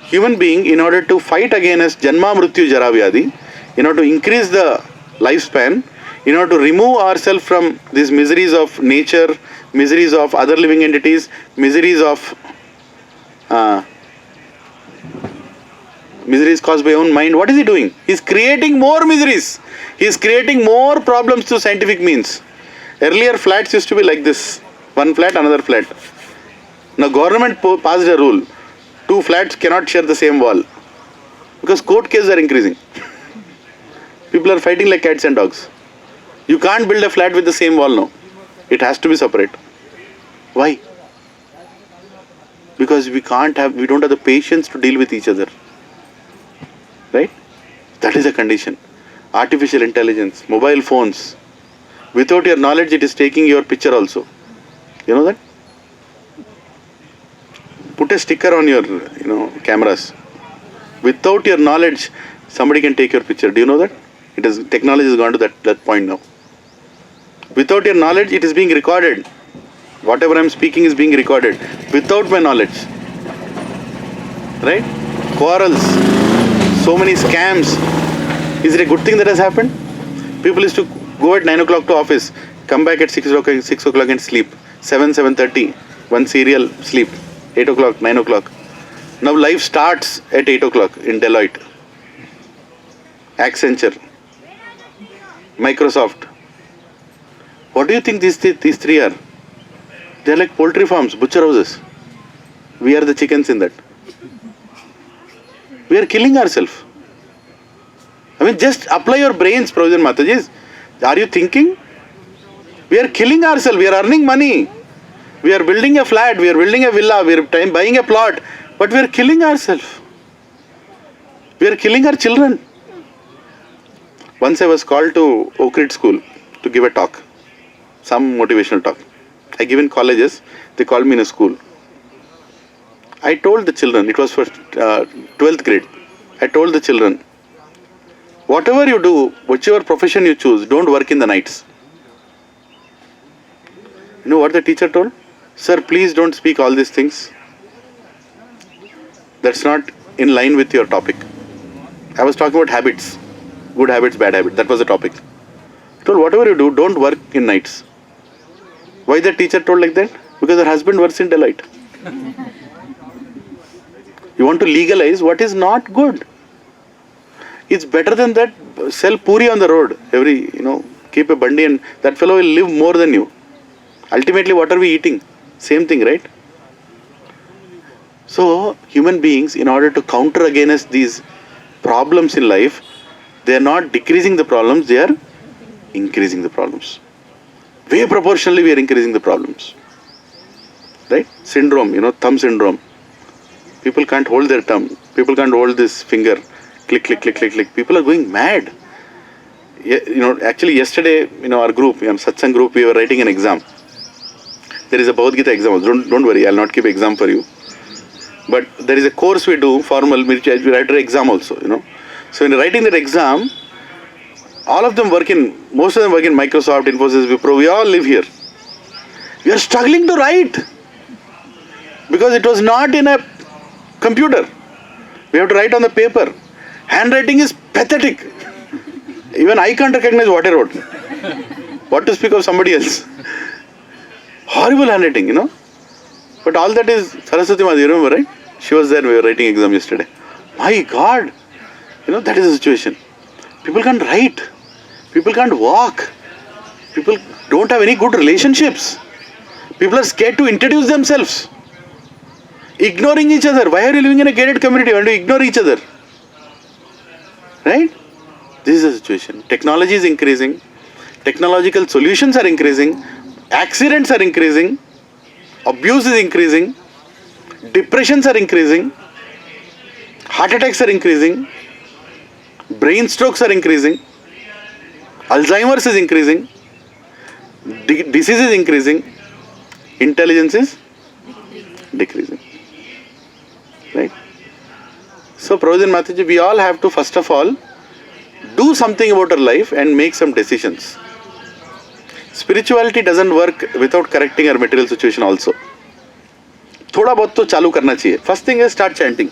Human being, in order to fight against Janma Mrityu Jara Vyadhi, in order to increase the lifespan, in order to remove ourselves from these miseries of nature, miseries of other living entities, miseries caused by own mind, what is he doing? He is creating more miseries. He is creating more problems through scientific means. Earlier flats used to be like this. One flat, another flat. Now government passed a rule. 2 flats cannot share the same wall. Because court cases are increasing. People are fighting like cats and dogs. You can't build a flat with the same wall now. It has to be separate. Why? Because we don't have the patience to deal with each other. Right? That is the condition. Artificial intelligence, mobile phones. Without your knowledge, it is taking your picture also. You know that? Put a sticker on your, cameras. Without your knowledge, somebody can take your picture. Do you know that? Technology has gone to that point now. Without your knowledge, it is being recorded. Whatever I am speaking is being recorded. Without my knowledge. Right? Quarrels. So many scams. Is it a good thing that has happened? People used to go at 9 o'clock to office, come back at 6 o'clock and sleep. 7:30, one serial, sleep. 8 o'clock, 9 o'clock. Now life starts at 8 o'clock in Deloitte, Accenture, Microsoft. What do you think these 3 are? They are like poultry farms, butcher houses. We are the chickens in that. We are killing ourselves. Just apply your brains, Provision Matajis. Are you thinking? We are killing ourselves. We are earning money. We are building a flat. We are building a villa. We are buying a plot. But we are killing ourselves. We are killing our children. Once I was called to Oak Ridge School to give a talk. Some motivational talk. I give in colleges. They called me in a school. I told the children, it was for 12th grade. I told the children, whatever you do, whichever profession you choose, don't work in the nights. You know what the teacher told? Sir, please don't speak all these things. That's not in line with your topic. I was talking about habits. Good habits, bad habits. That was the topic. He told, whatever you do, don't work in nights. Why the teacher told like that? Because her husband works in Deloitte. You want to legalize what is not good. It's better than that. Sell puri on the road. Keep a bandi and that fellow will live more than you. Ultimately, what are we eating? Same thing, right? So, human beings, in order to counter against these problems in life, they are not decreasing the problems, they are increasing the problems. Way proportionally, we are increasing the problems. Right? Syndrome, thumb syndrome. People can't hold their thumb. People can't hold this finger. Click, click, click, click, click. People are going mad. Actually yesterday, our group, Satsang group, we were writing an exam. There is a Bhagavad Gita exam. Don't worry, I'll not keep exam for you. But there is a course we do, formal, which we write an exam also, So in writing that exam, most of them work in Microsoft, Infosys, Wipro, we all live here. We are struggling to write. Because it was not in a computer. We have to write on the paper. Handwriting is pathetic. Even I can't recognize what I wrote. What to speak of somebody else? Horrible handwriting, But all that is Saraswati Mati, you remember, right? She was there, we were writing exam yesterday. My God! That is the situation. People can't write. People can't walk. People don't have any good relationships. People are scared to introduce themselves. Ignoring each other. Why are you living in a gated community? Why do you ignore each other? Right? This is the situation. Technology is increasing. Technological solutions are increasing. Accidents are increasing. Abuse is increasing. Depressions are increasing. Heart attacks are increasing. Brain strokes are increasing. Alzheimer's is increasing. Disease is increasing. Intelligence is decreasing. Right? So, Prabhuji and Mataji, we all have to first of all do something about our life and make some decisions. Spirituality doesn't work without correcting our material situation also. थोड़ा बहुत तो चालू करना चाहिए. First thing is start chanting.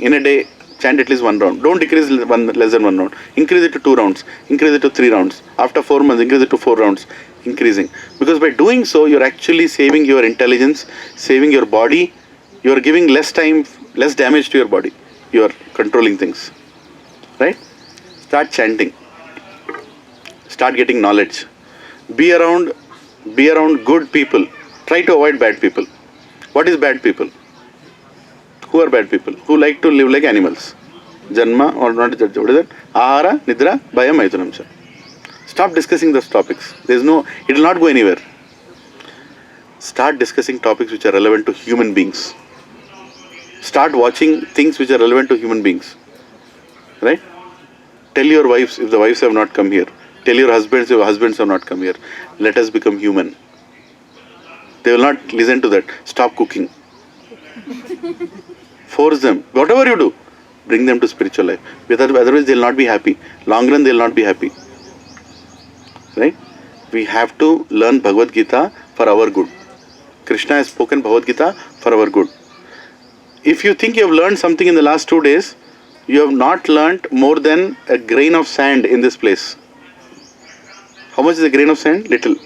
In a day, chant at least one round. Don't decrease less than one round. Increase it to 2 rounds. Increase it to 3 rounds. After 4 months, increase it to 4 rounds. Increasing. Because by doing so, you're actually saving your intelligence, saving your body. You're giving less time, less damage to your body. You're controlling things. Right? Start chanting. Start getting knowledge. Be around good people. Try to avoid bad people. What is bad people? Who are bad people? Who like to live like animals. Janma or not, what is that? Ahara, Nidra, Bhaya, Maitunamcha. Stop discussing those topics. It will not go anywhere. Start discussing topics which are relevant to human beings. Start watching things which are relevant to human beings. Right? Tell your wives if the wives have not come here. Tell your husbands if your husbands have not come here. Let us become human. They will not listen to that. Stop cooking. Force them. Whatever you do, bring them to spiritual life. Otherwise they will not be happy. Long run they will not be happy. Right? We have to learn Bhagavad Gita for our good. Krishna has spoken Bhagavad Gita for our good. If you think you have learned something in the last 2 days, you have not learned more than a grain of sand in this place. How much is a grain of sand? Little.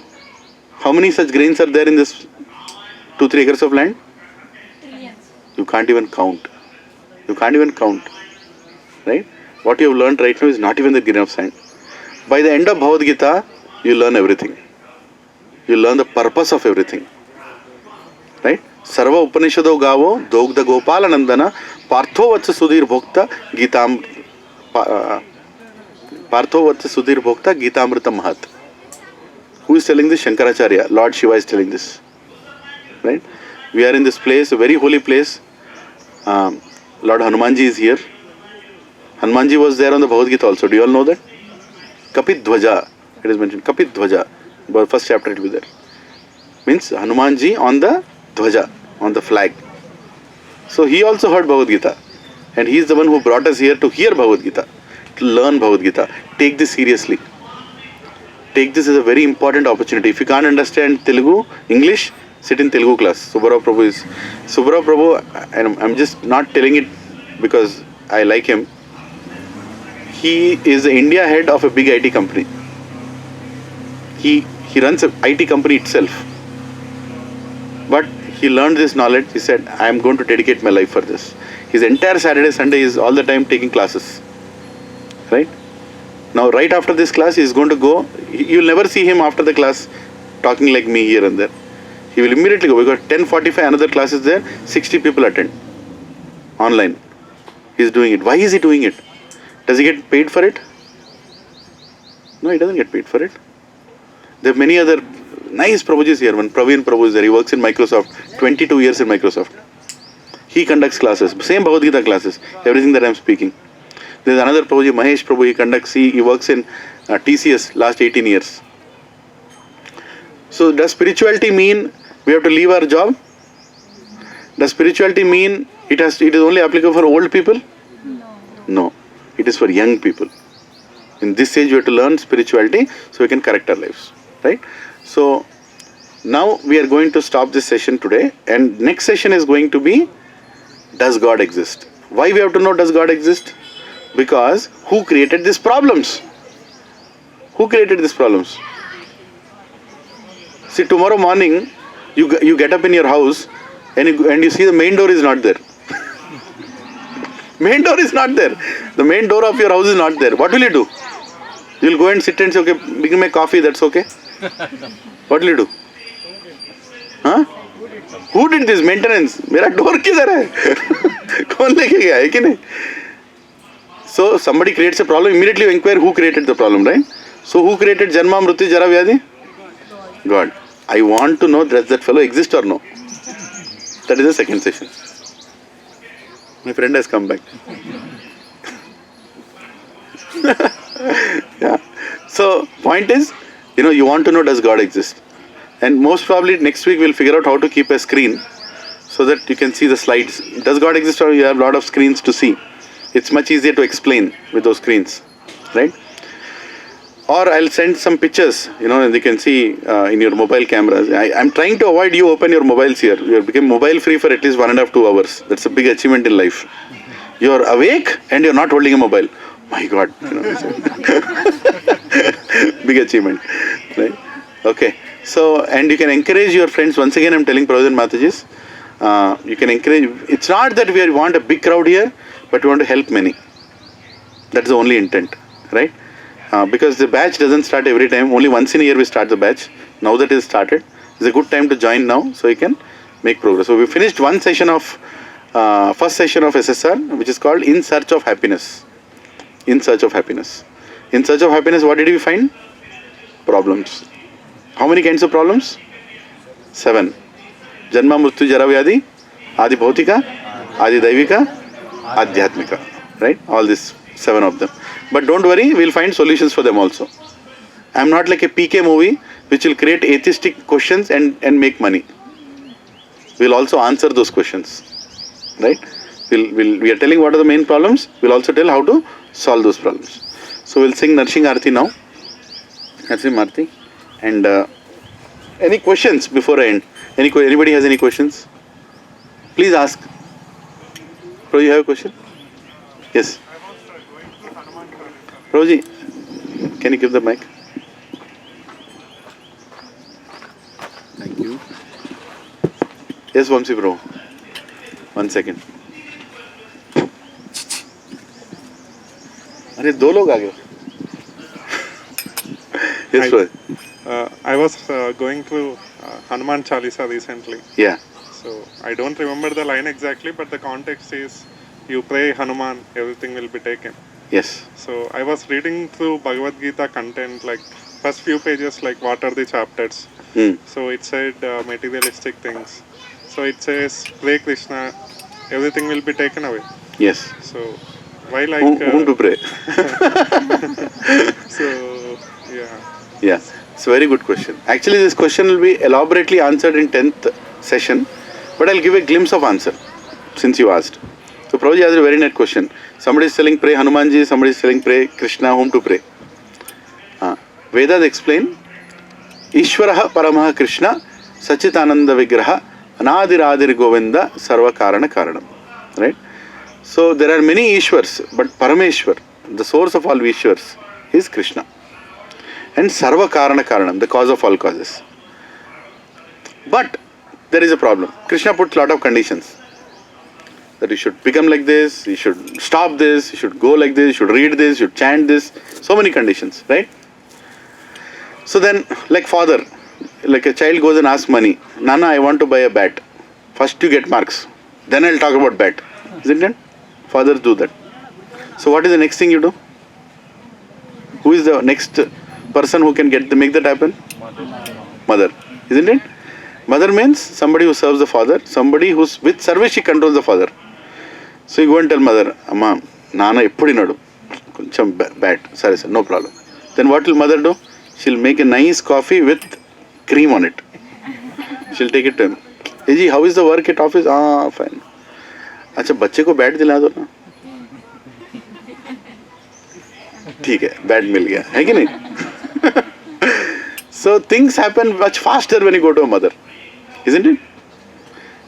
How many such grains are there in this 2-3 acres of land? You can't even count. Right? What you have learned right now is not even the grain of sand. By the end of Bhagavad Gita, you learn everything. You learn the purpose of everything. Right? Sarva Upanishado Gavo, Dogda Gopala Nandana, Partho Vatsa Sudhir Bhokta, Gitamrita Mahat. Who is telling this? Shankaracharya. Lord Shiva is telling this. Right? We are in this place, a very holy place. Lord Hanumanji is here. Hanumanji was there on the Bhagavad Gita also. Do you all know that? Kapit Dhwaja. It is mentioned. Kapit Dhwaja. First chapter it will be there. Means Hanumanji on the Dhwaja, on the flag. So he also heard Bhagavad Gita. And he is the one who brought us here to hear Bhagavad Gita. To learn Bhagavad Gita. Take this seriously. Take this as a very important opportunity. If you can't understand Telugu, English, sit in Telugu class. Subbarao Prabhu, and I'm just not telling it because I like him. He is the India head of a big IT company. He runs an IT company itself. But he learned this knowledge. He said, I am going to dedicate my life for this. His entire Saturday, Sunday is all the time taking classes. Right? Now, right after this class, he is going to go. You'll never see him after the class talking like me here and there. He will immediately go because 10:45 another class is there. 60 people attend online. He is doing it. Why is he doing it? Does he get paid for it? No, he doesn't get paid for it. There are many other nice Prabhujis here. One Praveen Prabhu is there. He works in Microsoft. 22 years in Microsoft. He conducts classes, same Bhagavad Gita classes, everything that I am speaking. There is another Prabhuji, Mahesh Prabhu, he conducts, he works in TCS last 18 years. So does spirituality mean we have to leave our job? Does spirituality mean it is only applicable for old people? No. It is for young people. In this age we have to learn spirituality so we can correct our lives. Right? So now we are going to stop this session today, and next session is going to be, does God exist? Why we have to know does God exist? Because who created these problems? Who created these problems? See, tomorrow morning you get up in your house and you see the main door is not there. Main door is not there. The main door of your house is not there. What will you do? You will go and sit and say, okay, bring me coffee, that's okay. What will you do? Huh? Who did this maintenance? मेरा door किधर है? कौन लेके गया है कि नहीं? So somebody creates a problem, immediately you inquire who created the problem, right? So who created Janma, Mrityu, Jara, Vyadhi? God. I want to know, does that fellow exist or no? That is the second session. My friend has come back. Yeah. So point is, you want to know does God exist? And most probably next week we'll figure out how to keep a screen so that you can see the slides. Does God exist, or you have a lot of screens to see? It's much easier to explain with those screens, right? Or I'll send some pictures, and you can see in your mobile cameras. I'm trying to avoid you open your mobiles here. You have become mobile free for at least 1.5 to 2 hours. That's a big achievement in life. You're awake and you're not holding a mobile. My God. Big achievement, right? Okay. So, and you can encourage your friends. Once again, I'm telling Prabhupada and Matajis, you can encourage. It's not that we want a big crowd here, but we want to help many. That's the only intent, right? Because the batch doesn't start every time. Only once in a year we start the batch. Now that it is started, it's a good time to join now so you can make progress. So we finished one session of, first session of SSR, which is called In Search of Happiness. In Search of Happiness. In Search of Happiness, what did we find? Problems. How many kinds of problems? 7. Janma, Mrityu, Jara, Vyadhi, Adi Bhautika, Adi Daivika, Adhyatmika. Right? All these 7 of them. But don't worry, we'll find solutions for them also. I'm not like a PK movie which will create atheistic questions and make money. We'll also answer those questions. Right? We are telling what are the main problems. We'll also tell how to solve those problems. So we'll sing Narshing Arati now. Narshing Arati. And any questions before I end? Anybody has any questions? Please ask. Prabhu, you have a question? Yes. Prabhuji, can you give the mic? Thank you. Yes, Vamsi Prabhu. 1 second. अरे 2 लोग आ गए. Yes, Prabhu. I was going through Hanuman Chalisa recently. Yeah. So I don't remember the line exactly, but the context is you pray Hanuman, everything will be taken. Yes. So I was reading through Bhagavad Gita content, like first few pages, like what are the chapters. So it said materialistic things. So it says pray Krishna, everything will be taken away. Yes. So why like... whom to pray? So, yeah. Yeah. It's a very good question. Actually, this question will be elaborately answered in 10th session, but I'll give a glimpse of answer since you asked. So Prabhuji asked a very net question. Somebody is telling pray Hanumanji, somebody is telling pray Krishna, whom to pray? Vedas explain, Ishvaraha Paramaha Krishna, Sachitananda Vigraha, Anadiradir Govinda, Sarva Karana Karanam. Right? So there are many Ishwars, but Parameshwar, the source of all Ishwars, is Krishna. And Sarva Karana Karanam, the cause of all causes. But there is a problem. Krishna puts a lot of conditions. That you should become like this, you should stop this, you should go like this, you should read this, you should chant this. So many conditions, right? So then, like father, like a child goes and asks money. Nana, I want to buy a bat. First you get marks. Then I'll talk about bat. Isn't it? Fathers do that. So what is the next thing you do? Who is the next person who can make that happen? Mother. Isn't it? Mother means somebody who serves the father, somebody who's with service, she controls the father. So you go and tell mother, Amma, Nana eppudinadu. Koncham bad. Sorry, sir, no problem. Then what will mother do? She'll make a nice coffee with cream on it. She'll take it to him. Hey ji, how is the work at office? Ah, fine. अच्छा बच्चे को bat दिला दो ना. ठीक है, bat मिल गया, है कि नहीं? So things happen much faster when you go to a mother, isn't it?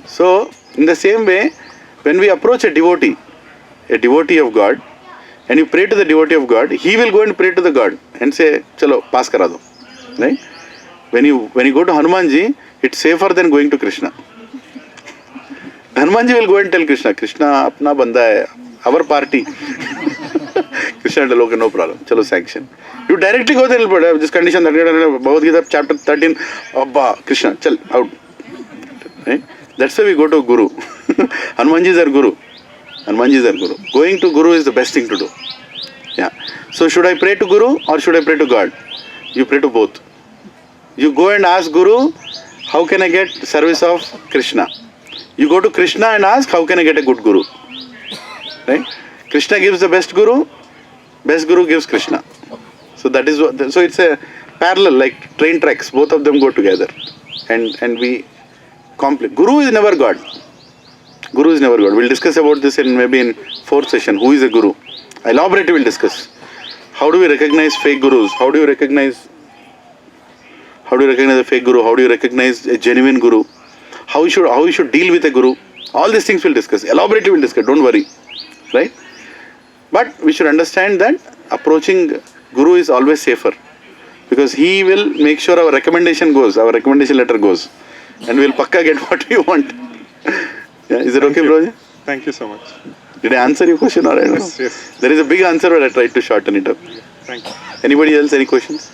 So in the same way, when we approach a devotee of God, and you pray to the devotee of God, he will go and pray to the God and say, "Chalo, pass kara do." Right? When you go to Hanumanji, it's safer than going to Krishna. Hanumanji will go and tell Krishna, "Krishna, apna banda hai, our party." Krishna will okay, no problem. Chalo, sanction. You directly go there, this condition, Bhagavad Gita, chapter 13, Abba, Krishna, chal, out. Right? That's why we go to Guru. Hanumanji is our Guru. Hanumanji is our Guru. Going to Guru is the best thing to do. Yeah. So should I pray to Guru or should I pray to God? You pray to both. You go and ask Guru, how can I get service of Krishna? You go to Krishna and ask, how can I get a good Guru? Right? Krishna gives the best Guru gives Krishna. So that is what, so it's a parallel, like train tracks, both of them go together. And we complete. Guru is never God. Guru is never God. We'll discuss about this maybe in 4th session. Who is a Guru? Elaborately we'll discuss. How do we recognize fake Gurus? How do you recognize a fake Guru? How do you recognize a genuine Guru? How you should deal with a Guru? All these things we'll discuss. Elaborately we'll discuss. Don't worry. Right? But we should understand that approaching Guru is always safer. Because he will make sure our recommendation letter goes. And we'll pakka get what we want. Yeah, is it okay, bro? Thank you so much. Did I answer your question or I don't know? Yes. There is a big answer, but I tried to shorten it up. Thank you. Anybody else, any questions?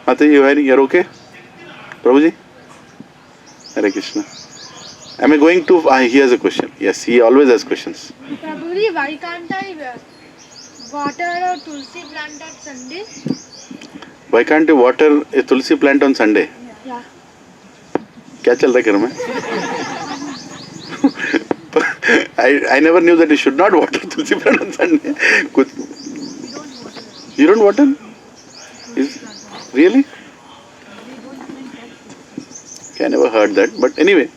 Mataji, you're okay? Prabhuji? Hare Krishna. Am I going to... he has a question. Yes, he always has questions. Prabhuji, why can't I water a tulsi plant on Sunday? Why can't you water a tulsi plant on Sunday? Yeah. क्या चल रहा है घर में? I never knew that you should not water tulsi plant on Sunday. You don't water? Really? I never heard that. But anyway,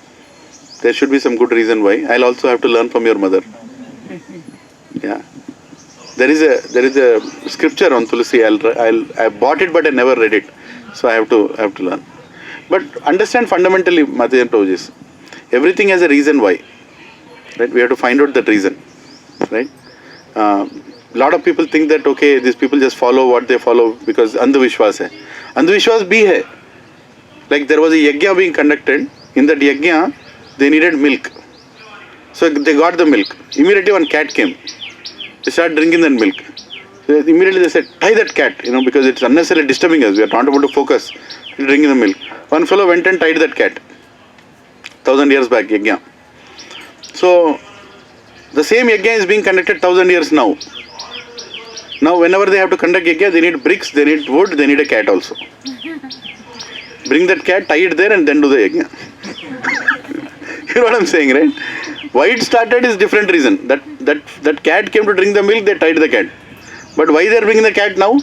there should be some good reason why. I'll also have to learn from your mother. Yeah. There is a scripture on tulsi. I bought it, but I never read it. So I have to learn. But understand fundamentally, Mataji and Prabhuji, everything has a reason why. Right? We have to find out that reason. Right? Lot of people think that okay, these people just follow what they follow because Andhavishwas hai. Andhavishwas bhi hai. Like there was a yajna being conducted. In that yajna, they needed milk. So they got the milk. Immediately one cat came. They started drinking that milk. So immediately they said, tie that cat, because it's unnecessarily disturbing us. We are not able to focus. Drinking the milk. One fellow went and tied that cat. 1000 years back, yajna. So the same yajna is being conducted 1000 years now. Now whenever they have to conduct yajna, they need bricks, they need wood, they need a cat also. Bring that cat, tie it there and then do the yajna. You know what I'm saying, right? Why it started is different reason. That cat came to drink the milk, they tied the cat. But why they are bringing the cat now?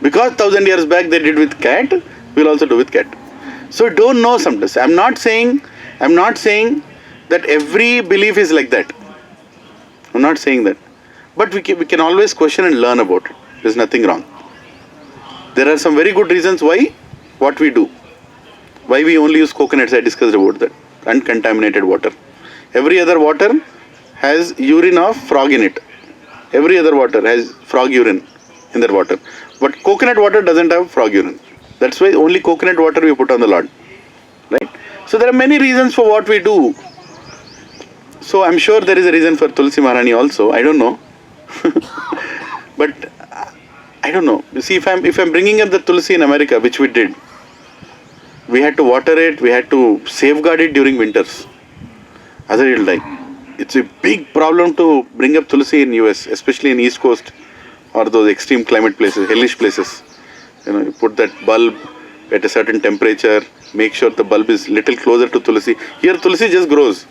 Because 1000 years back they did with cat, we'll also do with cat. So don't know sometimes. I'm not saying that every belief is like that. I'm not saying that. But we can always question and learn about it. There's nothing wrong. There are some very good reasons why what we do. Why we only use coconuts, I discussed about that. Uncontaminated water. Every other water has urine of frog in it. Every other water has frog urine in that water. But coconut water doesn't have frog urine. That's why only coconut water we put on the Lord. Right? So there are many reasons for what we do. So I'm sure there is a reason for Tulsi Maharani also. I don't know. But I don't know. You see, if I'm bringing up the Tulsi in America, which we did, we had to water it, we had to safeguard it during winters. Otherwise it will die. It's a big problem to bring up Tulsi in US, especially in East Coast or those extreme climate places, hellish places. You put that bulb at a certain temperature. Make sure the bulb is little closer to tulsi. Here tulsi just grows.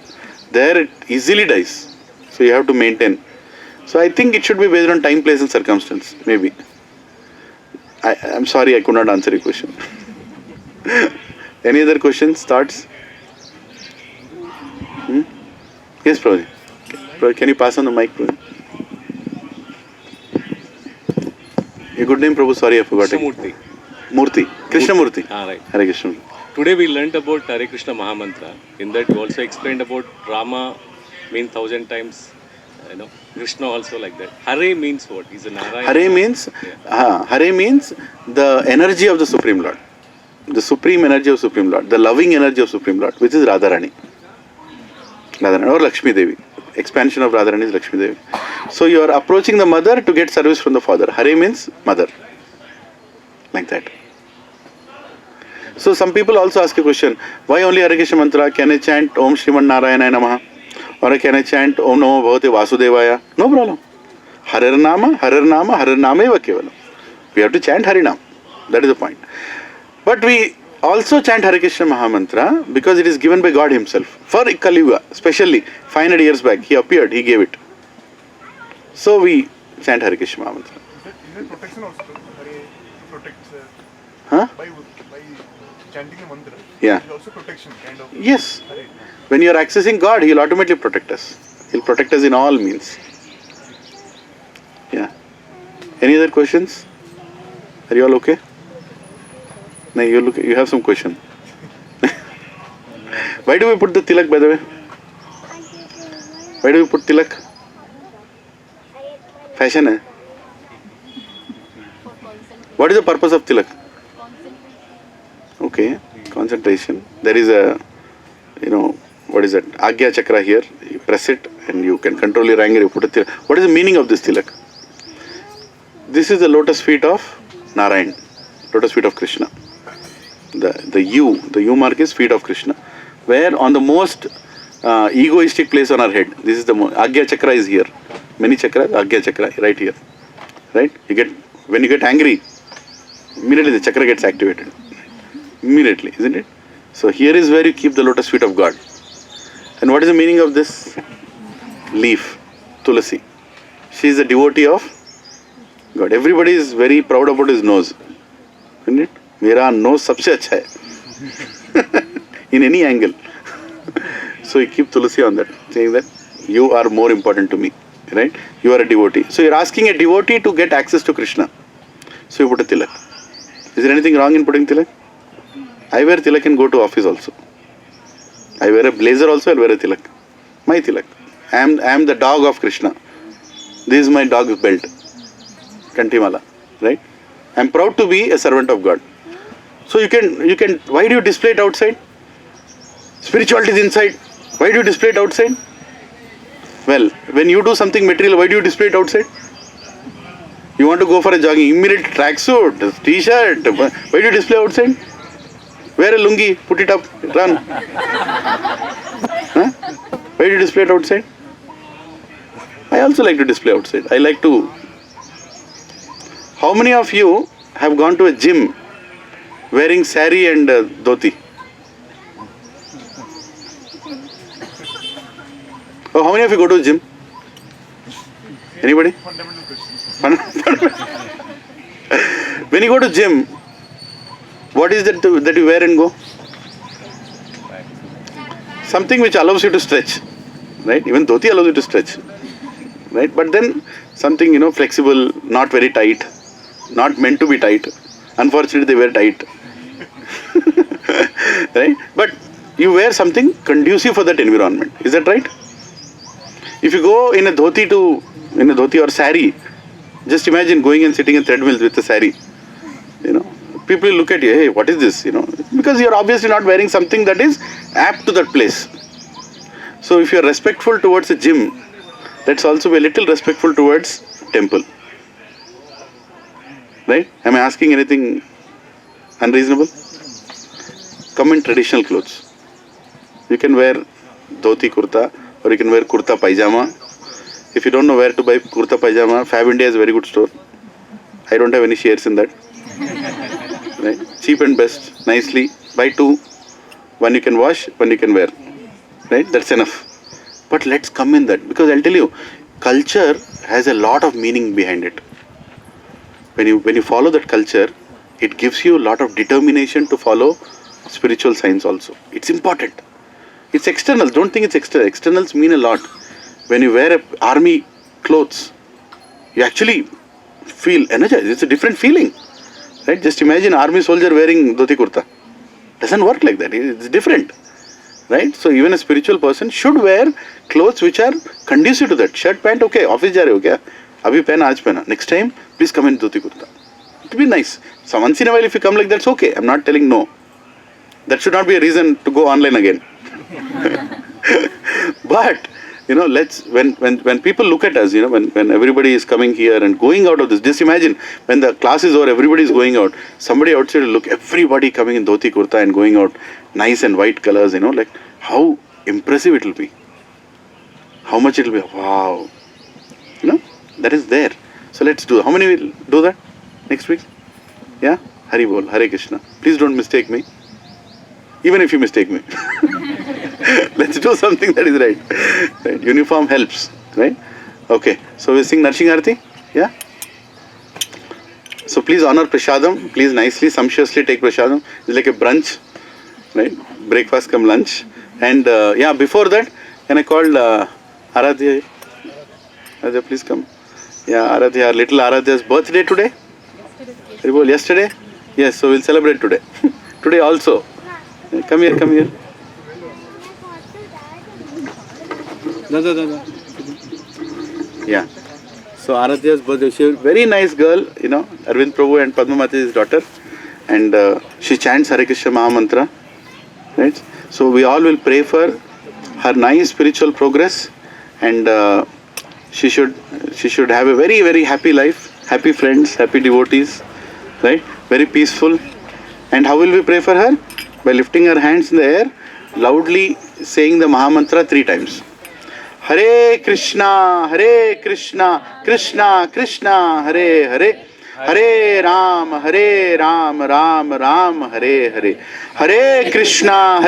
There it easily dies. So you have to maintain. So I think it should be based on time, place and circumstance. Maybe. I'm sorry I could not answer your question. Any other questions, thoughts? Yes, Prabhu. Can you pass on the mic, Prabhu? Your good name, Prabhu? Sorry, I forgot it. Krishnamurti. Murthy. Krishnamurthy. Right. Hare Krishna. Today we learnt about Hare Krishna Mahamantra. In that you also explained about Rama means 1,000 times, Krishna also like that. Hare means what? Is a Narayana? Hare means the energy of the Supreme Lord. The supreme energy of Supreme Lord. The loving energy of Supreme Lord, which is Radharani. Radharani or Lakshmi Devi. Expansion of Radharani is Lakshmi Devi. So you are approaching the mother to get service from the father. Hare means mother. Like that. So some people also ask a question, why only Hare Krishna mantra? Can I chant Om Shriman Narayana Namaha? Or can I chant Om Namo Bhagavate Vasudevaya? No problem. Harer Nama eva kevalam. We have to chant Harinam. That is the point. But we also chant Hare Krishna Mahamantra because it is given by God Himself. For Kali Yuga, especially 500 years back, He appeared, He gave it. So we chant Hare Krishna Mahamantra. Is it protection also? Hare protects by chanting the mantra. Yeah. It is also protection, kind of. Yes. Hare. When you are accessing God, He will automatically protect us. He will protect us in all means. Yeah. Any other questions? Are you all okay? No, you have some question. Why do we put the tilak, by the way? Why do we put tilak? Fashion, eh? What is the purpose of tilak? Okay, concentration. There is a, what is that? Agya chakra here. You press it and you can control your anger. You put a tilak. What is the meaning of this tilak? This is the lotus feet of Narayan, lotus feet of Krishna. The U mark is feet of Krishna. Where on the most egoistic place on our head. This is the Agya chakra is here. Many chakras, Agya chakra right here. Right? When you get angry, immediately the chakra gets activated. Immediately, isn't it? So here is where you keep the lotus feet of God. And what is the meaning of this leaf, Tulasi? She is a devotee of God. Everybody is very proud about his nose. Isn't it? Mera nose sabse acha hai. In any angle. So you keep Tulasi on that, saying that you are more important to me. Right? You are a devotee. So you are asking a devotee to get access to Krishna. So you put a tilak. Is there anything wrong in putting tilak? I wear tilak and go to office also. I wear a blazer also, I'll wear a tilak. My tilak. I am the dog of Krishna. This is my dog's belt. Kantimala. Right? I am proud to be a servant of God. So you can, why do you display it outside? Spirituality is inside. Why do you display it outside? Well, when you do something material, why do you display it outside? You want to go for a jogging, immediate tracksuit, t-shirt. Why do you display outside? Wear a lungi, put it up, run. Huh? Why do you display it outside? I also like to display outside. I like to. How many of you have gone to a gym wearing sari and dhoti? Oh, how many of you go to a gym? Anybody? Fundamental question. When you go to gym, what is that you wear and go? Something which allows you to stretch, right? Even dhoti allows you to stretch, right? But then something, flexible, not very tight, not meant to be tight. Unfortunately, they wear tight, right? But you wear something conducive for that environment. Is that right? If you go in a dhoti or sari, just imagine going and sitting in treadmills with a sari. People look at you, hey, what is this? Because you are obviously not wearing something that is apt to that place. So if you are respectful towards a gym, let's also be a little respectful towards temple. Right? Am I asking anything unreasonable? Come in traditional clothes. You can wear dhoti kurta or you can wear kurta pajama. If you don't know where to buy kurta pajama, Fab India is a very good store. I don't have any shares in that. right? Cheap and best, nicely. Buy two, one you can wash, one you can wear, right? That's enough. But let's come in that, because I'll tell you, culture has a lot of meaning behind it. When you follow that culture, it gives you a lot of determination to follow spiritual science also. It's important. It's external. Don't think it's external. Externals mean a lot. When you wear army clothes, you actually feel energized. It's a different feeling, right? Just imagine army soldier wearing dhoti kurta. Doesn't work like that. It's different, right? So even a spiritual person should wear clothes which are conducive to that. Shirt, pant, okay. Office जा रहे हो क्या? अभी पहना, आज पहना. Next time, please come in dhoti kurta. It will be nice. So once in a while, if you come like that, it's okay. I'm not telling no. That should not be a reason to go online again. But when people look at us, when everybody is coming here and going out of this, just imagine when the class is over, everybody is going out. Somebody outside will look, everybody coming in dhoti kurta and going out, nice and white colors, like how impressive it will be. How much it will be. Wow. That is there. So let's do. How many will do that next week? Yeah? Hari Bol, Hare Krishna. Please don't mistake me. Even if you mistake me. Let's do something that is right. Uniform helps, right? Okay. So we sing Narshing Arati? Yeah? So please honor Prashadam. Please nicely, sumptuously take Prashadam. It's like a brunch, right? Breakfast come lunch. And before that, can I call Aradhya? Aradhya, please come. Yeah, Aradhya, little Aradhya's birthday today? Yesterday? Yes, so we'll celebrate today. Today also. Come here. Yeah. So Aradhya's birthday, she's a very nice girl, Arvind Prabhu and Padma Mataji's daughter. And she chants Hare Krishna Maha Mantra. Right? So we all will pray for her nice spiritual progress, and she should have a very, very happy life, happy friends, happy devotees, right? Very peaceful. And how will we pray for her? By lifting her hands in the air, loudly saying the Maha Mantra 3 times. Hare Krishna, Krishna Krishna, Hare Hare, Hare Ram, Ram Ram, Hare Hare. Hare Krishna,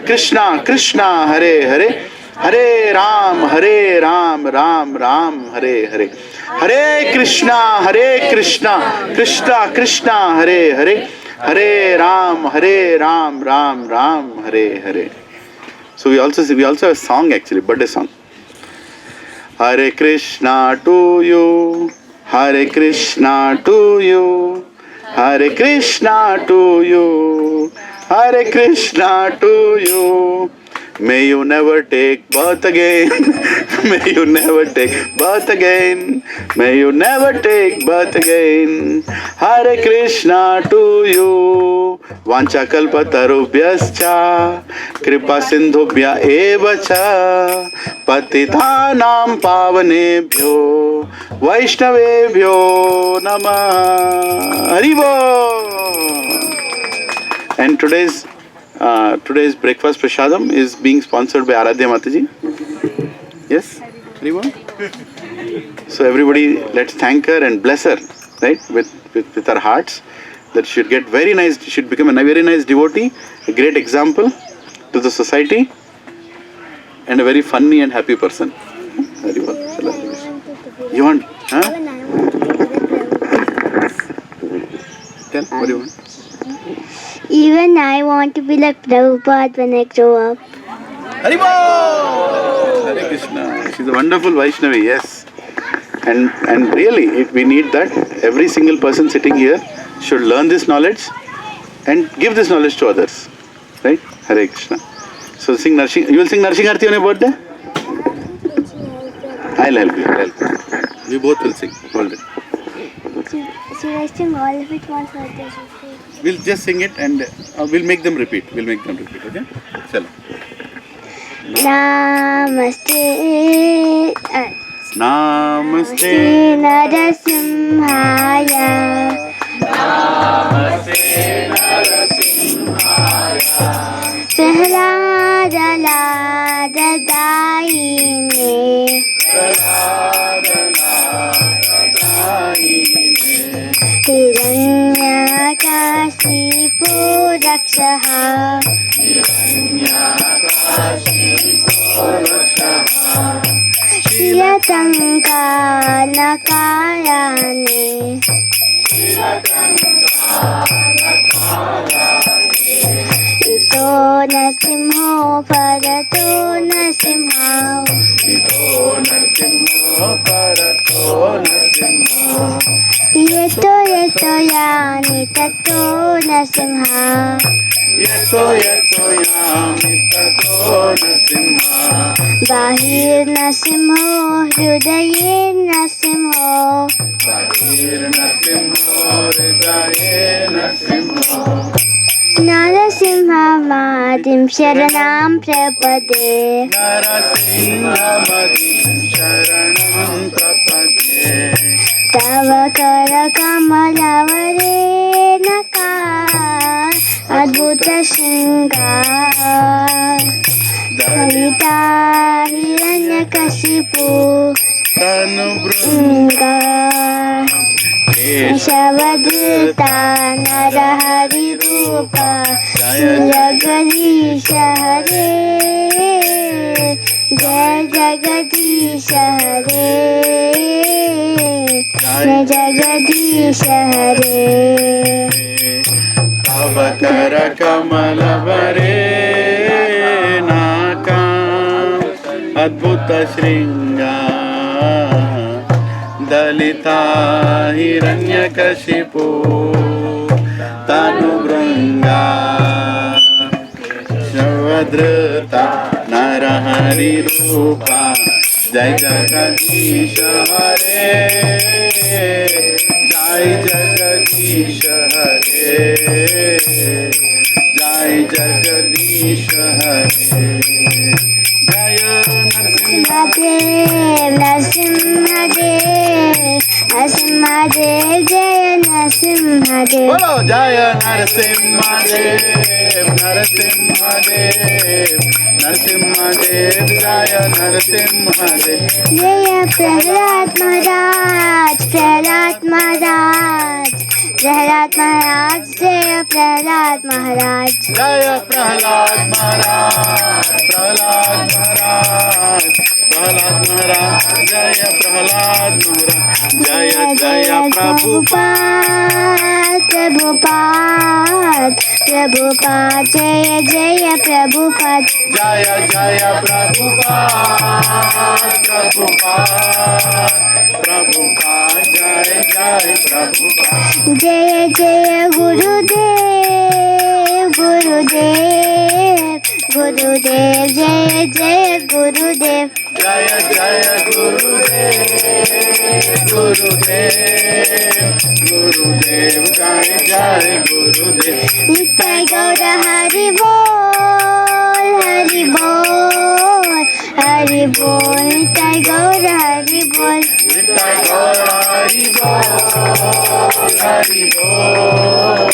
Krishna Krishna, Hare Hare, Hare Ram, Ram Ram, Hare Hare. Hare Krishna, Krishna Krishna, Hare Hare, Hare Ram, Ram Ram, Hare Hare. So we also have a song actually, birthday song. Hare Krishna to you, Hare Krishna to you, Hare Krishna to you, Hare Krishna to you. May you never take birth again. May you never take birth again. May you never take birth again. Hare Krishna to you. Vancha kalpatarubhyascha kripa sindhubhya eva cha patithanam pavanebhyo vaishnavebhyo namah. Hari Bol. And today's breakfast prasadam is being sponsored by Aradhya Mataji. Yes? Anyone? So everybody, let's thank her and bless her, right? With our hearts. That she should get very nice, she should become a very nice devotee, a great example to the society, and a very funny and happy person. Very well. You want? Huh? Tell, what do you want? Even I want to be like Prabhupada when I grow up. Hari Bol! Hare Krishna. She's a wonderful Vaishnavi, yes. And really, we need that. Every single person sitting here should learn this knowledge and give this knowledge to others. Right? Hare Krishna. So sing Narshing. You will sing Narshing Arati on your birthday? I'll help you. We both will sing. Hold it. Should I sing all of it once or just? We'll just sing it and we'll make them repeat. Okay? Chalo. Namaste. Namaste. Narasimhaya. Prahlada Lada Daine. Hiranyaka हिरण्यकशिपो रक्षः शिरटङ्कानकायाने इतो नरसिंहो परतो नरसिंहो यतो यतो यानि ततो नरसिंह बाहिर्नरसिंहो हृदयेर्नरसिंहो नरसिंहमादिं शरणं प्रपदे तव करकमलवरेणका अद्भुतशृङ्गार ललिता हिरण्यकशिपु शृङ्गार शवधृता नरहरिरूपा जगदीश हरे जय जगदीश हरे जय जगदीश हरे तव कर कमल वरेणका अद्भुत श्रृंगार दलिता हिरण्यकशिपु तनुभृङ्गा शवधृता नरहरिरूपा जय जगदीश हरे जय जगदीश हरे जय जगदीश हरे जय नरसिंहदेव नरसिंहदेव नरसिंहदेव जय नरसिंहदेव बोलो जय नरसिंहदेव नरसिंहदेव नरसिंहदेव जय नरसिंहदेव जय प्रहलाद महाराज प्रहलाद महाराज प्रहलाद महाराज जय प्रहलाद महाराज जय प्रहलाद महाराज प्रहलाद महाराज प्रहलाद महाराज जय प्रहलाद महाराज जय जय प्रभुपाद प्रभुपाद प्रभुपाद जय जय प्रभुपाद जय जय प्रभुपाद प्रभुपाद प्रभुपाद जय जय प्रभुपाद जय जय गुरुदेव गुरुदेव गुरुदेव जय जय गुरुदेव जय जय गुरुदेव गुरुदेव गुरुदेव जय जय गुरुदेव नित्य गौर हरि बोल हरि बोल हरि बोल नित्य गौर हरि बोल नित्य गौर हरि बोल हरि बोल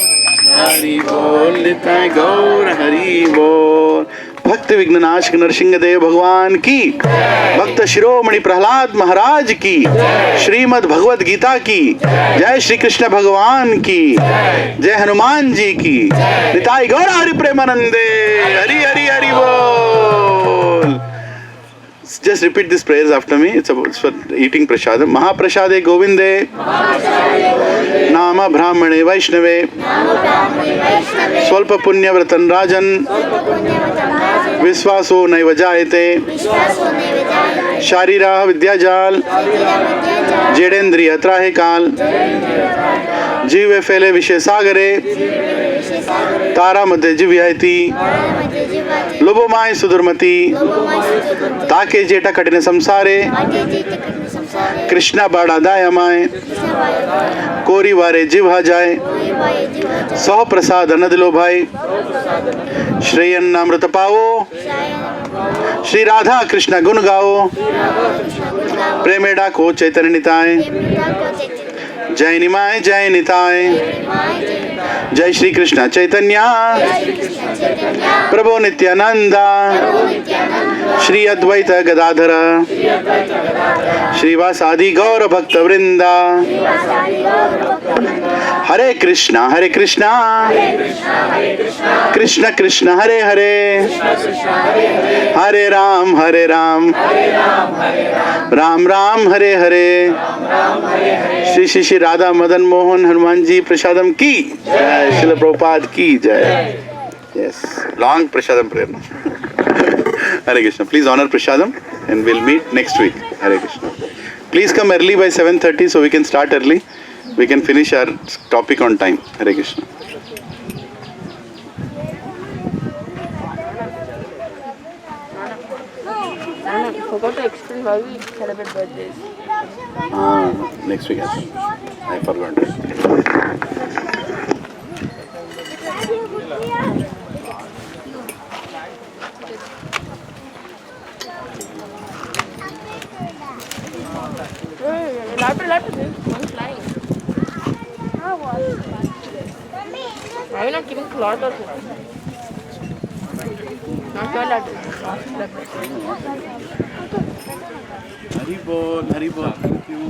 हरि बोल नित्य गौर हरि बोल भक्त विघ्ननाशक नरसिंह देव भगवान की भक्त शिरोमणि प्रहलाद महाराज की श्रीमद् भगवद गीता की जय श्री कृष्ण भगवान की जय हनुमान जी की निताई गौर हरि प्रेमानंदे हरि हरि हरि बोल Just repeat these prayers after me. It's for eating prasadam. Mahaprasade Govinde, Nama Brahmane Vaishnave, Swalpa Punya Vratan Rajan, Viswaso Naiva Jayate, Sharira Vidyajal, Jedendriya Trahe Kal, Jive Fele Vishe Sagare, Tara Madhe Jivyayati, Lobomai Sudurmati, ताके जेटा कठिन संसारे कृष्णा बाड़ा दायमाए कोरी वारे जिवा जाए सह प्रसाद न दिलो भाई श्रेयन्नामृत पाओ श्री राधा कृष्ण गुण गाओ प्रेमेडा को चैतन्य निताय जय निमाय जय निताय जय श्री कृष्ण चैतन्य प्रभु Nityananda Shri Advaita Gadadhara, Shrivasadi Gaura Bhakta Vrinda, Hare Krishna, Hare Krishna, Krishna Krishna, Hare Hare, Hare Ram, Hare Ram, Ram Ram, Hare Hare. Shri Shri Shri Radha Madan Mohan Hanuman Ji Prasadam ki Jai, Srila Prabhupada ki Jai. Yes, long Prasadam prayer. Hare Krishna. Please honor Prasadam and we'll meet next week. Hare Krishna. Please come early by 7:30 so we can start early. We can finish our topic on time. Hare Krishna. I forgot to explain why we celebrate birthdays. Next week. I forgot. Laptop. I'm flying. Why are you not giving cloth or something? Not your laptop. Haribol, Haribol. Thank you.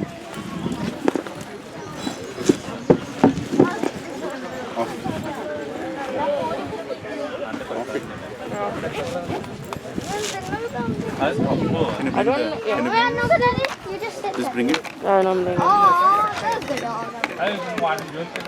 I don't know. You just sit Just there. bring it. No, I'm bringing it. Oh, that's good. I just want you.